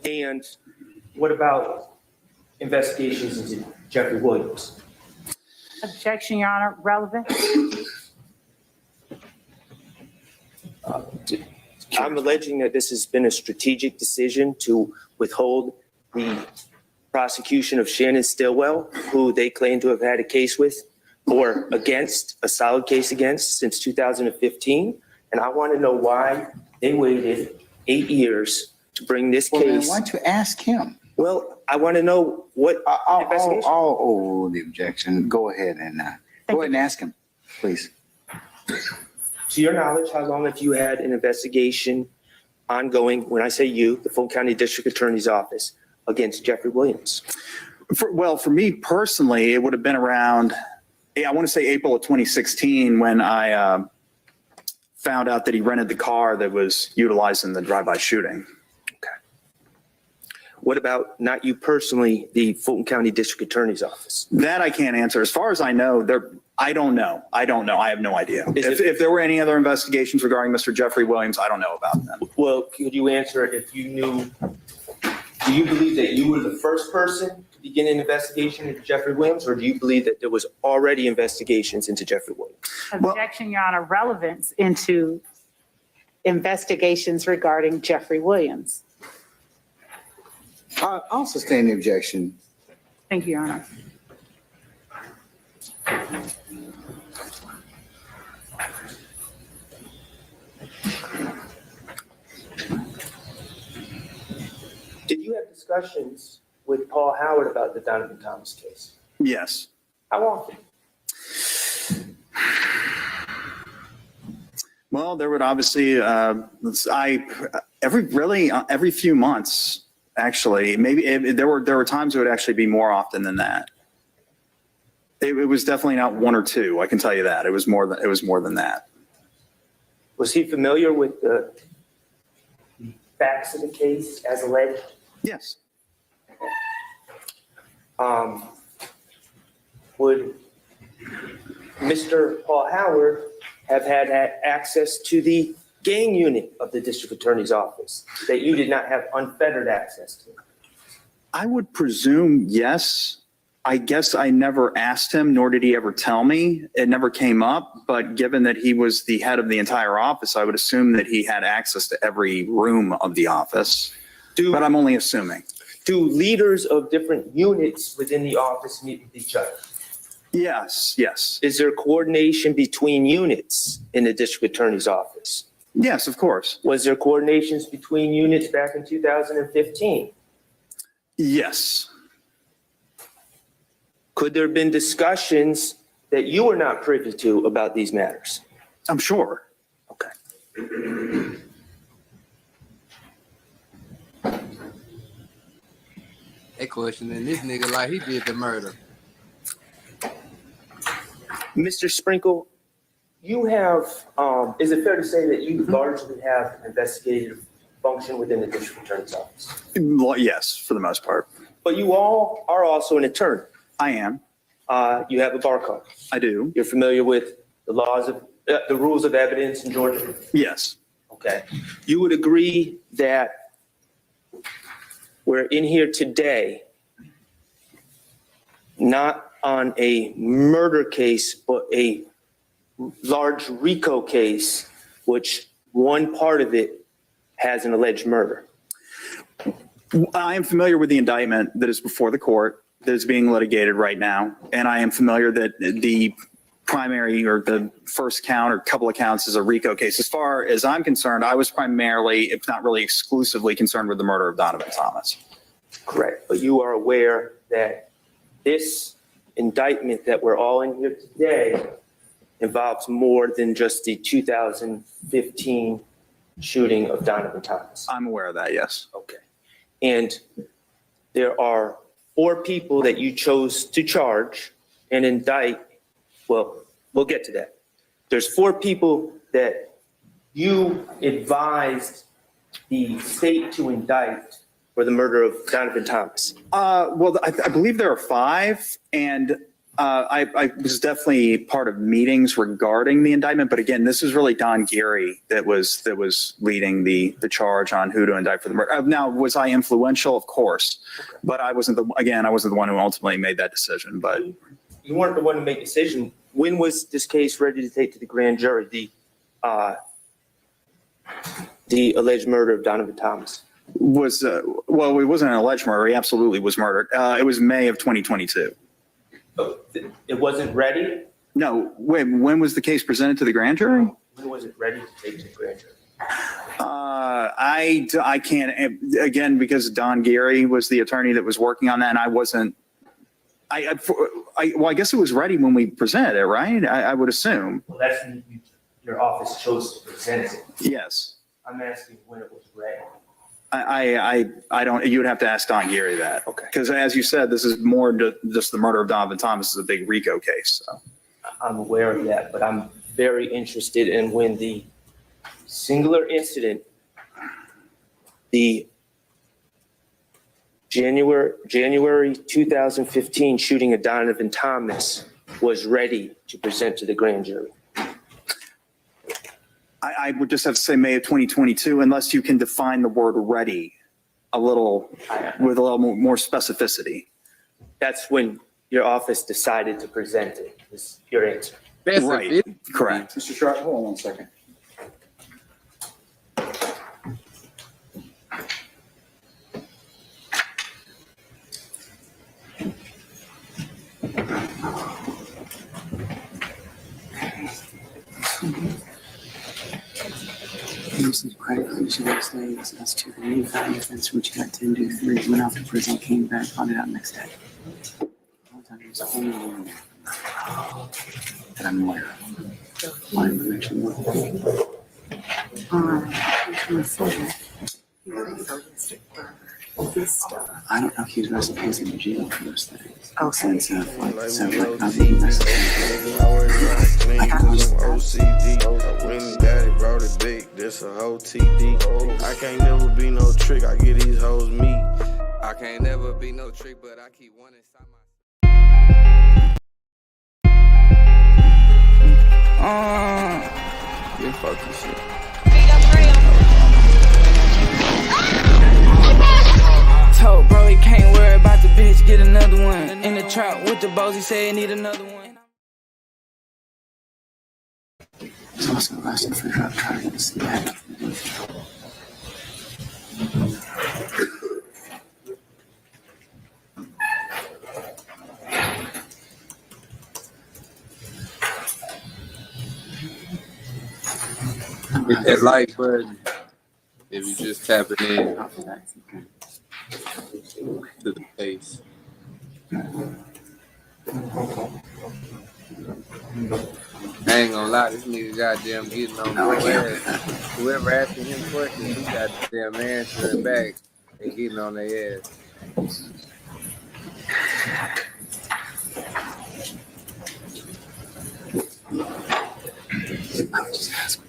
And what about investigations into Jeffrey Williams? Objection, Your Honor, relevant. I'm alleging that this has been a strategic decision to withhold the prosecution of Shannon Stillwell, who they claim to have had a case with or against, a solid case against since 2015. And I want to know why they waited 8 years to bring this case. Why don't you ask him? Well, I want to know what investigation. The objection. Go ahead and go ahead and ask him, please. To your knowledge, how long have you had an investigation ongoing, when I say you, the Fulton County District Attorney's Office, against Jeffrey Williams? For me personally, it would have been around, I want to say April of 2016 when I found out that he rented the car that was utilized in the drive-by shooting. Okay. What about, not you personally, the Fulton County District Attorney's Office? That I can't answer. As far as I know, I don't know. I have no idea. If there were any other investigations regarding Mr. Jeffrey Williams, I don't know about them. Well, could you answer if you knew, do you believe that you were the first person to begin an investigation into Jeffrey Williams, or do you believe that there was already investigations into Jeffrey Williams? Objection, Your Honor, relevance into investigations regarding Jeffrey Williams. I'll sustain the objection. Thank you, Your Honor. Did you have discussions with Paul Howard about the Donovan Thomas case? Yes. How often? Well, there would obviously, every few months, actually. Maybe there were times it would actually be more often than that. It was definitely not one or two. I can tell you that. It was more than that. Was he familiar with the facts of the case as alleged? Yes. Would Mr. Paul Howard have had access to the gang unit of the district attorney's office that you did not have unfettered access to? I would presume yes. I guess I never asked him, nor did he ever tell me. It never came up, but given that he was the head of the entire office, I would assume that he had access to every room of the office. but I'm only assuming. Do leaders of different units within the office meet with each other? Yes, yes. Is there coordination between units in the district attorney's office? Yes, of course. Was there coordinations between units back in 2015? Yes. Could there have been discussions that you were not privy to about these matters? I'm sure. Okay. They questioning this nigga like he did the murder. Mr. Sprinkle, you have, is it fair to say that you largely have an investigative function within the district attorney's office? Yes, for the most part. But you all are also an attorney. I am. You have a bar code. I do. You're familiar with the laws of, the rules of evidence in Georgia? Yes. Okay. You would agree that we're in here today, not on a murder case, but a large Rico case, which one part of it has an alleged murder. I am familiar with the indictment that is before the court, that is being litigated right now. And I am familiar that the primary or the first count or couple of counts is a Rico case. As far as I'm concerned, I was primarily, if not really exclusively, concerned with the murder of Donovan Thomas. Correct. But you are aware that this indictment that we're all in here today involves more than just the 2015 shooting of Donovan Thomas. I'm aware of that, yes. Okay. And there are 4 people that you chose to charge and indict. Well, we'll get to that. There's 4 people that you advised the state to indict for the murder of Donovan Thomas. Well, I believe there are 5, and I was definitely part of meetings regarding the indictment. But again, this is really Don Geary that was leading the charge on who to indict for the murder. Now, was I influential? Of course, but I wasn't the one who ultimately made that decision. But you weren't the one to make the decision. When was this case ready to take to the grand jury? The alleged murder of Donovan Thomas. Was well, it wasn't an alleged murder. He absolutely was murdered. It was May of 2022. Oh, it wasn't ready? No, wait, when was the case presented to the grand jury? When was it ready to take to the grand jury? I can't, again, because Don Geary was the attorney that was working on that, and I wasn't, well, I guess it was ready when we presented it, right? I would assume. Well, that's when your office chose to present it. Yes. I'm asking when it was ready. I don't, you would have to ask Don Geary that. Okay. Because as you said, this is more just the murder of Donovan Thomas is a big Rico case. So. I'm aware of that, but I'm very interested in when the singular incident, the January 2015 shooting of Donovan Thomas was ready to present to the grand jury. I would just have to say May of 2022, unless you can define the word ready with a little more specificity. That's when your office decided to present it, is your answer. Right, correct. Mr. Sharp, hold on one second. Received credit for each of those days as to the new value offense from which he got 10 to 3, went off to prison, came back, found it out next day. All the time he was only one that I'm aware of. My information was. I don't know if he was arrested because in jail for those things. Okay. Since, like, I'll be investigating. I got OCD. I went and got it, brought it big. This a whole TD. I can't never be no trick. I get these hoes meat. I can't never be no trick, but I keep one inside my. Yeah, fuck this shit. Told bro he can't worry about the bitch, get another one. In the trap with the bows, he said he need another one. He's also arrested for drug charges. That like button, if you just tap it in to the face. I ain't gonna lie, this nigga goddamn getting on your ass. Whoever asking him questions, he got the damn answering back and getting on their ass. I'll just ask.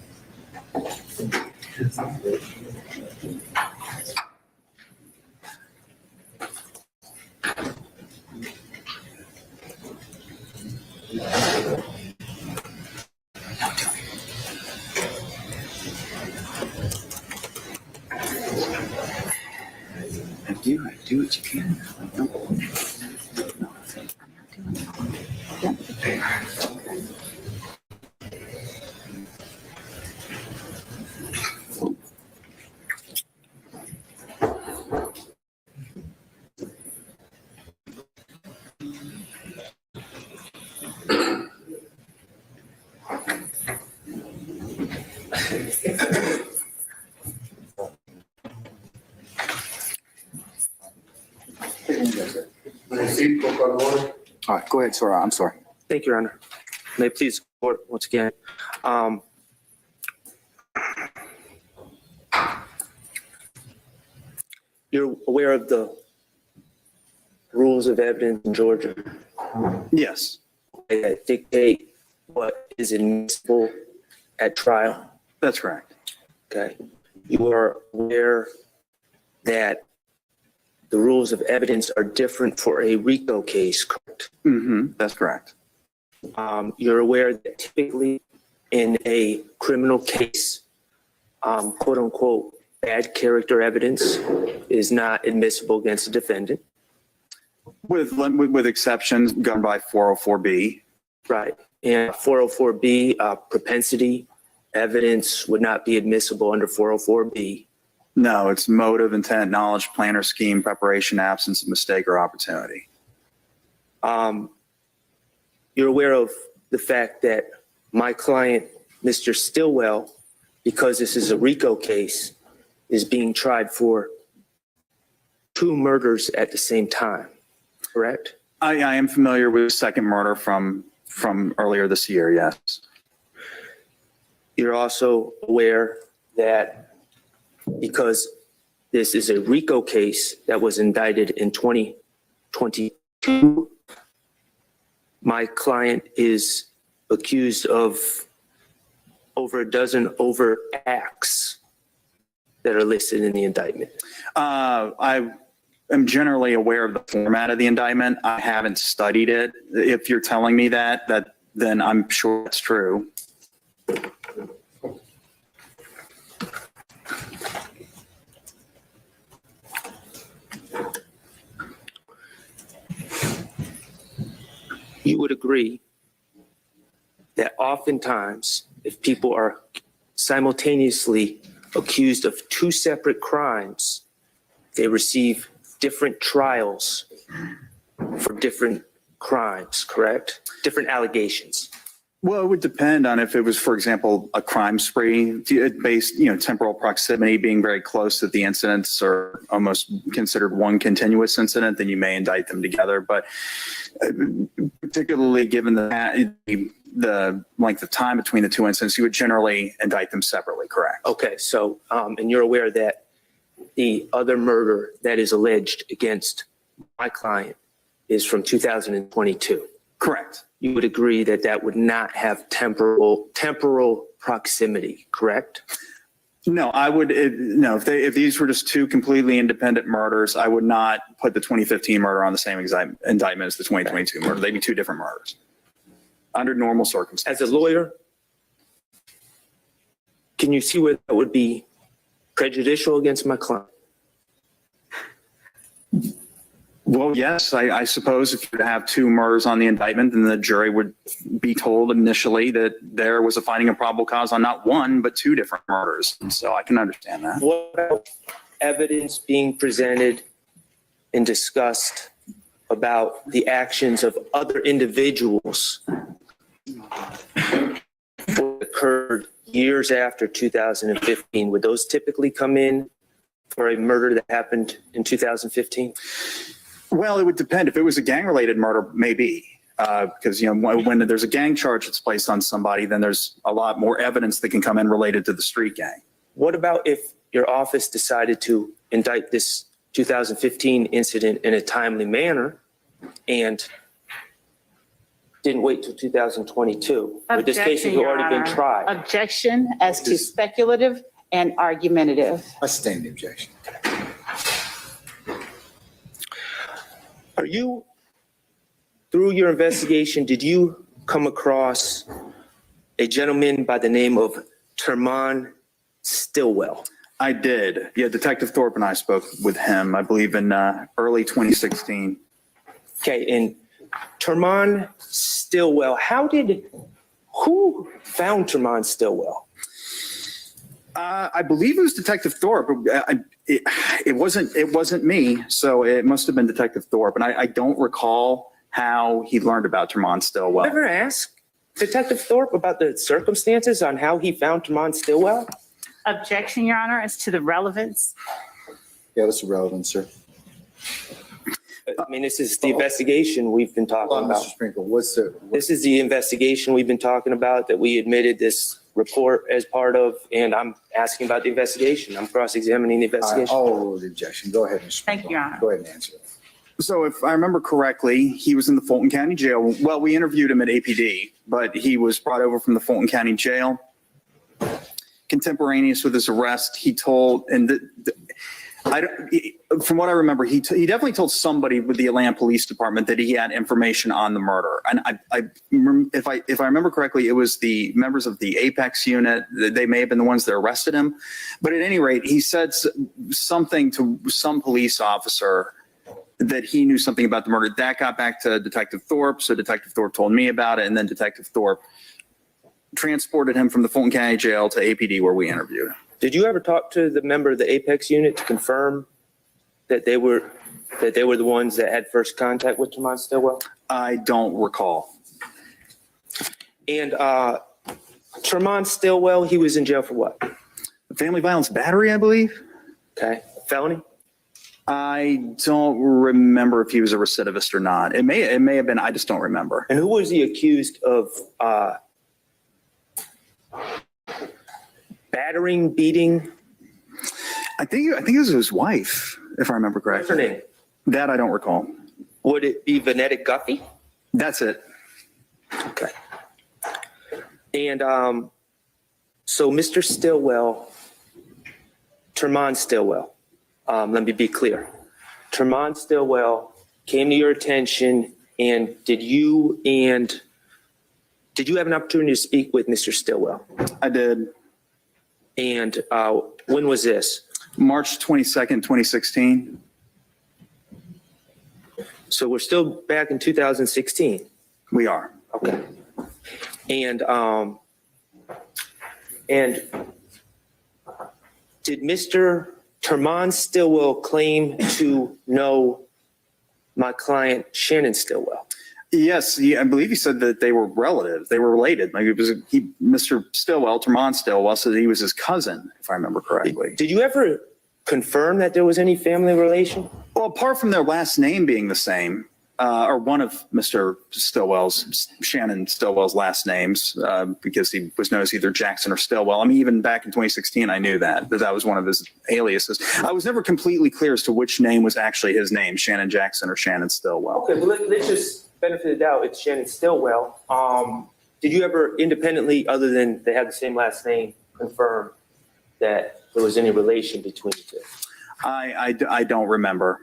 I do what you can. All right, go ahead, sir. I'm sorry. Thank you, Your Honor. May it please the court once again. You're aware of the rules of evidence in Georgia Yes, that dictate what is admissible at trial? that's correct. Okay. You are aware that the rules of evidence are different for a Rico case, correct? That's correct. You're aware that typically in a criminal case, quote unquote, bad character evidence is not admissible against a defendant. With exceptions governed by 404B. Right. And 404B, propensity evidence would not be admissible under 404B. No, it's motive, intent, knowledge, plan or scheme, preparation, absence of mistake or opportunity. You're aware of the fact that my client, Mr. Stillwell, because this is a Rico case, is being tried for 2 murders at the same time, correct? I am familiar with the second murder from earlier this year, yes. You're also aware that because this is a Rico case that was indicted in 2022, my client is accused of over a dozen overt acts that are listed in the indictment. I am generally aware of the format of the indictment. I haven't studied it. If you're telling me that, then I'm sure that's true. You would agree that oftentimes if people are simultaneously accused of 2 separate crimes, they receive different trials for different crimes, correct? Different allegations. Well, it would depend on if it was, for example, a crime spree based, temporal proximity being very close to the incidents or almost considered one continuous incident, then you may indict them together. But particularly given the length of time between the 2 incidents, you would generally indict them separately, correct? Okay, so, and you're aware that the other murder that is alleged against my client is from 2022? Correct. You would agree that that would not have temporal proximity, correct? No, I would, if these were just 2 completely independent murders, I would not put the 2015 murder on the same indictment as the 2022 murder. They'd be 2 different murders under normal circumstances. As a lawyer, can you see where that would be prejudicial against my client? Well, yes, I suppose if you have 2 murders on the indictment, then the jury would be told initially that there was a finding of probable cause on not 1, but 2 different murders. And so I can understand that. What about evidence being presented and discussed about the actions of other individuals that occurred years after 2015, would those typically come in for a murder that happened in 2015? Well, it would depend. If it was a gang-related murder, maybe. Because, you know, when there's a gang charge that's placed on somebody, then there's a lot more evidence that can come in related to the street gang. What about if your office decided to indict this 2015 incident in a timely manner and didn't wait till 2022? Would this case have already been tried? Objection as to speculative and argumentative. I sustain the objection. Are you, through your investigation, did you come across a gentleman by the name of Termon Stillwell? I did. Yeah, Detective Thorpe and I spoke with him, I believe, in early 2016. Okay, and Termon Stillwell, who found Termon Stillwell? I believe it was Detective Thorpe. It wasn't me, so it must have been Detective Thorpe. And I don't recall how he learned about Termon Stillwell. Ever ask Detective Thorpe about the circumstances on how he found Termon Stillwell? Objection, Your Honor, as to the relevance. Yeah, that's irrelevant, sir. I mean, this is the investigation we've been talking about. Mr. Sprinkle, This is the investigation we've been talking about that we admitted this report as part of, and I'm asking about the investigation. I'm cross-examining the investigation. Oh, the objection. Go ahead, Mr. Sprinkle. Thank you, Your Honor. Go ahead and answer that. So if I remember correctly, he was in the Fulton County Jail. Well, we interviewed him at APD, but he was brought over from the Fulton County Jail. Contemporaneous with his arrest, he told, and from what I remember, he definitely told somebody with the Atlanta Police Department that he had information on the murder. And if I remember correctly, it was the members of the Apex unit. They may have been the ones that arrested him. But at any rate, he said something to some police officer that he knew something about the murder. That got back to Detective Thorpe. So Detective Thorpe told me about it. And then Detective Thorpe transported him from the Fulton County Jail to APD where we interviewed him. Did you ever talk to the member of the Apex unit to confirm that they were the ones that had first contact with Termon Stillwell? I don't recall. And Termon Stillwell, he was in jail for what? Family violence battery, I believe. Okay. Felony? I don't remember if he was a recidivist or not. It may have been. I just don't remember. And who was he accused of battering, beating? I think it was his wife, if I remember correctly. What's her name? That I don't recall. Would it be Vanetta Guffey? That's it. Okay. And so Mr. Stillwell, Termon Stillwell, let me be clear. Termon Stillwell came to your attention, and did you have an opportunity to speak with Mr. Stillwell? I did. And when was this? March 22nd, 2016. So we're still back in 2016. We are. Okay. And did Mr. Termon Stillwell claim to know my client Shannon Stillwell? Yes, I believe he said that they were relatives. They were related. Like Mr. Stillwell, Termon Stillwell, said he was his cousin, if I remember correctly. Did you ever confirm that there was any family relation? Well, apart from their last name being the same, or one of Mr. Stillwell's, Shannon Stillwell's last names, because he was known as either Jackson or Stillwell. I mean, even back in 2016, I knew that was one of his aliases. I was never completely clear as to which name was actually his name, Shannon Jackson or Shannon Stillwell. Okay, well, let's just benefit of the doubt, it's Shannon Stillwell. Did you ever independently, other than they had the same last name, confirm that there was any relation between the two? I don't remember.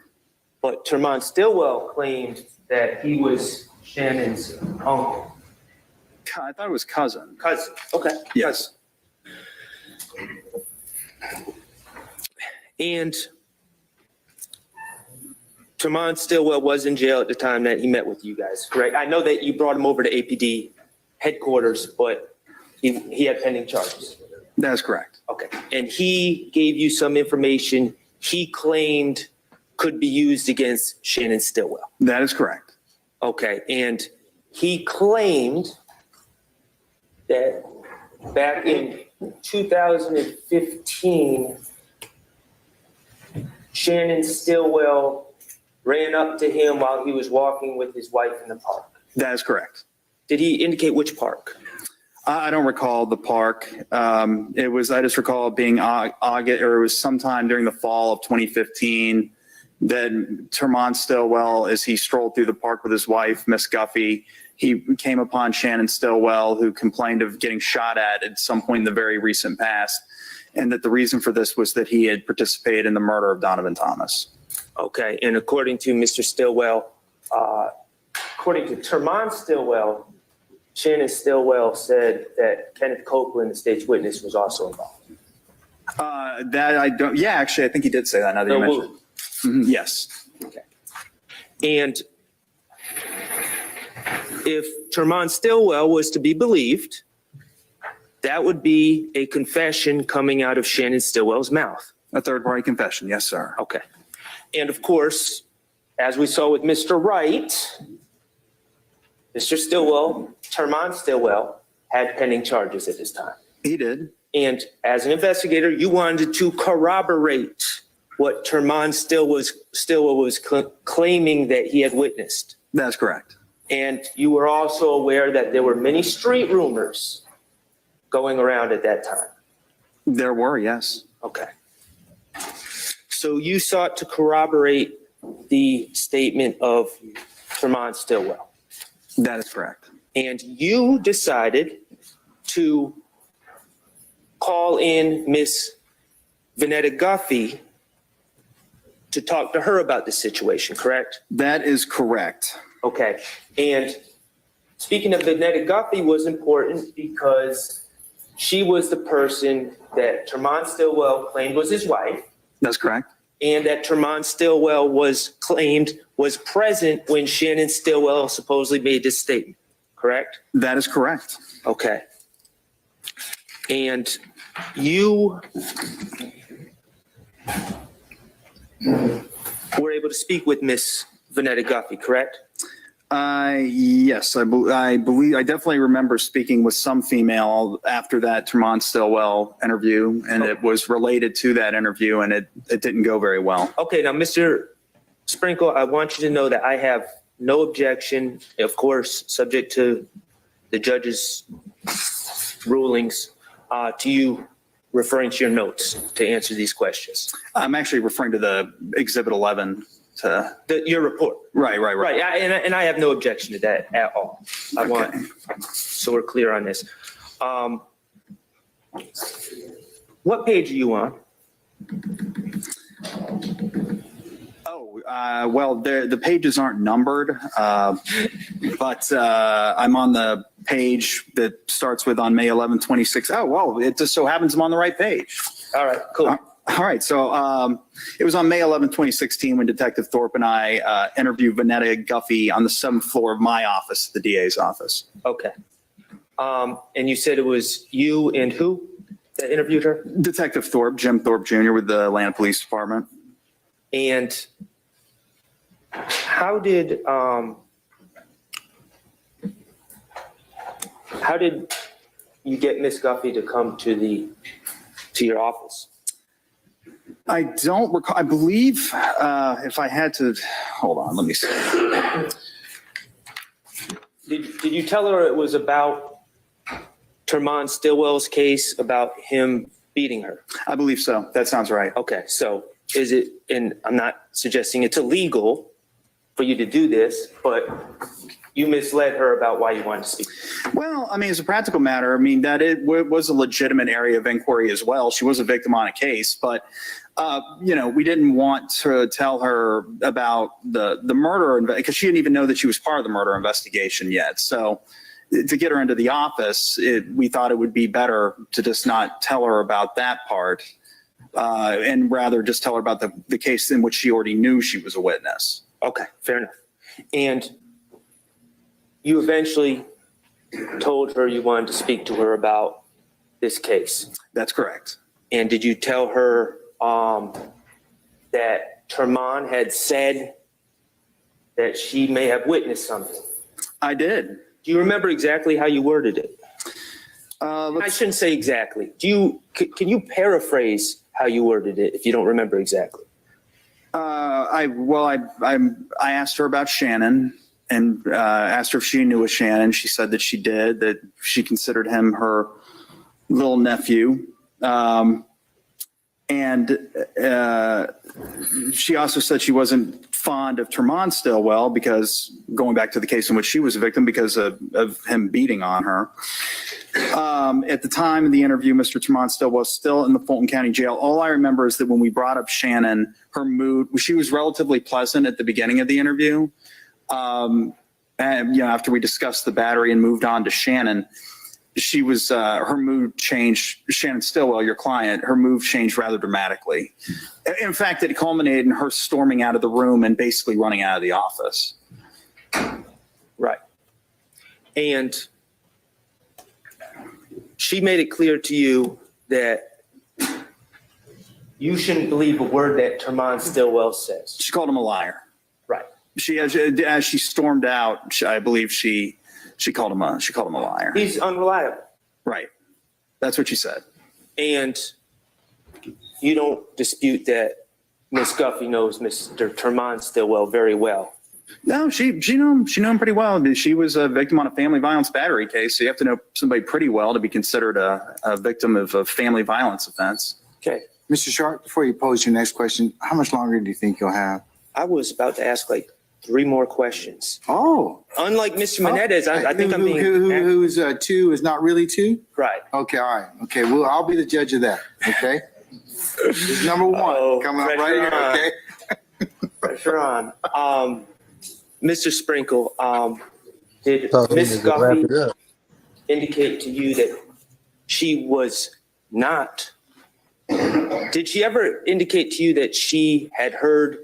But Termon Stillwell claimed that he was Shannon's uncle. I thought it was cousin. Cousin, okay. Yes. And Termon Stillwell was in jail at the time that he met with you guys, correct? I know that you brought him over to APD headquarters, but he had pending charges. That is correct. Okay. And he gave you some information he claimed could be used against Shannon Stillwell. That is correct. Okay. And he claimed that back in 2015, Shannon Stillwell ran up to him while he was walking with his wife in the park. That is correct. Did he indicate which park? I don't recall the park. I just recall it being August, or it was sometime during the fall of 2015. Then Termon Stillwell, as he strolled through the park with his wife, Miss Guffey, he came upon Shannon Stillwell, who complained of getting shot at some point in the very recent past, and that the reason for this was that he had participated in the murder of Donovan Thomas. Okay, and according to Mr. Stillwell, according to Termon Stillwell, Shannon Stillwell said that Kenneth Copeland, the state's witness, was also involved. Actually, I think he did say that now that you mentioned it. Yes. Okay. And if Termon Stillwell was to be believed, that would be a confession coming out of Shannon Stillwell's mouth. A third-party confession, yes, sir. Okay. And of course, as we saw with Mr. Wright, Mr. Stillwell, Termon Stillwell, had pending charges at this time. He did. And as an investigator, you wanted to corroborate what Termon Stillwell was claiming that he had witnessed. That's correct. And you were also aware that there were many street rumors going around at that time. There were, yes. Okay. So you sought to corroborate the statement of Termon Stillwell. That is correct. And you decided to call in Miss Vanetta Guffey to talk to her about the situation, correct? That is correct. Okay. And speaking of Vanetta Guffey was important because she was the person that Termon Stillwell claimed was his wife. That's correct. And that Termon Stillwell was claimed was present when Shannon Stillwell supposedly made this statement, correct? That is correct. Okay. And you were able to speak with Miss Vanetta Guffey, correct? Yes, I believe, I definitely remember speaking with some female after that Termon Stillwell interview, and it was related to that interview, and it didn't go very well. Okay, now, Mr. Sprinkle, I want you to know that I have no objection, of course, subject to the judge's rulings, to you referring to your notes to answer these questions. I'm actually referring to the Exhibit 11 to your report. Right. And I have no objection to that at all. So we're clear on this. What page are you on? Well, the pages aren't numbered, but I'm on the page that starts with on May 11, 26. Oh, well, it just so happens I'm on the right page. All right, cool. All right, so it was on May 11, 2016 when Detective Thorpe and I interviewed Vanetta Guffey on the 7th floor of my office, the DA's office. Okay. And you said it was you and who that interviewed her? Detective Thorpe, Jim Thorpe Jr. with the Atlanta Police Department. And how did you get Miss Guffey to come to your office? I don't recall. I believe if I had to, hold on, let me see. Did you tell her it was about Termon Stillwell's case about him beating her? I believe so. That sounds right. Okay, so is it, and I'm not suggesting it's illegal for you to do this, but you misled her about why you wanted to speak. Well, I mean, as a practical matter, I mean, that it was a legitimate area of inquiry as well. She was a victim on a case, but, we didn't want to tell her about the murder, because she didn't even know that she was part of the murder investigation yet. So to get her into the office, we thought it would be better to just not tell her about that part, and rather just tell her about the case in which she already knew she was a witness. Okay, fair enough. And you eventually told her you wanted to speak to her about this case. That's correct. And did you tell her that Termon had said that she may have witnessed something? I did. Do you remember exactly how you worded it? I shouldn't say exactly. Can you paraphrase how you worded it if you don't remember exactly? I asked her about Shannon and asked her if she knew of Shannon. She said that she did, that she considered him her little nephew. And she also said she wasn't fond of Tremont Stillwell because, going back to the case in which she was a victim, because of him beating on her. At the time of the interview, Mr. Tremont Stillwell was still in the Fulton County Jail. All I remember is that when we brought up Shannon, her mood, she was relatively pleasant at the beginning of the interview. And, after we discussed the battery and moved on to Shannon, she was, her mood changed. Shannon Stillwell, your client, her mood changed rather dramatically. In fact, it culminated in her storming out of the room and basically running out of the office. Right. And she made it clear to you that you shouldn't believe a word that Tremont Stillwell says. She called him a liar. Right. She, as she stormed out, I believe she called him a liar. He's unreliable. Right. That's what she said. And you don't dispute that Miss Guffey knows Mr. Tremont Stillwell very well. No, she knew him pretty well. She was a victim on a family violence battery case, so you have to know somebody pretty well to be considered a victim of a family violence offense. Okay. Mr. Sharp, before you pose your next question, how much longer do you think you'll have? I was about to ask like 3 more questions. Oh. Unlike Mr. Menendez, I think I'm being... Who's 2 is not really 2? Right. Okay, all right. Okay, well, I'll be the judge of that, okay? This is number 1 coming up right here, okay? Pressure on. Mr. Sprinkle, did Miss Guffey indicate to you that she was not... Did she ever indicate to you that she had heard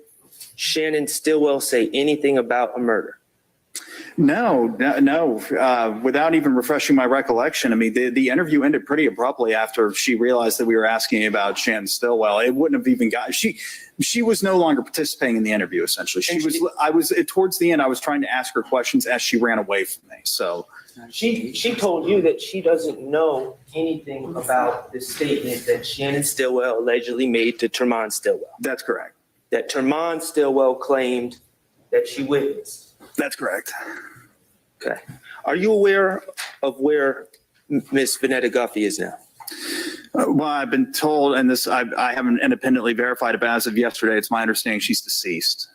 Shannon Stillwell say anything about a murder? No. Without even refreshing my recollection, I mean, the interview ended pretty abruptly after she realized that we were asking about Shannon Stillwell. It wouldn't have even got, she was no longer participating in the interview, essentially. Towards the end, I was trying to ask her questions as she ran away from me, so. She told you that she doesn't know anything about the statement that Shannon Stillwell allegedly made to Tremont Stillwell. That's correct. That Tremont Stillwell claimed that she witnessed. That's correct. Okay. Are you aware of where Miss Vanetta Guffey is now? Well, I've been told, and this I haven't independently verified it, but as of yesterday, it's my understanding she's deceased.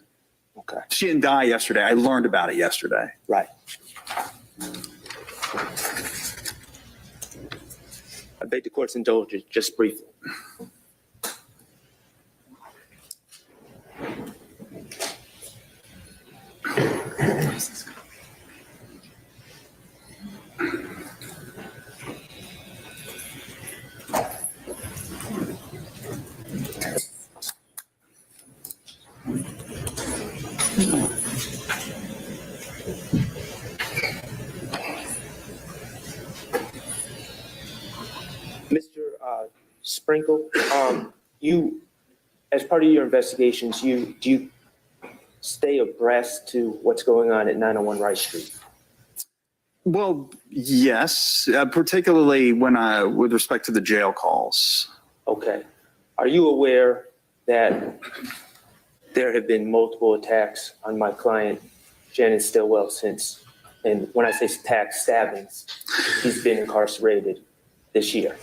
Okay. She didn't die yesterday. I learned about it yesterday. Right. I beg the court's indulgence just briefly. Mr. Sprinkle, you, as part of your investigations, do you stay abreast to what's going on at 901 Rice Street? Well, yes, particularly with respect to the jail calls. Okay. Are you aware that there have been multiple attacks on my client, Shannon Stillwell, since, and when I say attacks, stabbings, he's been incarcerated this year?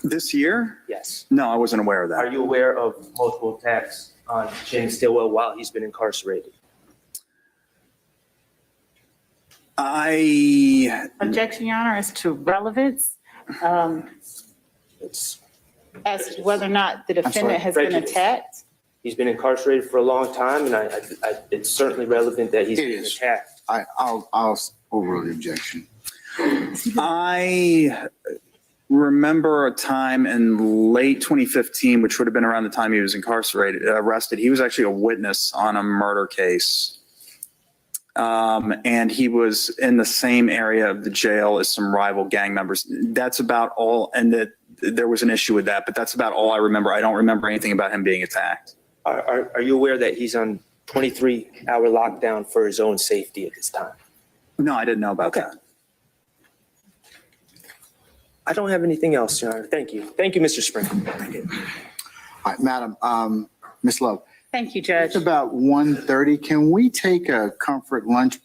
This year? Yes. No, I wasn't aware of that. Are you aware of multiple attacks on Shannon Stillwell while he's been incarcerated? Objection, Your Honor, as to relevance, as to whether or not the defendant has been attacked. He's been incarcerated for a long time, and it's certainly relevant that he's been attacked. I'll overrule the objection. I remember a time in late 2015, which would have been around the time he was arrested. He was actually a witness on a murder case. And he was in the same area of the jail as some rival gang members. That's about all. And that there was an issue with that, but that's about all I remember. I don't remember anything about him being attacked. Are you aware that he's on 23-hour lockdown for his own safety at this time? No, I didn't know about that. I don't have anything else, Your Honor. Thank you. Thank you, Mr. Sprinkle. All right, Madam, Ms. Love. Thank you, Judge. It's about 1:30. Can we take a comfort lunch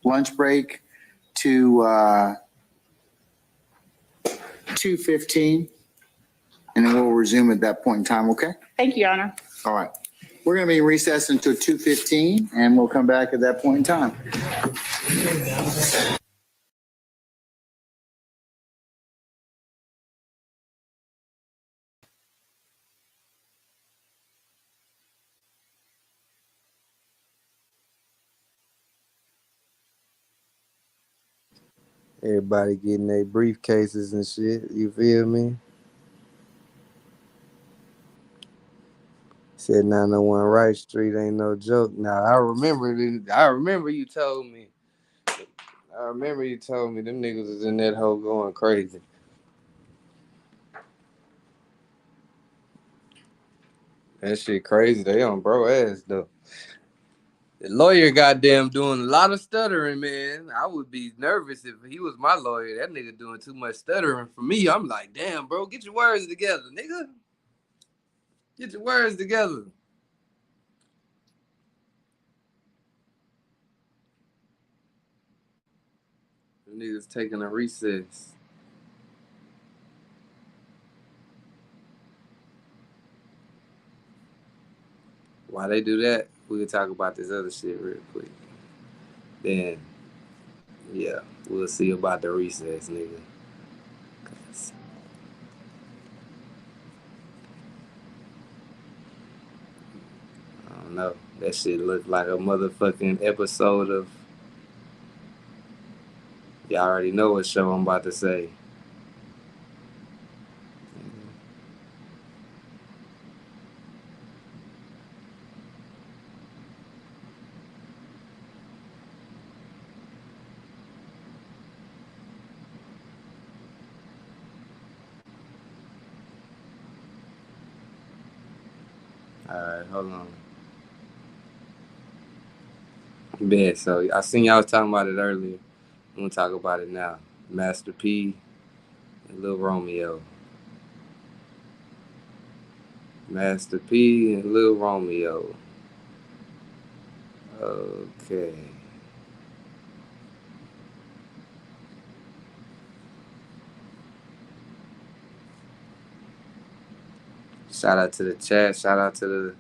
lunch break to 2:15? And then we'll resume at that point in time, okay? Thank you, Your Honor. All right. We're going to be recessed until 2:15, and we'll come back at that point in time. Everybody getting their briefcases and shit. You feel me? Said 901 Wright Street ain't no joke. Now I remember you told me. I remember you told me them niggas was in that hole going crazy. That shit crazy. They on bro ass though. The lawyer goddamn doing a lot of stuttering, man. I would be nervous if he was my lawyer. That nigga doing too much stuttering for me. I'm like, damn, bro, get your words together, nigga. Get your words together. The niggas taking a recess. While they do that, we can talk about this other shit real quick. Then, yeah, we'll see about the recess, nigga. I don't know. That shit looked like a motherfucking episode of. Y'all already know what show I'm about to say. Alright, hold on. Bet. So I seen y'all was talking about it earlier. I'm gonna talk about it now. Master P and Lil Romeo. Master P and Lil Romeo. Okay. Shout out to the chat. Shout out to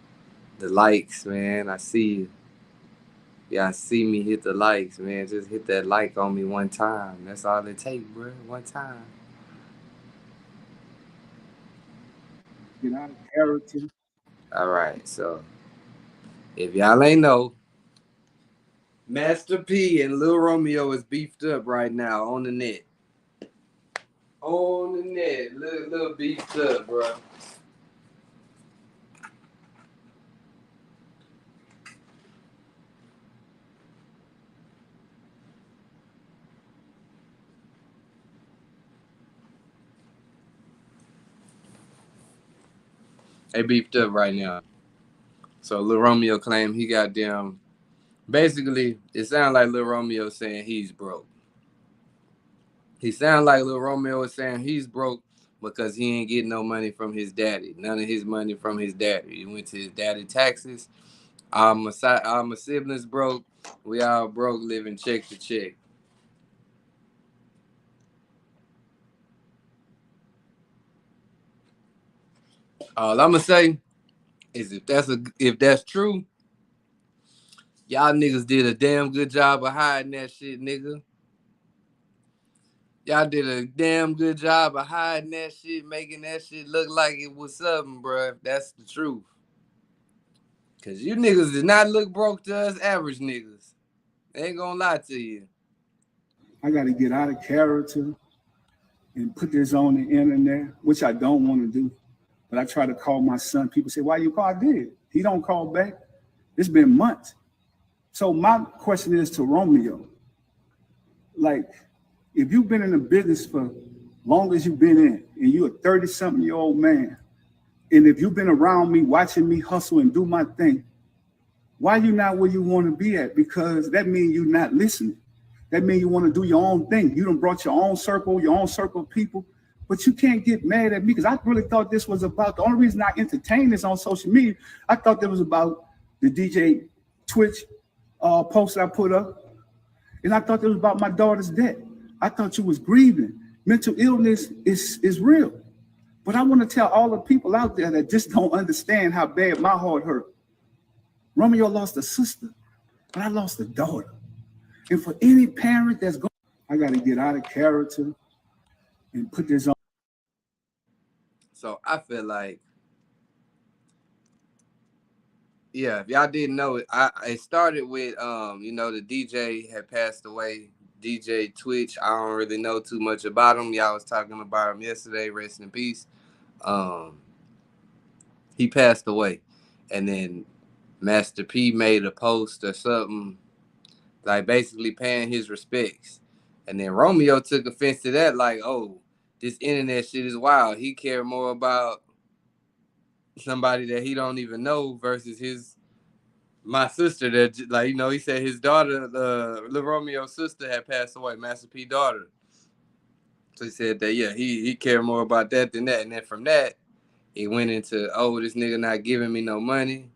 the likes, man. I see you. Y'all see me hit the likes, man. Just hit that like on me one time. That's all it takes, bro. One time. Get out of character. All right, so if y'all ain't know, Master P and Lil Romeo is beefed up right now on the net. On the net, little beefed up, bro. They beefed up right now. So Lil Romeo claimed he got them. Basically, it sounds like Lil Romeo saying he's broke. He sounds like Lil Romeo is saying he's broke because he ain't getting no money from his daddy. None of his money from his daddy. He went to his daddy taxes. All my siblings broke. We all broke, living check to check. All I'm gonna say is if that's true, y'all niggas did a damn good job of hiding that shit, nigga. Y'all did a damn good job of hiding that shit, making that shit look like it was something, bro. If that's the truth. Cause you niggas did not look broke to us average niggas. Ain't gonna lie to you. I got to get out of character and put this on the internet, which I don't want to do. But I try to call my son. People say, why you call? I did. He don't call back. It's been months. So my question is to Romeo. Like, if you've been in the business for long as you've been in, and you're a 30-something-year-old man, and if you've been around me, watching me hustle and do my thing, why you not where you want to be at? Because that means you're not listening. That means you want to do your own thing. You done brought your own circle of people, but you can't get mad at me because I really thought this was about, the only reason I entertained this on social media, I thought that was about the DJ Twitch post I put up. And I thought it was about my daughter's death. I thought you was grieving. Mental illness is real. But I want to tell all the people out there that just don't understand how bad my heart hurt. Romeo lost a sister, but I lost a daughter. And for any parent that's going, I got to get out of character and put this on. So I feel like, yeah, if y'all didn't know it, it started with, the DJ had passed away, DJ Twitch. I don't really know too much about him. Y'all was talking about him yesterday, rest in peace. He passed away. And then Master P made a post or something, like basically paying his respects. And then Romeo took offense to that, like, oh, this internet shit is wild. He cared more about somebody that he don't even know versus my sister that, like, he said his daughter, Lil Romeo's sister had passed away, Master P daughter. So he said that, yeah, he cared more about that than that. And then from that, it went into, oh, this nigga not giving me no money.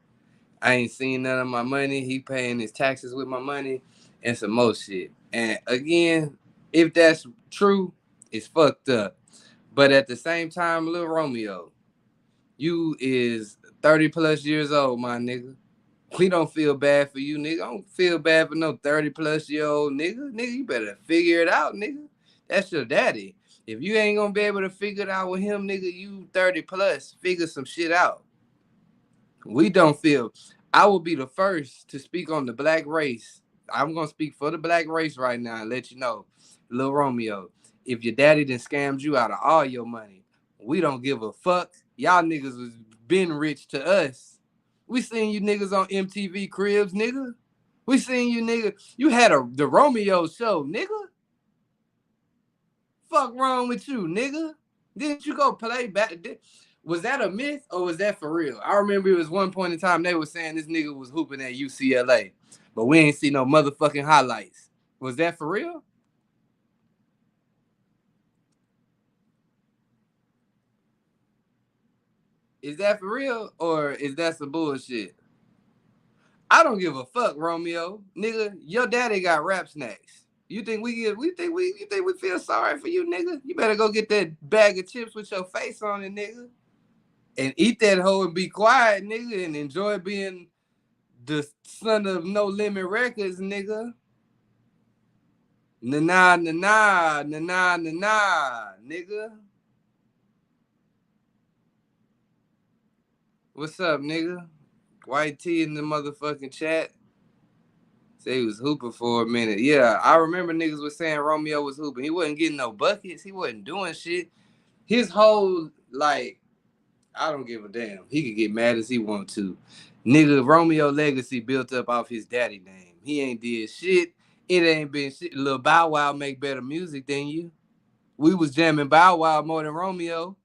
I ain't seen none of my money. He paying his taxes with my money and some more shit. And again, if that's true, it's fucked up. But at the same time, Lil Romeo, you is 30 plus years old, my nigga. We don't feel bad for you, nigga. I don't feel bad for no 30 plus year old nigga. Nigga, you better figure it out, nigga. That's your daddy. If you ain't gonna be able to figure it out with him, nigga, you 30 plus, figure some shit out. We don't feel. I will be the first to speak on the black race. I'm gonna speak for the black race right now and let you know, Lil Romeo, if your daddy done scammed you out of all your money, we don't give a fuck. Y'all niggas was been rich to us. We seen you niggas on MTV Cribs, nigga. We seen you nigga. You had the Romeo show, nigga. Fuck wrong with you, nigga? Didn't you go play back? Was that a myth or was that for real? I remember it was one point in time they were saying this nigga was hooping at UCLA, but we ain't see no motherfucking highlights. Was that for real? Is that for real or is that some bullshit? I don't give a fuck, Romeo. Nigga, your daddy got rap snacks. You think we feel sorry for you, nigga? You better go get that bag of chips with your face on it, nigga. And eat that hoe and be quiet, nigga, and enjoy being the son of No Limit Records, nigga. Nah, nigga. What's up, nigga? White T in the motherfucking chat. Say he was hooping for a minute. Yeah, I remember niggas was saying Romeo was hooping. He wasn't getting no buckets. He wasn't doing shit. His whole, like, I don't give a damn. He could get mad as he want to. Nigga, Romeo legacy built up off his daddy name. He ain't did shit. It ain't been shit. Lil Bow Wow make better music than you. We was jamming Bow Wow more than Romeo.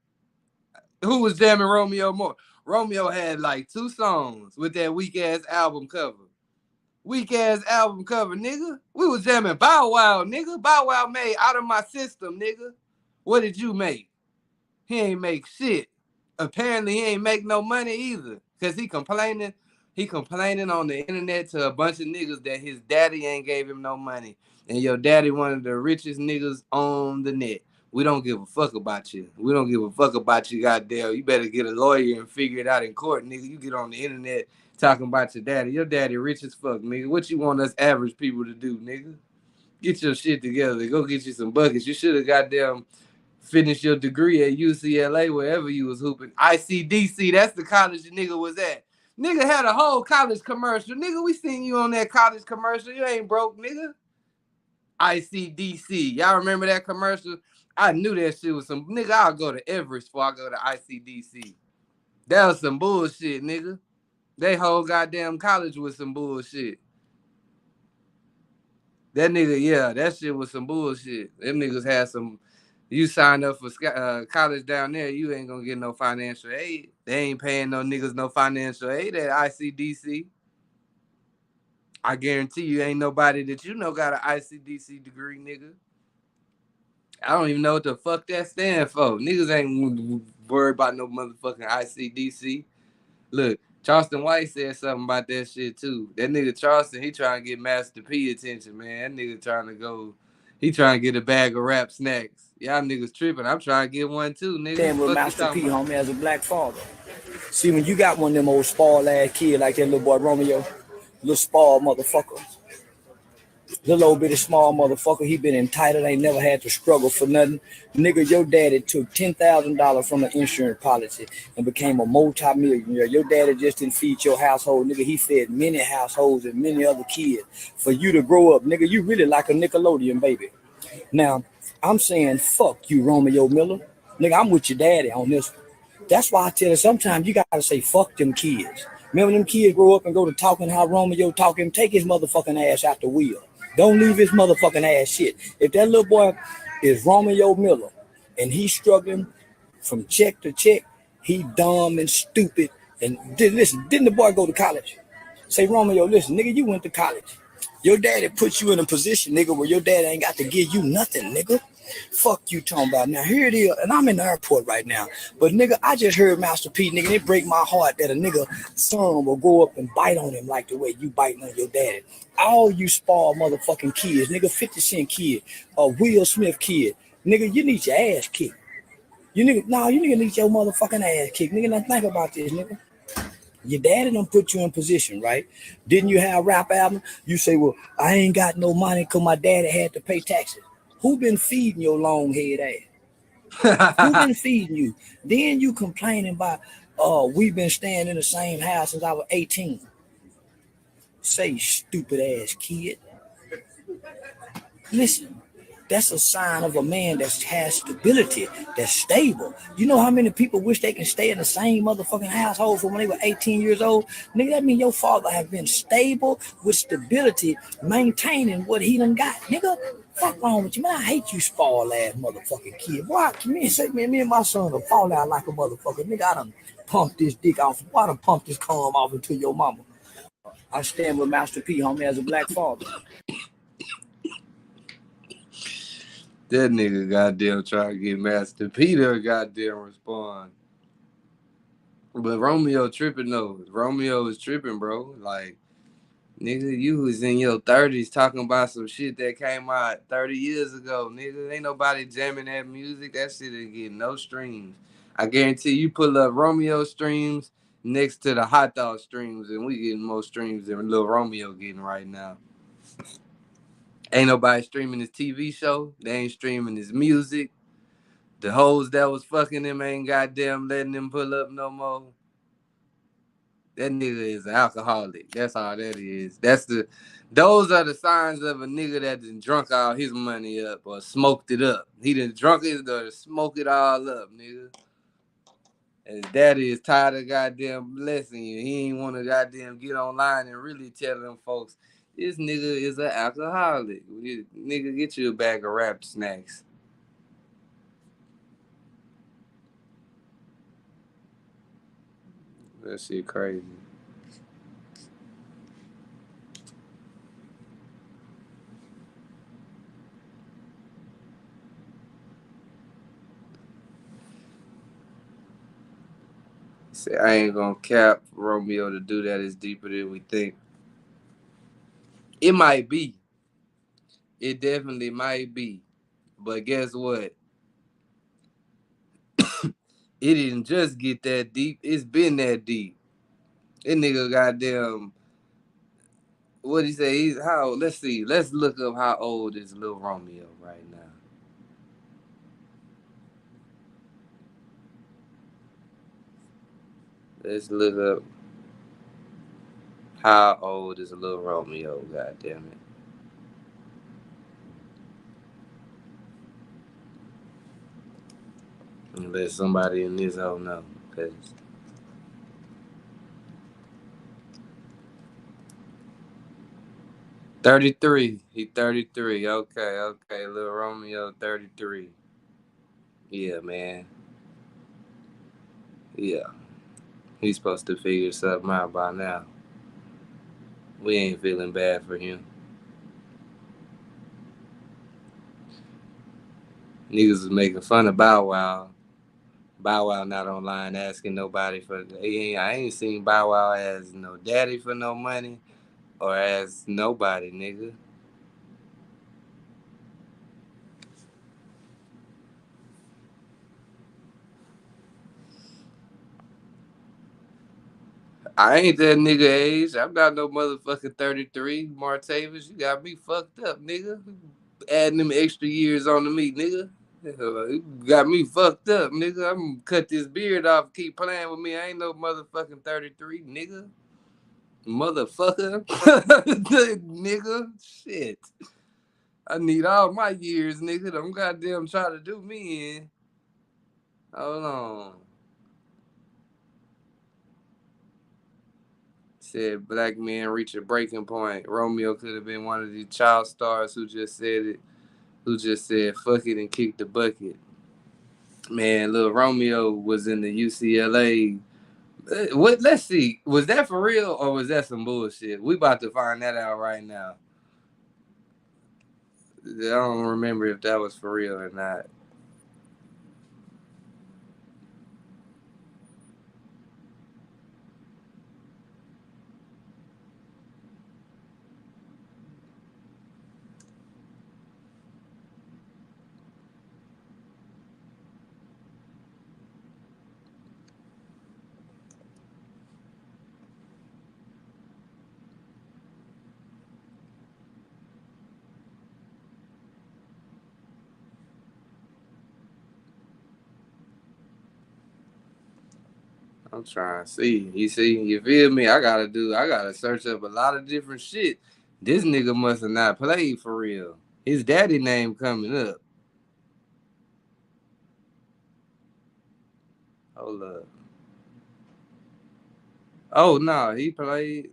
Who was jamming Romeo more? Romeo had like 2 songs with that weak ass album cover. Weak ass album cover, nigga. We was jamming Bow Wow, nigga. Bow Wow made Out of My System, nigga. What did you make? He ain't make shit. Apparently he ain't make no money either. Cause he complaining on the internet to a bunch of niggas that his daddy ain't gave him no money. And your daddy one of the richest niggas on the net. We don't give a fuck about you. We don't give a fuck about you, goddamn. You better get a lawyer and figure it out in court, nigga. You get on the internet talking about your daddy. Your daddy rich as fuck, nigga. What you want us average people to do, nigga? Get your shit together. Go get you some buckets. You should have goddamn finished your degree at UCLA, wherever you was hooping. ICDC, that's the college the nigga was at. Nigga had a whole college commercial. Nigga, we seen you on that college commercial. You ain't broke, nigga. ICDC. Y'all remember that commercial? I knew that shit was some... Nigga, I'll go to Everest before I go to ICDC. That was some bullshit, nigga. They whole goddamn college was some bullshit. That nigga, yeah, that shit was some bullshit. Them niggas had some... You signed up for college down there, you ain't gonna get no financial aid. They ain't paying no niggas no financial aid at ICDC. I guarantee you ain't nobody that you know got an ICDC degree, nigga. I don't even know what the fuck that stand for. Niggas ain't worried about no motherfucking ICDC. Look, Charleston White said something about that shit too. That nigga Charleston, he trying to get Master P attention, man. That nigga trying to go, he trying to get a bag of rap snacks. Y'all niggas tripping. I'm trying to get one too, nigga. Stand with Fuck you Master P, talking about? homie, as a black father. See, when you got one of them old spoiled ass kids like that little boy Romeo, little spoiled motherfucker, little old bitty small motherfucker, he been entitled, ain't never had to struggle for nothing. Nigga, your daddy took $10,000 from an insurance policy and became a multi-millionaire. Your daddy just didn't feed your household, nigga. He fed many households and many other kids. For you to grow up, nigga, you really like a Nickelodeon baby. Now, I'm saying fuck you, Romeo Miller. Nigga, I'm with your daddy on this one. That's why I tell you sometimes you gotta say fuck them kids. Remember them kids grow up and go to talking how Romeo talking, take his motherfucking ass out the wheel. Don't leave his motherfucking ass shit. If that little boy is Romeo Miller and he's struggling from check to check, he dumb and stupid. And listen, didn't the boy go to college? Say, Romeo, listen, nigga, you went to college. Your daddy put you in a position, nigga, where your daddy ain't got to give you nothing, nigga. Fuck you talking about. Now, here it is, and I'm in the airport right now. But, nigga, I just heard Master P, nigga, it break my heart that a nigga son will go up and bite on him like the way you biting on your daddy. All you spoiled motherfucking kids, nigga, 50 Cent kid, a Will Smith kid. Nigga, you need your ass kicked. You need your motherfucking ass kicked. Nigga, now think about this, nigga. Your daddy done put you in position, right? Didn't you have a rap album? You say, well, I ain't got no money because my daddy had to pay taxes. Who been feeding your long head ass? Who been feeding you? Then you complaining about, we've been staying in the same house since I was 18. Say, stupid ass kid. Listen, that's a sign of a man that has stability, that's stable. You know how many people wish they can stay in the same motherfucking household from when they were 18 years old? Nigga, that mean your father have been stable with stability, maintaining what he done got. Nigga, fuck wrong with you, man? I hate you spoiled ass motherfucking kid. Boy, me and my son will fall out like a motherfucker. Nigga, I done pumped this dick off. Why done pumped this cum off into your mama? I stand with Master P, homie, as a black father. That nigga goddamn trying to get Master Peter goddamn respond. But Romeo tripping though. Romeo is tripping, bro. Like, nigga, you was in your 30s talking about some shit that came out 30 years ago, nigga. Ain't nobody jamming that music. That shit ain't getting no streams. I guarantee you pull up Romeo streams next to the Hot Dog streams, and we getting more streams than Lil Romeo getting right now. Ain't nobody streaming his TV show. They ain't streaming his music. The hoes that was fucking him ain't goddamn letting him pull up no more. That nigga is an alcoholic. That's all that is. Those are the signs of a nigga that done drunk all his money up or smoked it up. He done drunk it or smoked it all up, nigga. And his daddy is tired of goddamn blessing you. He ain't want to goddamn get online and really tell them folks, this nigga is an alcoholic. Nigga, get you a bag of wrapped snacks. That shit crazy. Say, I ain't gonna cap Romeo to do that is deeper than we think. It might be. It definitely might be. But guess what? It didn't just get that deep. It's been that deep. That nigga goddamn, what he say? He's how? Let's see. Let's look up how old is Lil Romeo right now. Let's look up how old is Lil Romeo. Goddamn it. Let somebody in this hole know, cause 33. He 33. Okay. Lil Romeo 33. Yeah, man. Yeah. He's supposed to figure something out by now. We ain't feeling bad for him. Niggas was making fun of Bow Wow. Bow Wow not online asking nobody for. I ain't seen Bow Wow as no daddy for no money or as nobody, nigga. I ain't that nigga age. I'm not no motherfucking 33. Martavis, you got me fucked up, nigga. Adding them extra years on to me, nigga. You got me fucked up, nigga. I'm gonna cut this beard off, keep playing with me. I ain't no motherfucking 33, nigga. Motherfucker. Nigga. Shit. I need all my years, nigga. Don't goddamn try to do me in. Hold on. Said black men reach a breaking point. Romeo could have been one of these child stars who just said it, who just said fuck it and kicked the bucket. Man, Lil Romeo was in the UCLA. What? Let's see. Was that for real or was that some bullshit? We about to find that out right now. I don't remember if that was for real or not. I'm trying to see. You see, you feel me? I gotta search up a lot of different shit. This nigga must have not played for real. His daddy name coming up. Hold up. Oh no, he played.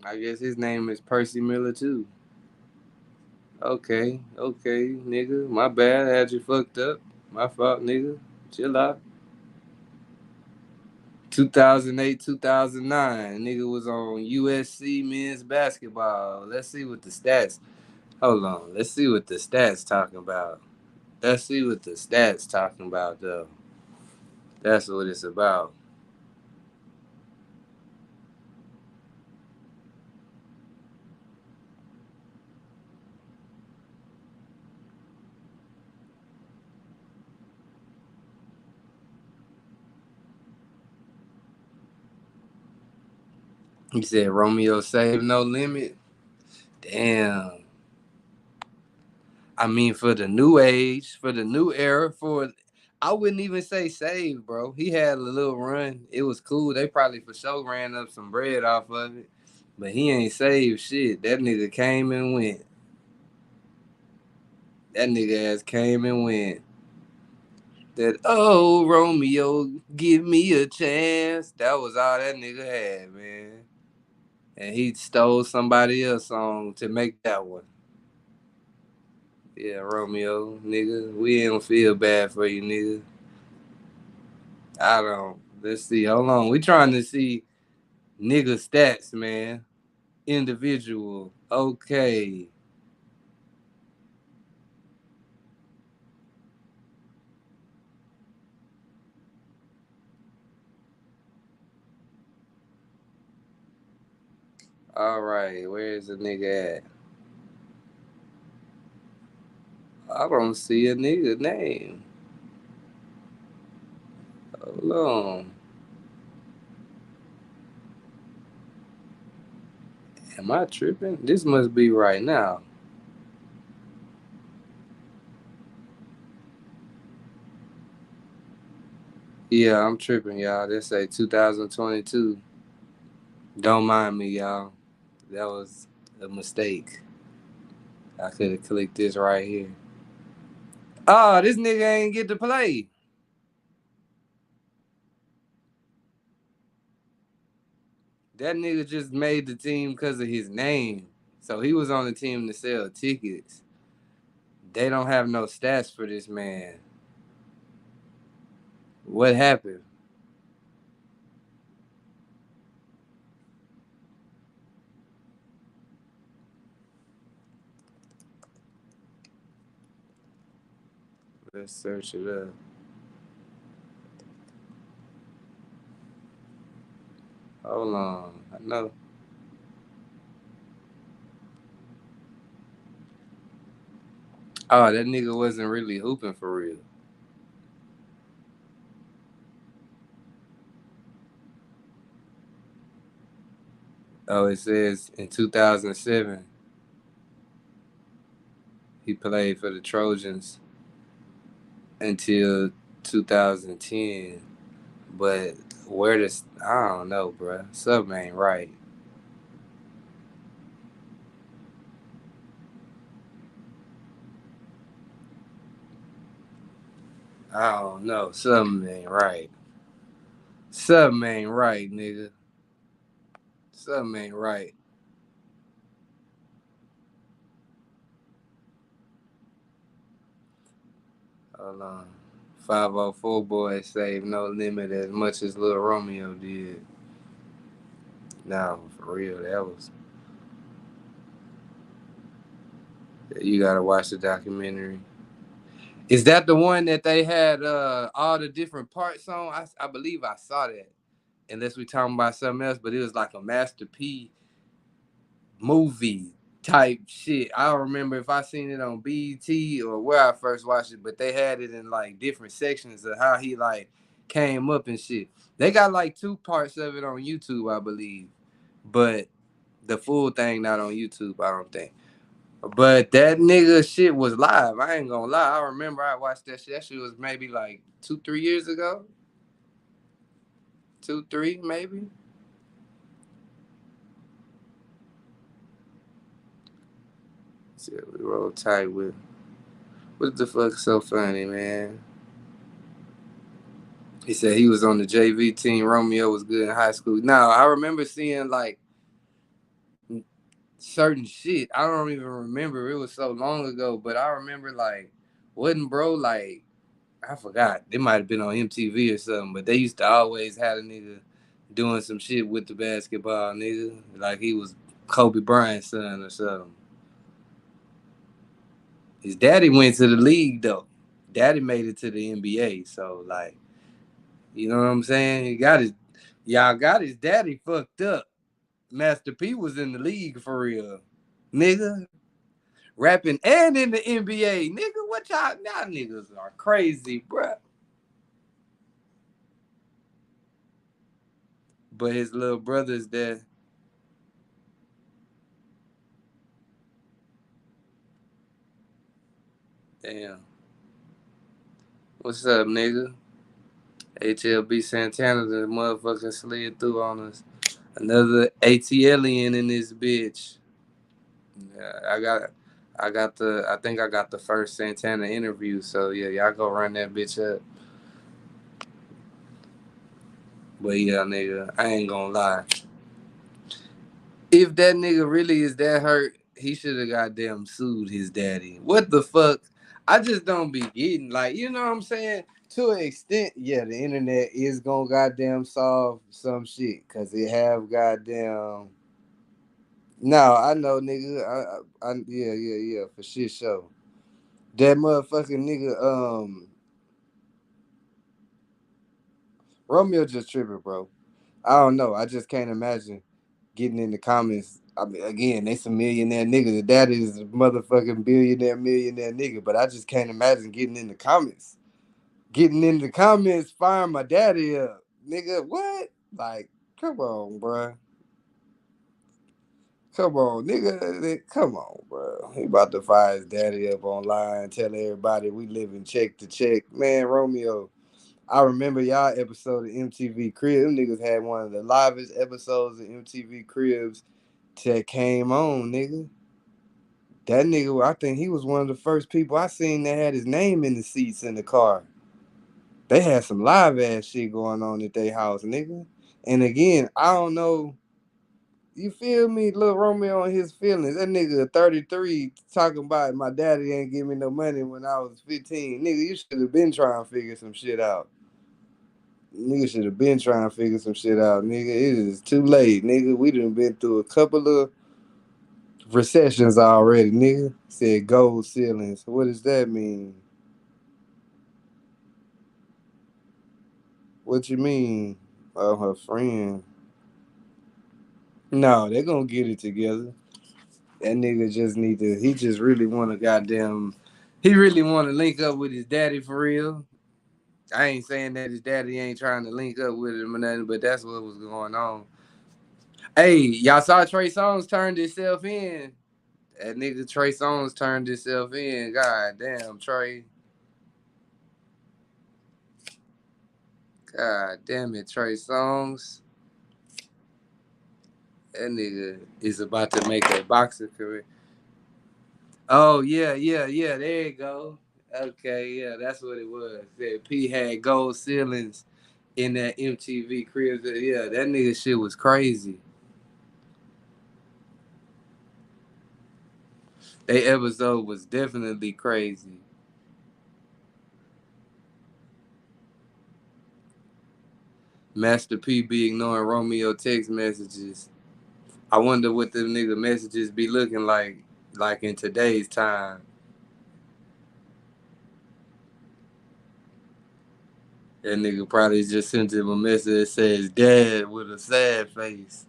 I guess his name is Percy Miller too. Okay, nigga. My bad. I had you fucked up. My fault, nigga. Chill out. 2008, 2009. Nigga was on USC men's basketball. Let's see what the stats. Hold on. Let's see what the stats talking about. Let's see what the stats talking about though. That's what it's about. He said Romeo saved no limit. Damn. I mean, for the new age, for the new era, I wouldn't even say save, bro. He had a little run. It was cool. They probably for sure ran up some bread off of it. But he ain't saved shit. That nigga came and went. That nigga ass came and went. That, oh, Romeo, give me a chance. That was all that nigga had, man. And he stole somebody else's song to make that one. Yeah, Romeo, nigga. We don't feel bad for you, nigga. I don't. Let's see. Hold on. We trying to see nigga stats, man. Individual. Okay. All right. Where's the nigga at? I don't see a nigga name. Hold on. Am I tripping? This must be right now. Yeah, I'm tripping, y'all. They say 2022. Don't mind me, y'all. That was a mistake. I could have clicked this right here. Oh, this nigga ain't get to play. That nigga just made the team because of his name. So he was on the team to sell tickets. They don't have no stats for this man. What happened? – Let's search it up. Hold on. I know. Oh, that nigga wasn't really hooping for real. Oh, it says in 2007, he played for the Trojans until 2010. But where this, I don't know, bruh. Something ain't right. I don't know. Something ain't right. Something ain't right, nigga. Something ain't right. Hold on. 504 boys saved no limit as much as Lil Romeo did. No, for real, that was. You gotta watch the documentary. Is that the one that they had all the different parts on? I believe I saw that. Unless we talking about something else, but it was like a Master P movie type shit. I don't remember if I seen it on BET or where I first watched it, but they had it in like different sections of how he like came up and shit. They got like 2 parts of it on YouTube, I believe, but the full thing not on YouTube, I don't think. But that nigga shit was live. I ain't gonna lie. I remember I watched that shit. That shit was maybe like 2-3 years ago. 2-3 maybe. See, we roll tight with. What the fuck so funny, man? He said he was on the JV team. Romeo was good in high school. Now, I remember seeing like certain shit. I don't even remember. It was so long ago, but I remember like, wasn't bro like, I forgot. It might have been on MTV or something, but they used to always have a nigga doing some shit with the basketball, nigga. Like he was Kobe Bryant's son or something. His daddy went to the league though. Daddy made it to the NBA, so like, you know what I'm saying? Y'all got his daddy fucked up. Master P was in the league for real, nigga. Rapping and in the NBA, nigga. What y'all niggas are crazy, bruh. But his little brother's there. Damn. What's up, nigga? HLB Santana, the motherfucker slid through on us. Another ATLian in this bitch. Yeah, I think I got the first Santana interview, so yeah, y'all go run that bitch up. But yeah, nigga, I ain't gonna lie. If that nigga really is that hurt, he should have goddamn sued his daddy. What the fuck? I just don't be getting, like, you know what I'm saying? To an extent, yeah, the internet is gonna goddamn solve some shit, cause it have goddamn. No, I know, nigga. Yeah, for shit show. That motherfucking nigga, Romeo just tripping, bro. I don't know. I just can't imagine getting in the comments. I mean, again, they some millionaire niggas. The daddy is a motherfucking millionaire nigga. But I just can't imagine getting in the comments. Getting in the comments, firing my daddy up. Nigga, what? Like, come on, bruh. Come on, nigga. Come on, bro. He about to fire his daddy up online, tell everybody we live in check to check. Man, Romeo, I remember y'all episode of MTV Cribs. Them niggas had one of the livest episodes of MTV Cribs that came on, nigga. That nigga, I think he was one of the first people I seen that had his name in the seats in the car. They had some live ass shit going on at their house, nigga. And again, I don't know. You feel me? Lil Romeo and his feelings. That nigga 33 talking about my daddy ain't give me no money when I was 15. Nigga, you should have been trying to figure some shit out. Nigga should have been trying to figure some shit out, nigga. It is too late, nigga. We done been through a couple of recessions already, nigga. Said gold ceilings. What does that mean? What you mean? Oh, her friend. No, they gonna get it together. That nigga just need to. He just really want to goddamn. He really want to link up with his daddy for real. I ain't saying that his daddy ain't trying to link up with him or nothing, but that's what was going on. Hey, y'all saw Trey Songz turned himself in. That nigga Trey Songz turned himself in. God damn, Trey. God damn it, Trey Songz. That nigga is about to make a boxing career. Oh, yeah. There you go. Okay, yeah, that's what it was. That P had gold ceilings in that MTV crib. Yeah, that nigga shit was crazy. They episode was definitely crazy. Master P be ignoring Romeo text messages. I wonder what them nigga messages be looking like in today's time. That nigga probably just sent him a message that says "Dad" with a sad face.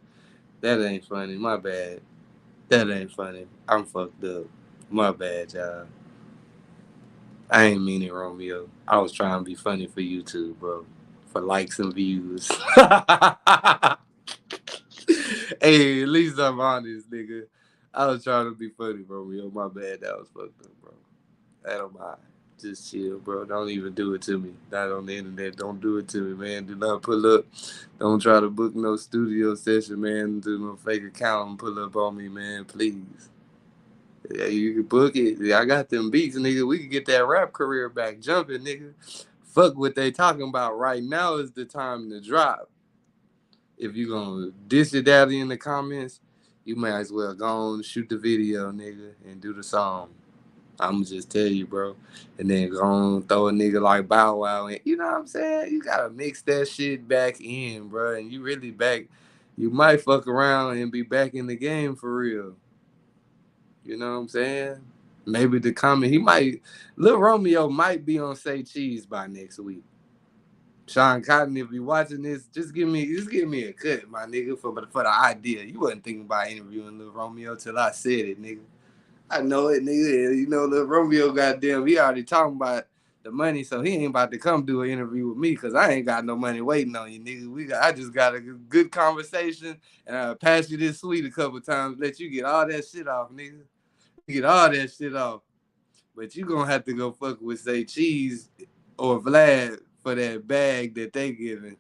That ain't funny. My bad. That ain't funny. I'm fucked up. My bad, y'all. I ain't mean it, Romeo. I was trying to be funny for you too, bro. For likes and views. Hey, at least I'm honest, nigga. I was trying to be funny, Romeo. My bad. That was fucked up, bro. I don't mind. Just chill, bro. Don't even do it to me. Not on the internet. Don't do it to me, man. Do not pull up. Don't try to book no studio session, man. Do no fake account and pull up on me, man. Please. Yeah, you can book it. Yeah, I got them beats, nigga. We can get that rap career back jumping, nigga. Fuck what they talking about. Right now is the time to drop. If you gonna diss your daddy in the comments, you might as well go on shoot the video, nigga, and do the song. I'ma just tell you, bro. And then go on throw a nigga like Bow Wow in. You know what I'm saying? You gotta mix that shit back in, bro. And you really back. You might fuck around and be back in the game for real. You know what I'm saying? Maybe the comment Lil Romeo might be on Say Cheese by next week. Sean Cotton, if you watching this, just give me a cut, my nigga, for the idea. You wasn't thinking about interviewing Lil Romeo till I said it, nigga. I know it, nigga. You know, Lil Romeo, goddamn, he already talking about the money, so he ain't about to come do an interview with me because I ain't got no money waiting on you, nigga. I just got a good conversation, and I'll pass you this sweet a couple times, let you get all that shit off, nigga. Get all that shit off. But you gonna have to go fuck with Say Cheese or Vlad for that bag that they giving.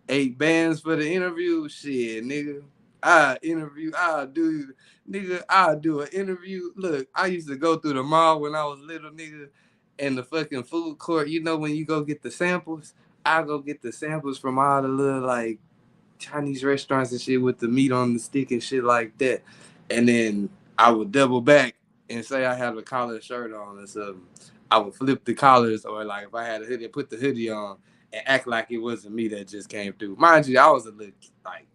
8 bands for the interview? Shit, nigga. I'll do an interview. Look, I used to go through the mall when I was little, nigga, and the fucking food court. You know when you go get the samples? I go get the samples from all the little like Chinese restaurants and shit with the meat on the stick and shit like that. And then I would double back and say I had a collared shirt on or something. I would flip the collars, or like if I had a hoodie, put the hoodie on and act like it wasn't me that just came through. Mind you, I was a little like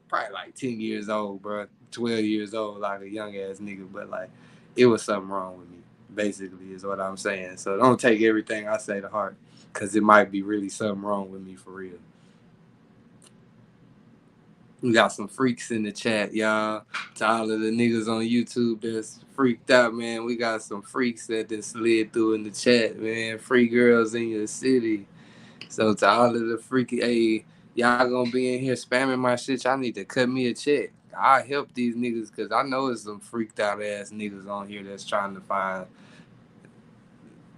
probably like 10 years old, bro, 12 years old, like a young ass nigga. But like, it was something wrong with me. Basically, is what I'm saying. So don't take everything I say to heart, cause it might be really something wrong with me for real. We got some freaks in the chat, y'all. To all of the niggas on YouTube that's freaked out, man. We got some freaks that just slid through in the chat, man. Free girls in your city. So to all of the freaky, hey, y'all gonna be in here spamming my shit. Y'all need to cut me a check. I help these niggas because I know it's some freaked out ass niggas on here that's trying to find.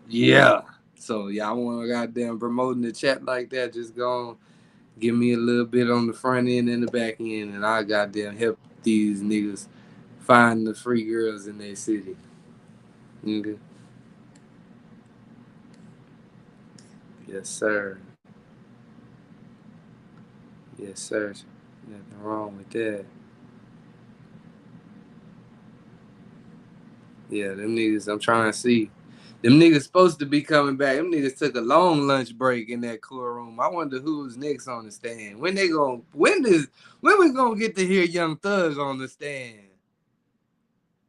Yeah. So y'all want to goddamn promoting the chat like that? Just go on. Give me a little bit on the front end and the back end, and I goddamn help these niggas find the free girls in their city. Nigga. Yes, sir. Yes, sir. Nothing wrong with that. Yeah, them niggas, I'm trying to see. Them niggas supposed to be coming back. Them niggas took a long lunch break in that courtroom. I wonder who's next on the stand. When we gonna get to hear Young Thug on the stand?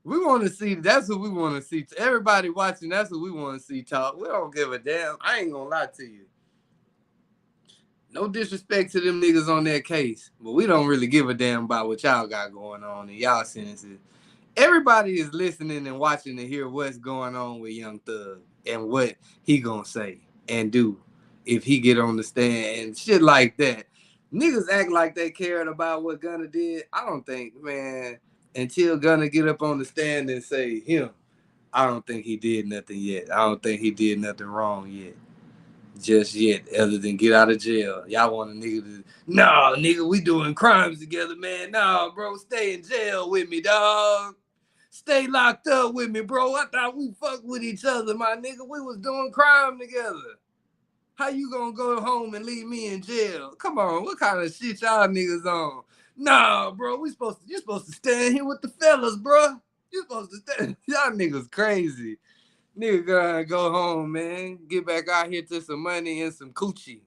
We want to see. That's what we want to see. Everybody watching, that's what we want to see talk. We don't give a damn. I ain't gonna lie to you. No disrespect to them niggas on that case, but we don't really give a damn about what y'all got going on in y'all sentences. Everybody is listening and watching to hear what's going on with Young Thug and what he gonna say and do if he get on the stand and shit like that. Niggas act like they cared about what Gunna did. I don't think, man, until Gunna get up on the stand and say him, I don't think he did nothing yet. I don't think he did nothing wrong yet. Just yet, other than get out of jail. Y'all want a nigga to, nah, nigga, we doing crimes together, man. Nah, bro, stay in jail with me, dog. Stay locked up with me, bro. I thought we fucked with each other, my nigga. We was doing crime together. How you gonna go home and leave me in jail? Come on, what kind of shit y'all niggas on? Nah, bro, you supposed to stand here with the fellas, bro. You supposed to stand. Y'all niggas crazy. Nigga gotta go home, man. Get back out here to some money and some coochie.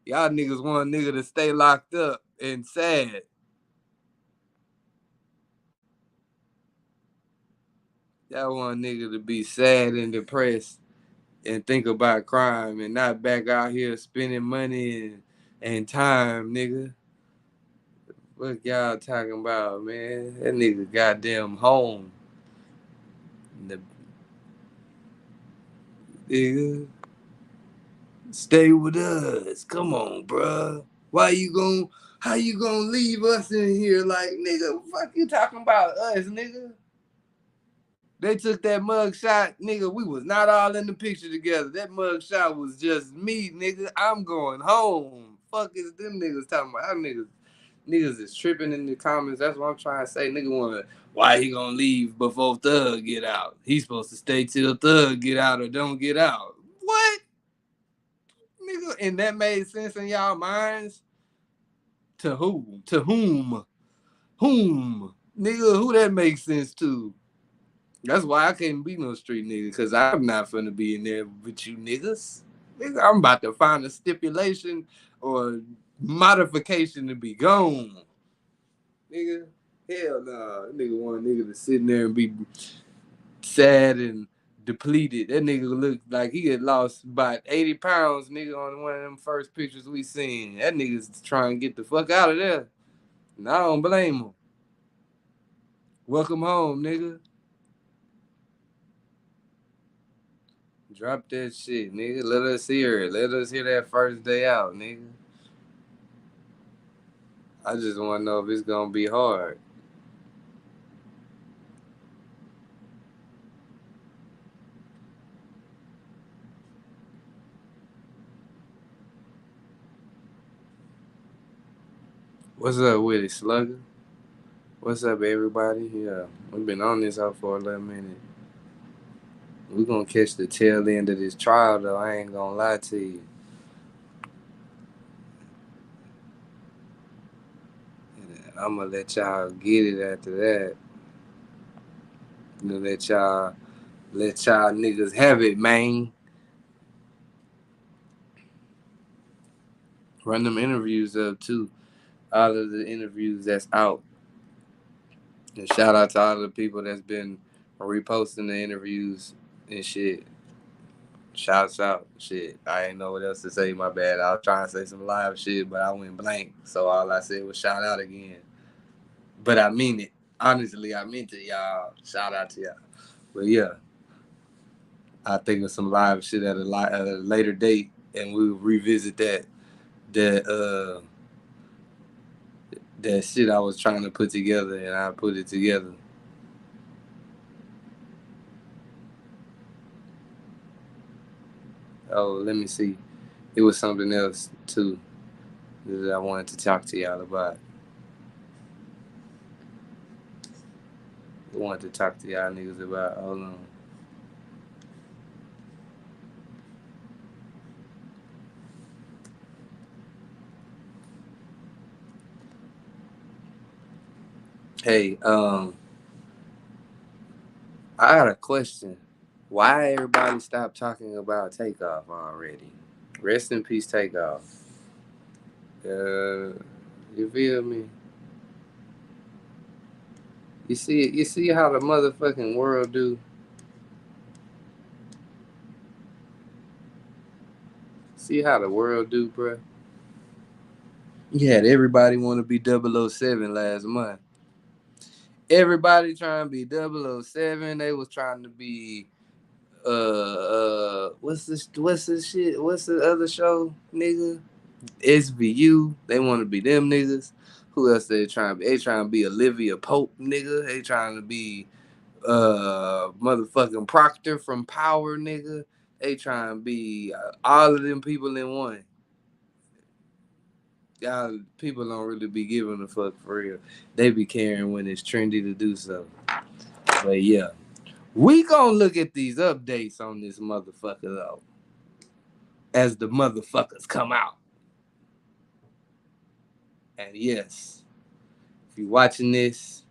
Y'all niggas want a nigga to stay locked up and sad. Y'all want a nigga to be sad and depressed and think about crime and not back out here spending money and time, nigga. What y'all talking about, man? That nigga goddamn home. Nigga, stay with us. Come on, bruh. How you gonna leave us in here like, nigga, what the fuck you talking about us, nigga? They took that mug shot, nigga. We was not all in the picture together. That mug shot was just me, nigga. I'm going home. Fuck is them niggas talking about? Niggas is tripping in the comments. That's what I'm trying to say. Nigga wanna, why he gonna leave before Thug get out? He's supposed to stay till Thug get out or don't get out. What? Nigga, and that made sense in y'all minds? To who? To whom? Whom? Nigga, who that makes sense to? That's why I can't be no street nigga, because I'm not finna be in there with you niggas. Nigga, I'm about to find a stipulation or modification to be gone. Nigga, hell nah. Nigga want a nigga to sit in there and be sad and depleted. That nigga looked like he had lost about 80 pounds, nigga, on one of them first pictures we seen. That nigga's trying to get the fuck out of there. And I don't blame him. Welcome home, nigga. Drop that shit, nigga. Let us hear it. Let us hear that first day out, nigga. I just want to know if it's going to be hard. What's up with it, Slugger? What's up, everybody? Yeah, we've been on this out for a little minute. We're going to catch the tail end of this trial, though. I ain't going to lie to you. I'm going to let y'all get it after that. I'm going to let y'all niggas have it, man. Run them interviews up, too. All of the interviews that's out. And shout out to all the people that's been reposting the interviews and shit. Shouts out. Shit. I ain't know what else to say, my bad. I was trying to say some live shit, but I went blank. So all I said was shout out again. But I mean it. Honestly, I meant it, y'all. Shout out to y'all. But yeah, I think of some live shit at a later date, and we'll revisit that shit I was trying to put together, and I put it together. Oh, let me see. It was something else too that I wanted to talk to y'all about. I wanted to talk to y'all niggas about. Hold on. Hey, I got a question. Why everybody stopped talking about Takeoff already? Rest in peace, Takeoff. You feel me? You see how the motherfucking world do? See how the world do, bruh? You had everybody want to be 007 last month. Everybody trying to be 007. They was trying to be what's this shit? What's the other show, nigga? SVU. They want to be them niggas. Who else they trying to be? They trying to be Olivia Pope, nigga. They trying to be motherfucking Proctor from Power, nigga. They trying to be all of them people in one. Y'all people don't really be giving a fuck for real. They be caring when it's trendy to do so. But yeah, we gonna look at these updates on this motherfucker though, as the motherfuckers come out. And yes, if you're watching this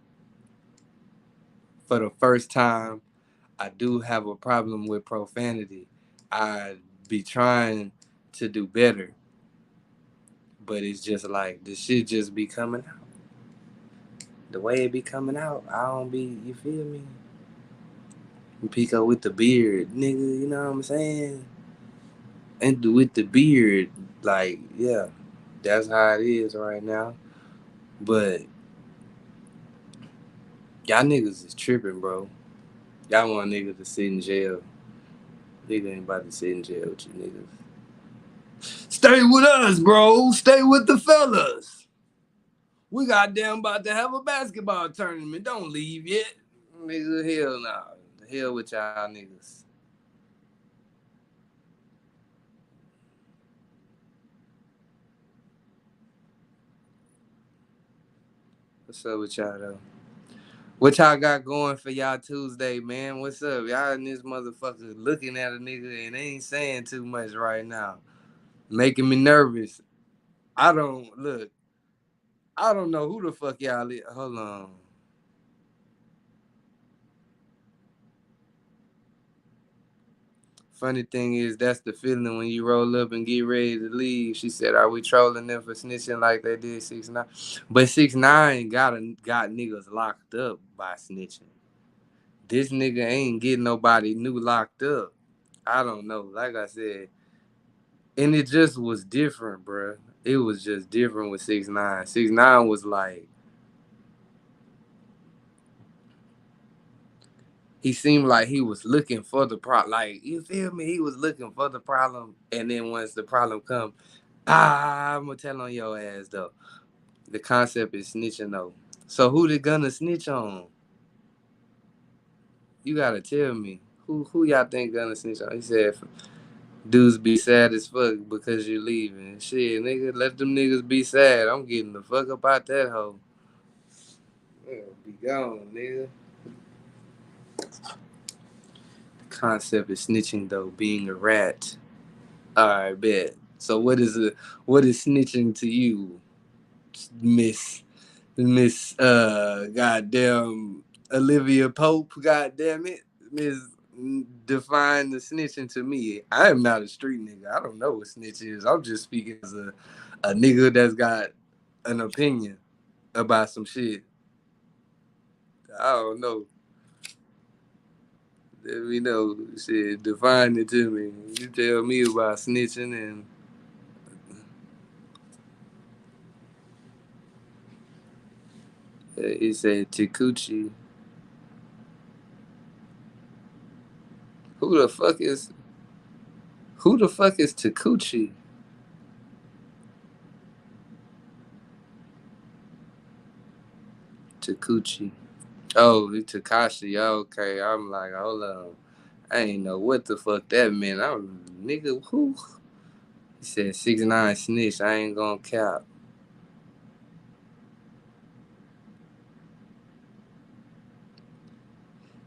for the first time, I do have a problem with profanity. I be trying to do better, but it's just like this shit just be coming out. The way it be coming out, I don't be, you feel me? Pico with the beard, nigga, you know what I'm saying? And with the beard, like, yeah, that's how it is right now. But y'all niggas is tripping, bro. Y'all want niggas to sit in jail. Nigga ain't about to sit in jail with you niggas. Stay with us, bro. Stay with the fellas. We goddamn about to have a basketball tournament. Don't leave yet. Nigga, hell nah. Hell with y'all niggas. What's up with y'all though? What y'all got going for y'all Tuesday, man? What's up? Y'all in this motherfucker looking at a nigga and they ain't saying too much right now. Making me nervous. I don't know who the fuck y'all is. Hold on. Funny thing is, that's the feeling when you roll up and get ready to leave. She said, "Are we trolling them for snitching like they did 6ix9ine?" But 6ix9ine got niggas locked up by snitching. This nigga ain't getting nobody new locked up. I don't know. Like I said, and it just was different, bruh. It was just different with 6ix9ine. 6ix9ine was like, he seemed like he was looking for the problem. Like, you feel me? He was looking for the problem, and then once the problem come, I'm gonna tell on your ass though. The concept is snitching though. So who they gonna snitch on? You gotta tell me. Who y'all think gonna snitch on? He said dudes be sad as fuck because you leaving. Shit, nigga, let them niggas be sad. I'm getting the fuck up out that hoe. Nigga, be gone, nigga. The concept is snitching though, being a rat. Alright, bet. So what is snitching to you, Miss goddamn Olivia Pope, goddamn it. Miss define the snitching to me. I am not a street nigga. I don't know what snitch is. I'm just speaking as a nigga that's got an opinion about some shit. I don't know. Let me know. Shit, define it to me. You tell me about snitching and he said Tikuchi. Who the fuck is Tikuchi? Tikuchi. Oh, Takashi. Okay, I'm like, hold on. I ain't know what the fuck that meant. I'm nigga who? He said 6ix9ine snitch. I ain't gonna cap.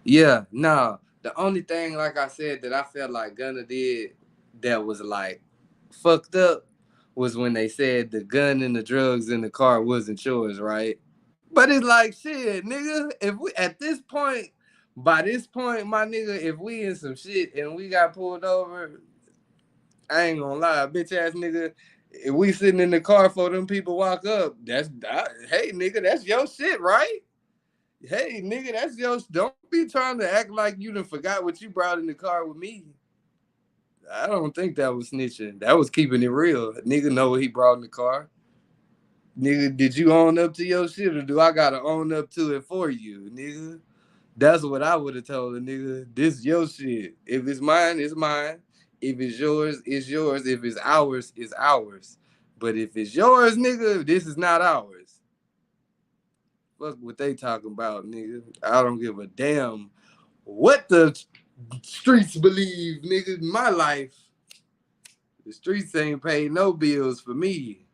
Yeah, no. The only thing, like I said, that I felt like Gunna did that was like fucked up was when they said the gun and the drugs in the car wasn't yours, right? But it's like shit, nigga. If we at this point, by this point, my nigga, if we in some shit and we got pulled over, I ain't gonna lie, bitch ass nigga. If we sitting in the car for them people walk up, hey nigga, that's your shit, right? Hey nigga, that's your. Don't be trying to act like you done forgot what you brought in the car with me. I don't think that was snitching. That was keeping it real. Nigga know what he brought in the car. Nigga, did you own up to your shit or do I gotta own up to it for you, nigga? That's what I would have told a nigga. This your shit. If it's mine, it's mine. If it's yours, it's yours. If it's ours, it's ours. But if it's yours, nigga, this is not ours. Fuck what they talking about, nigga. I don't give a damn what the streets believe, nigga. In my life, the streets ain't paid no bills for me.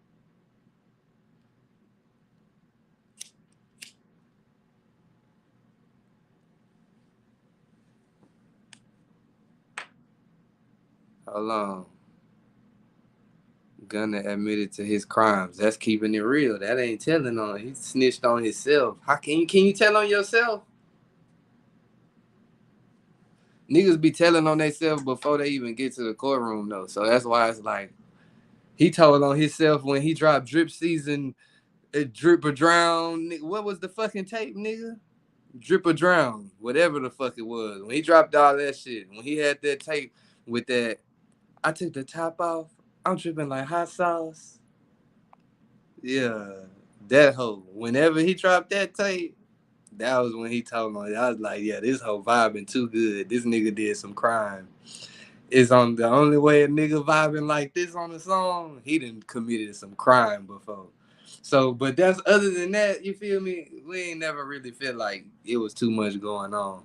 Hold on. Gunna admitted to his crimes. That's keeping it real. That ain't telling on. He snitched on himself. How can you tell on yourself? Niggas be telling on themselves before they even get to the courtroom though. So that's why it's like he told on himself when he dropped Drip Season, Drip or Drown. What was the fucking tape, nigga? Drip or Drown, whatever the fuck it was. When he dropped all that shit, when he had that tape with that, I took the top off. I'm dripping like hot sauce. Yeah, that hoe. Whenever he dropped that tape, that was when he told me. I was like, yeah, this hoe vibing too good. This nigga did some crime. It's on the only way a nigga vibing like this on a song, he done committed some crime before. So, but that's other than that, you feel me? We ain't never really feel like it was too much going on.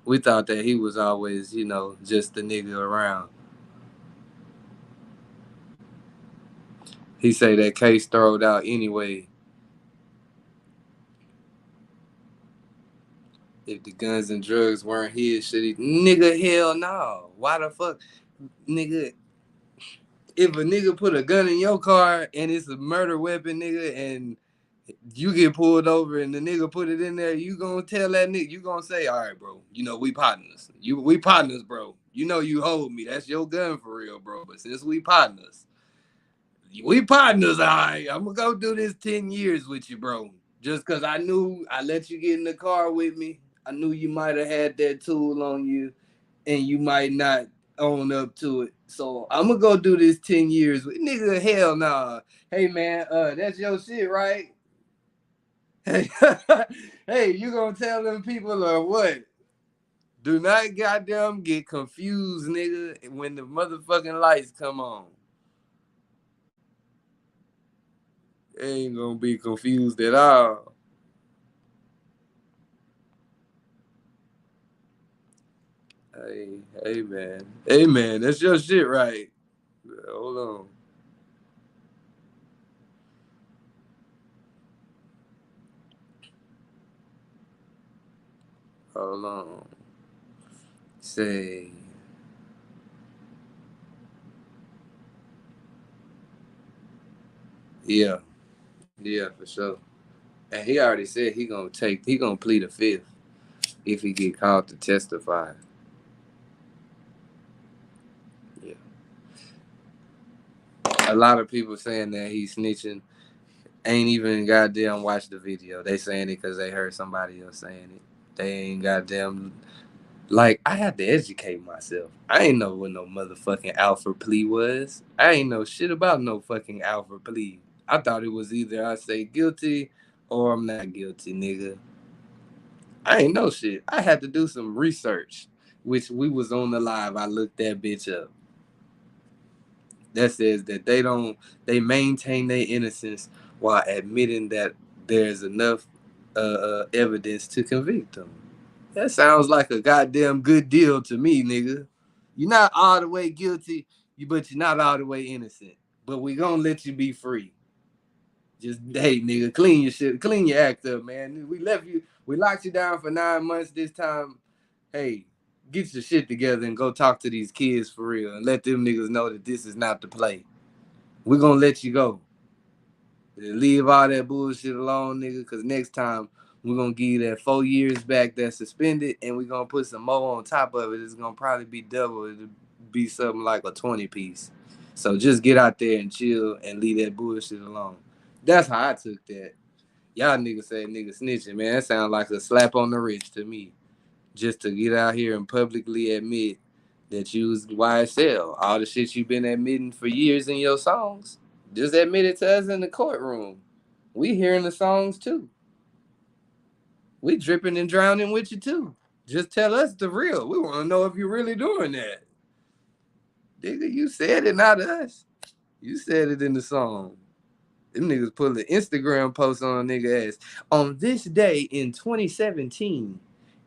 We thought that he was always, you know, just the nigga around. He say that case throwed out anyway. If the guns and drugs weren't his, should he? Nigga, hell no. Why the fuck? Nigga, if a nigga put a gun in your car and it's a murder weapon, nigga, and you get pulled over and the nigga put it in there, you gonna tell that nigga, you gonna say, all right, bro, you know, we partners. We partners, bro. You know you hold me. That's your gun for real, bro. But since we partners, all right. I'm gonna go do this 10 years with you, bro. Just cause I knew I let you get in the car with me. I knew you might have had that tool on you and you might not own up to it. So I'm gonna go do this 10 years with nigga, hell nah. Hey man, that's your shit, right? Hey, hey, you gonna tell them people or what? Do not goddamn get confused, nigga, when the motherfucking lights come on. Ain't gonna be confused at all. Hey man. Hey man, that's your shit, right? Hold on. Hold on. Say. Yeah. Yeah, for sure. And he already said he gonna plead the fifth if he get called to testify. Yeah. A lot of people saying that he's snitching ain't even goddamn watched the video. They saying it because they heard somebody else saying it. They ain't goddamn like I had to educate myself. I ain't know what no motherfucking Alpha Plea was. I ain't know shit about no fucking Alpha Plea. I thought it was either I say guilty or I'm not guilty, nigga. I ain't know shit. I had to do some research, which we was on the live. I looked that bitch up. That says that they maintain their innocence while admitting that there's enough evidence to convict them. That sounds like a goddamn good deal to me, nigga. You're not all the way guilty, but you're not all the way innocent. But we gonna let you be free. Just, hey, nigga, clean your shit, clean your act up, man. We locked you down for 9 months this time. Hey, get your shit together and go talk to these kids for real and let them niggas know that this is not the play. We're gonna let you go. Leave all that bullshit alone, nigga, because next time we're gonna give you that 4 years back that's suspended and we're gonna put some more on top of it. It's gonna probably be double. It'll be something like a 20 piece. So just get out there and chill and leave that bullshit alone. That's how I took that. Y'all niggas say nigga snitching, man. That sounds like a slap on the wrist to me. Just to get out here and publicly admit that you was YSL. All the shit you've been admitting for years in your songs. Just admit it to us in the courtroom. We hearing the songs too. We dripping and drowning with you too. Just tell us the real. We want to know if you're really doing that. Nigga, you said it, not us. You said it in the song. Them niggas put an Instagram post on a nigga ass. On this day in 2017,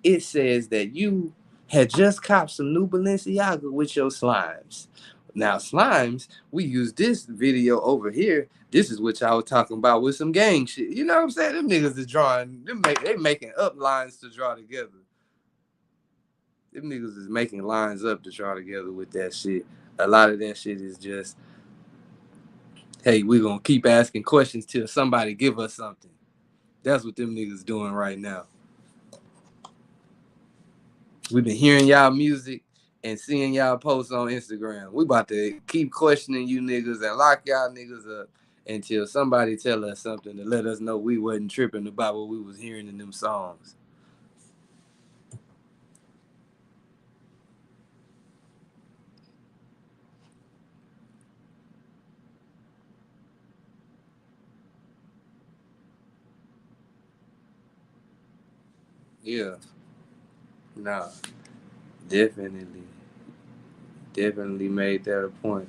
it says that you had just copped some new Balenciaga with your slimes. Now, slimes, we use this video over here. This is what y'all was talking about with some gang shit. You know what I'm saying? Them niggas is drawing, they making up lines to draw together. Them niggas is making lines up to draw together with that shit. A lot of that shit is just, hey, we're going to keep asking questions till somebody give us something. That's what them niggas doing right now. We've been hearing y'all music and seeing y'all posts on Instagram. We about to keep questioning you niggas and lock y'all niggas up until somebody tell us something to let us know we wasn't tripping about what we was hearing in them songs. Yeah. Nah. Definitely made that a point.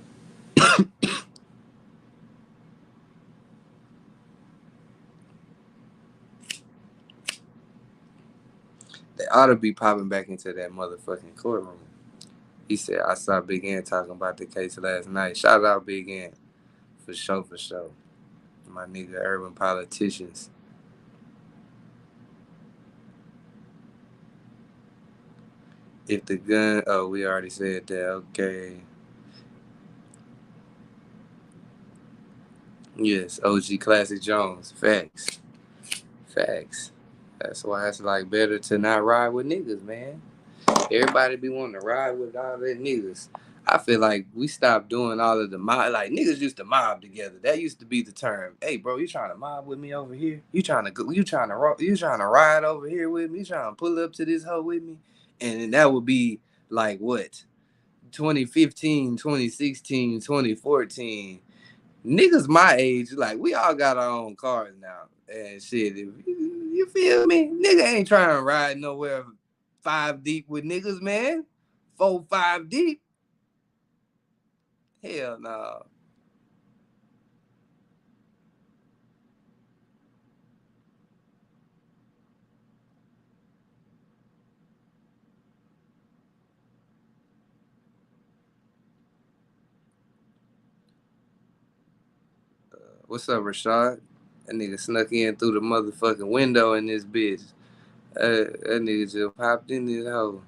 They ought to be popping back into that motherfucking courtroom. He said, I saw Big N talking about the case last night. Shout out Big N. For sure, for sure. My nigga urban politicians. If the gun, oh, we already said that. Okay. Yes, OG Classic Jones. Facts. Facts. That's why it's like better to not ride with niggas, man. Everybody be wanting to ride with all their niggas. I feel like we stopped doing all of the mob. Like niggas used to mob together. That used to be the term. Hey, bro, you trying to mob with me over here? You trying to ride over here with me? You trying to pull up to this hoe with me? And then that would be like what? 2015, 2016, 2014. Niggas my age, like we all got our own cars now. And shit, if you feel me? Nigga ain't trying to ride nowhere 5 deep with niggas, man. 4, 5 deep. Hell no. What's up, Rashad? That nigga snuck in through the motherfucking window in this bitch. That nigga just popped in this hole.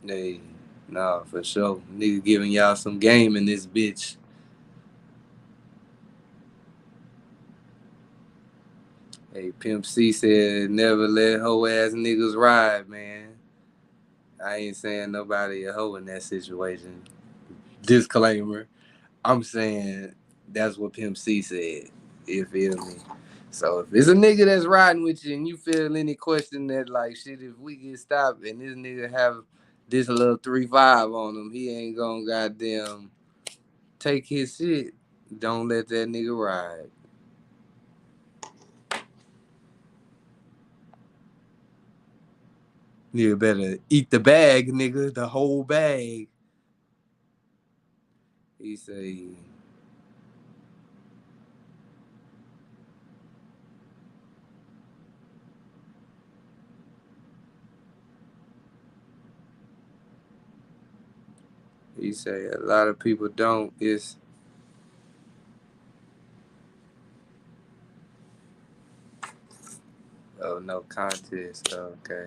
Hey, nah, for sure. Nigga giving y'all some game in this bitch. Hey, Pimp C said never let hoe ass niggas ride, man. I ain't saying nobody a hoe in that situation. Disclaimer. I'm saying that's what Pimp C said. You feel me? So if it's a nigga that's riding with you and you feel any question that like shit, if we get stopped and this nigga have this little 3.5 on him, he ain't gonna goddamn take his shit. Don't let that nigga ride. You better eat the bag, nigga, the whole bag. He say, a lot of people don't. It's oh no contest. Okay.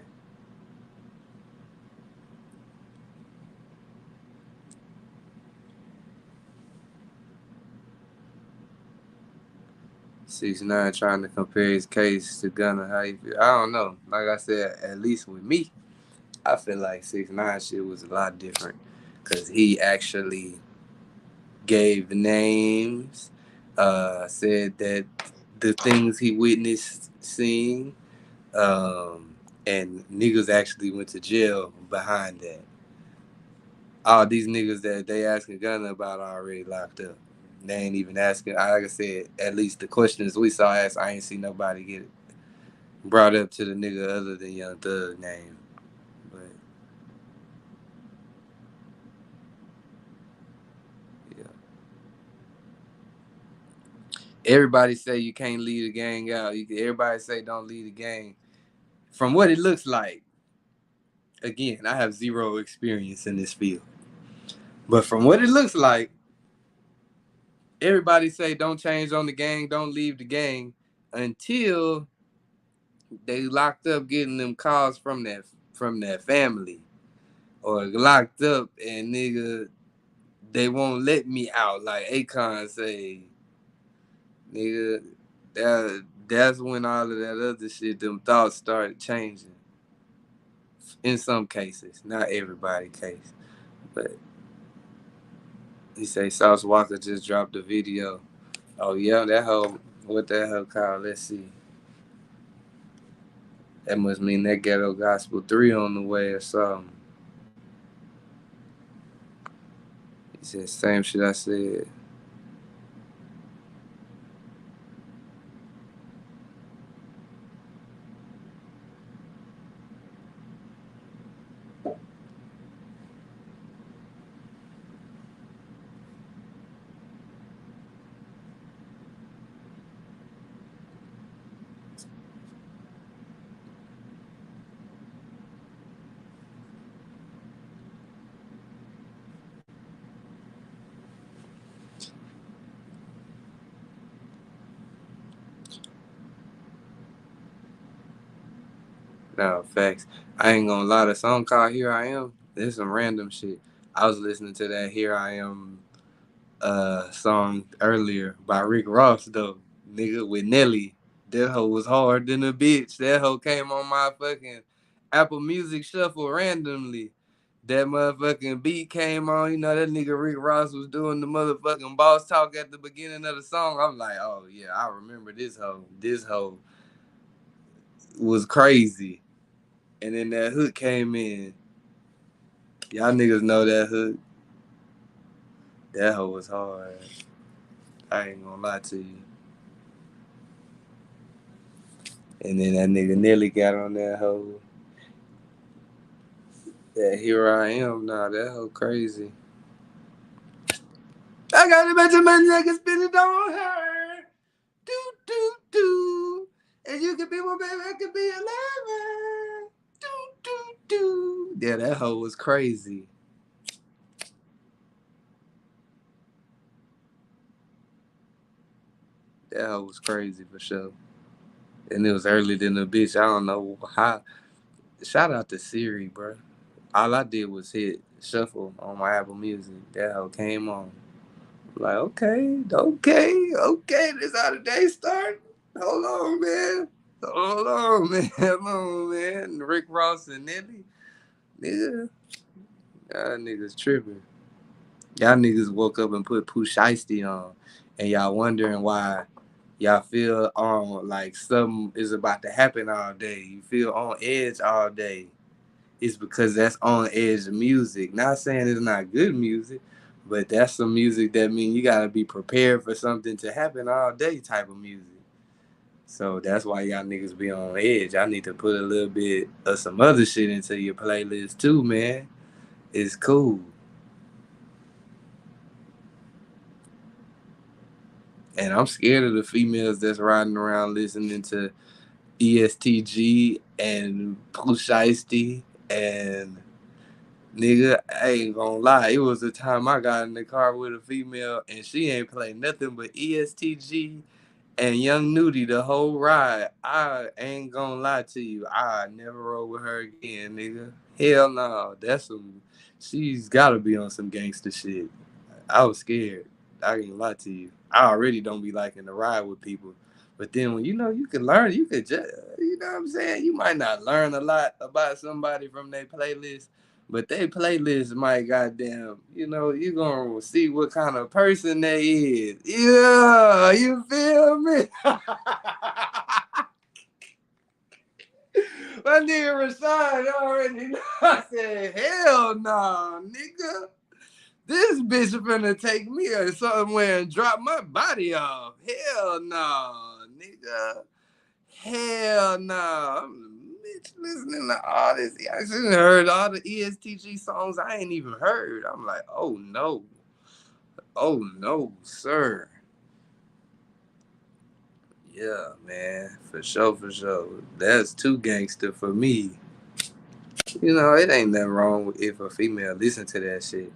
Six nine trying to compare his case to Gunna. How you feel? I don't know. Like I said, at least with me, I feel like 6ix9ine shit was a lot different because he actually gave names, said that the things he witnessed, seeing, And niggas actually went to jail behind that. All these niggas that they asking Gunna about are already locked up. They ain't even asking. Like I said, at least the questions we saw asked, I ain't see nobody get brought up to the nigga other than Young Thug name. But yeah, everybody say you can't leave the gang out. Everybody say don't leave the gang. From what it looks like, again, I have zero experience in this field, but from what it looks like, everybody say don't change on the gang, don't leave the gang until they locked up getting them calls from that family, or locked up and nigga they won't let me out, like Akon say, nigga. That's when all of that other shit, them thoughts started changing. In some cases, not everybody case, but he say Sauce Walker just dropped a video. Oh yeah, that hoe. What that hoe called? Let's see. That must mean that Ghetto Gospel 3 on the way or something. He said same shit I said. No, facts. I ain't gonna lie, the song called Here I Am, there's some random shit. I was listening to that Here I Am song earlier by Rick Ross though. Nigga with Nelly. That hoe was hard than a bitch. That hoe came on my fucking Apple Music Shuffle randomly. That motherfucking beat came on, you know, that nigga Rick Ross was doing the motherfucking boss talk at the beginning of the song. I'm like, oh yeah, I remember this hoe. This hoe was crazy. And then that hook came in. Y'all niggas know that hook. That hoe was hard. I ain't gonna lie to you. And then that nigga Nelly got on that hoe. That Here I Am. Nah, that hoe crazy. I got a bunch of money I can spend it on her. Do, do, do. And you can be my baby, I can be a lover. Do, do, do. Yeah, that hoe was crazy. That hoe was crazy for sure. And it was earlier than a bitch. I don't know how. Shout out to Siri, bro. All I did was hit shuffle on my Apple Music. That hoe came on. Like, okay, this how the day started. Hold on, man. Hold on, man. Hold on, man. Rick Ross and Nelly. Nigga. Y'all niggas tripping. Y'all niggas woke up and put Pooh Shiesty on. And y'all wondering why y'all feel on like something is about to happen all day. You feel on edge all day. It's because that's on edge music. Not saying it's not good music, but that's some music that means you gotta be prepared for something to happen all day type of music. So that's why y'all niggas be on edge. I need to put a little bit of some other shit into your playlist too, man. It's cool. And I'm scared of the females that's riding around listening to ESTG and Pooh Shiesty and nigga, I ain't gonna lie. It was the time I got in the car with a female and she ain't play nothing but ESTG and Young Nudie the whole ride. I ain't gonna lie to you. I never rode with her again, nigga. Hell no. She's gotta be on some gangster shit. I was scared. I ain't gonna lie to you. I already don't be liking to ride with people. But then when you know you can learn, you could just, you know what I'm saying? You might not learn a lot about somebody from their playlist, but they playlist might goddamn, you know, you gonna see what kind of person they is. Yeah, you feel me? My nigga Rashad already know. I said, hell nah, nigga. This bitch finna take me somewhere and drop my body off. Hell no, nigga. Hell no. I'm bitch listening to all this. I should have heard all the ESTG songs I ain't even heard. I'm like, oh no. Oh no, sir. Yeah, man. For sure, for sure. That's too gangster for me. You know, it ain't nothing wrong with if a female listen to that shit.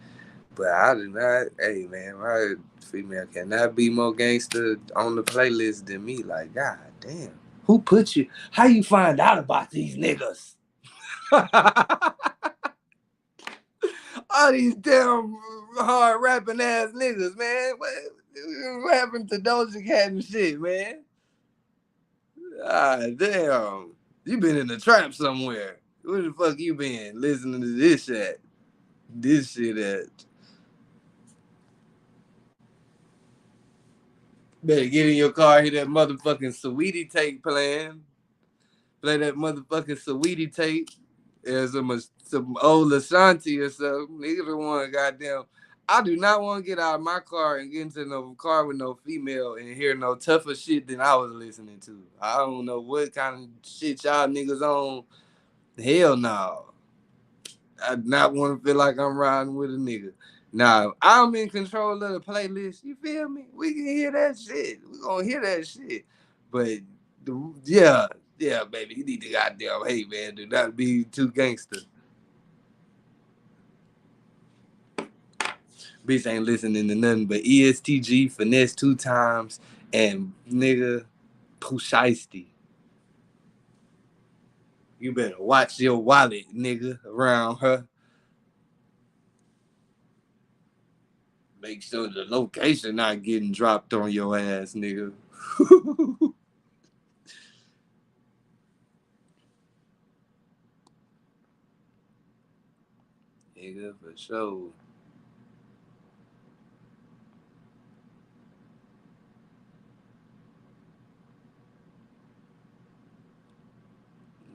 But I do not, hey man, my female cannot be more gangster on the playlist than me. Like, god damn. Who put you? How you find out about these niggas? All these damn hard rapping ass niggas, man. What happened to Doja Cat and shit, man? Ah, damn. You been in the trap somewhere. Where the fuck you been listening to this shit? This shit at. Better get in your car, hear that motherfucking Sweetie tape playing. Play that motherfucking Sweetie tape. There's some old Ashanti or something. Nigga don't want goddamn. I do not want to get out of my car and get into no car with no female and hear no tougher shit than I was listening to. I don't know what kind of shit y'all niggas on. Hell no. I do not want to feel like I'm riding with a nigga. Now, I'm in control of the playlist. You feel me? We can hear that shit. We gonna hear that shit. But yeah, baby, you need to goddamn, hey man, do not be too gangster. Bitch ain't listening to nothing but ESTG, Finesse 2 times, and nigga, Pusheisty. You better watch your wallet, nigga, around her. Make sure the location not getting dropped on your ass, nigga. Nigga, for sure.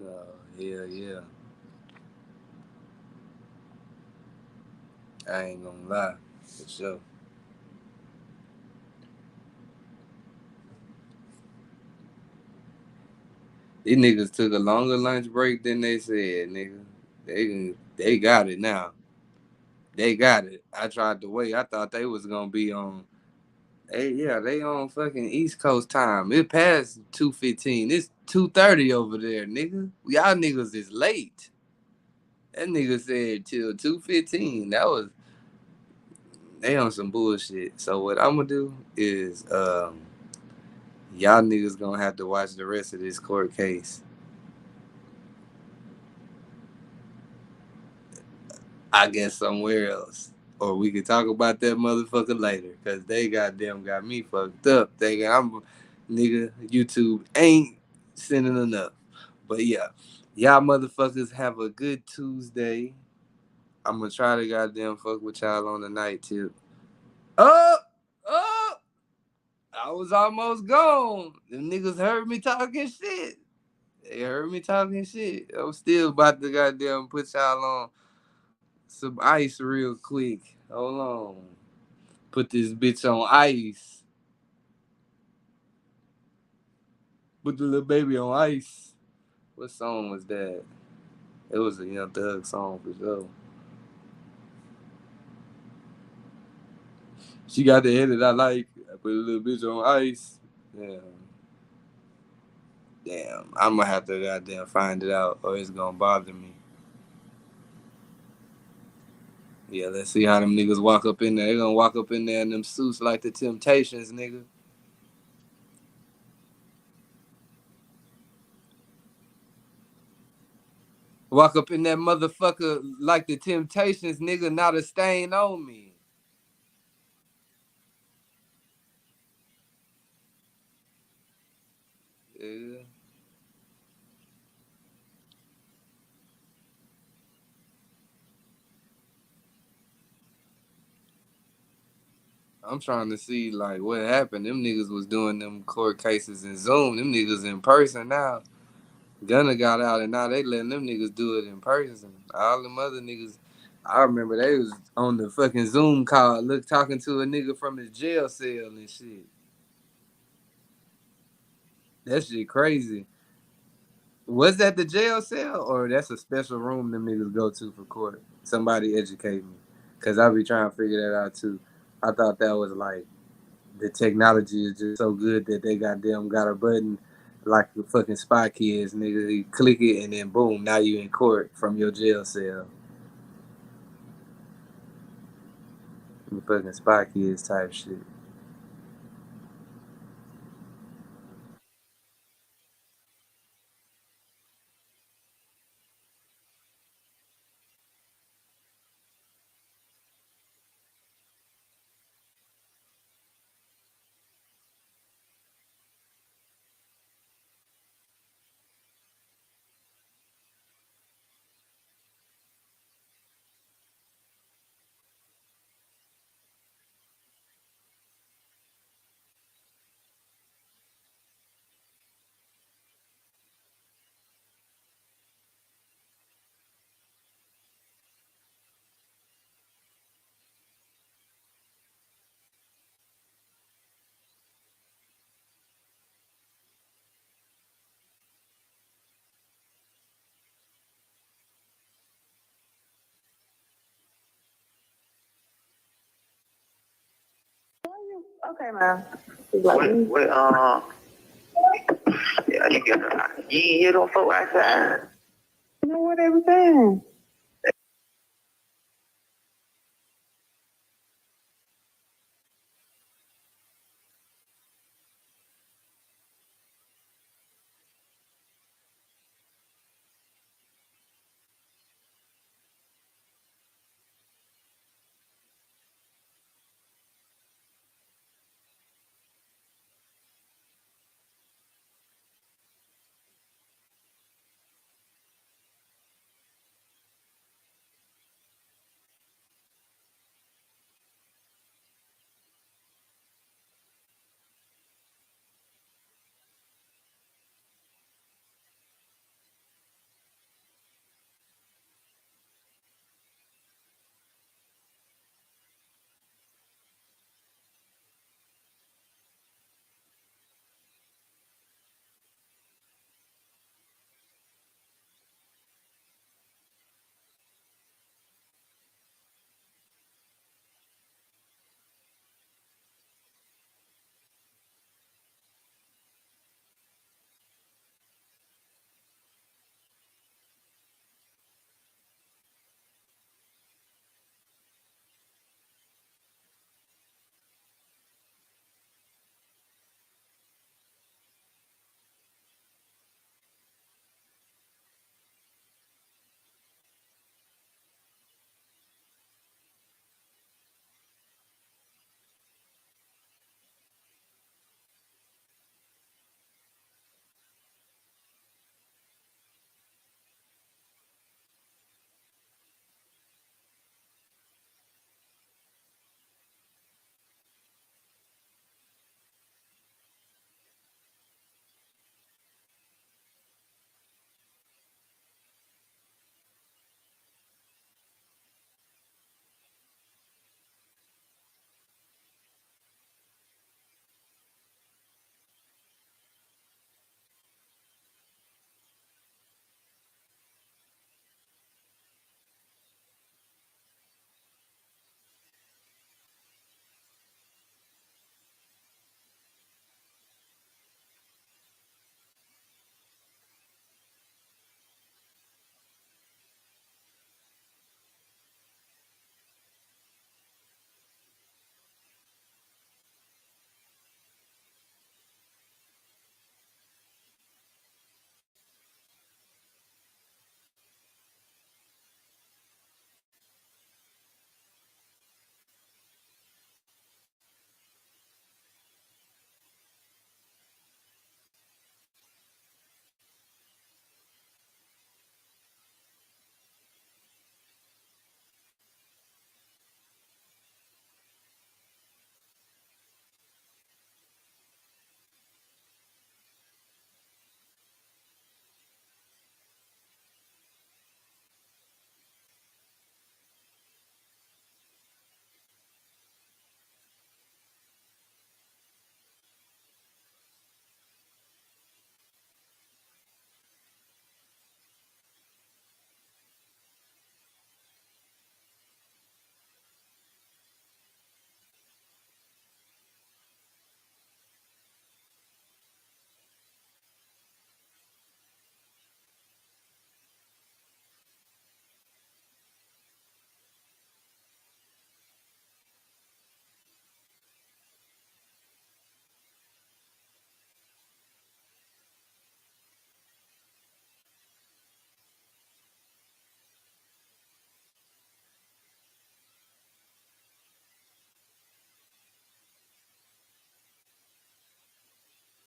No, yeah. I ain't gonna lie, for sure. These niggas took a longer lunch break than they said, nigga. They got it now. They got it. I tried to wait. I thought they was gonna be on. Hey, yeah, they on fucking East Coast time. It passed 2:15. It's 2:30 over there, nigga. Y'all niggas is late. That nigga said till 2:15. They on some bullshit. So what I'm gonna do is y'all niggas gonna have to watch the rest of this court case. I guess somewhere else. Or we could talk about that motherfucker later. Cause they goddamn got me fucked up. Nigga, YouTube ain't sending enough. But yeah. Y'all motherfuckers have a good Tuesday. I'm gonna try to goddamn fuck with y'all on the night tip. Oh! I was almost gone. Them niggas heard me talking shit. They heard me talking shit. I'm still about to goddamn put y'all on some ice real quick. Hold on. Put this bitch on ice. Put the little baby on ice. What song was that? It was a Young Thug song for sure. She got the head that I like. I put a little bitch on ice. Damn. I'm gonna have to goddamn find it out or it's gonna bother me. Yeah, let's see how them niggas walk up in there. They gonna walk up in there in them suits like the Temptations, nigga. Walk up in that motherfucker like the Temptations, nigga, not a stain on me. Yeah. I'm trying to see like what happened. Them niggas was doing them court cases in Zoom. Them niggas in person now. Gunna got out, and now they letting them niggas do it in person. All them other niggas, I remember they was on the fucking Zoom call, talking to a nigga from his jail cell and shit. That shit crazy. Was that the jail cell, or that's a special room them niggas go to for court? Somebody educate me, cause I be trying to figure that out too. I thought that was like the technology is just so good that they got a button like the fucking Spy Kids, nigga. You click it and then boom, now you in court from your jail cell. The fucking Spy Kids type shit. Okay, man. Yeah, you ain't hear them folk outside. You know what they were saying?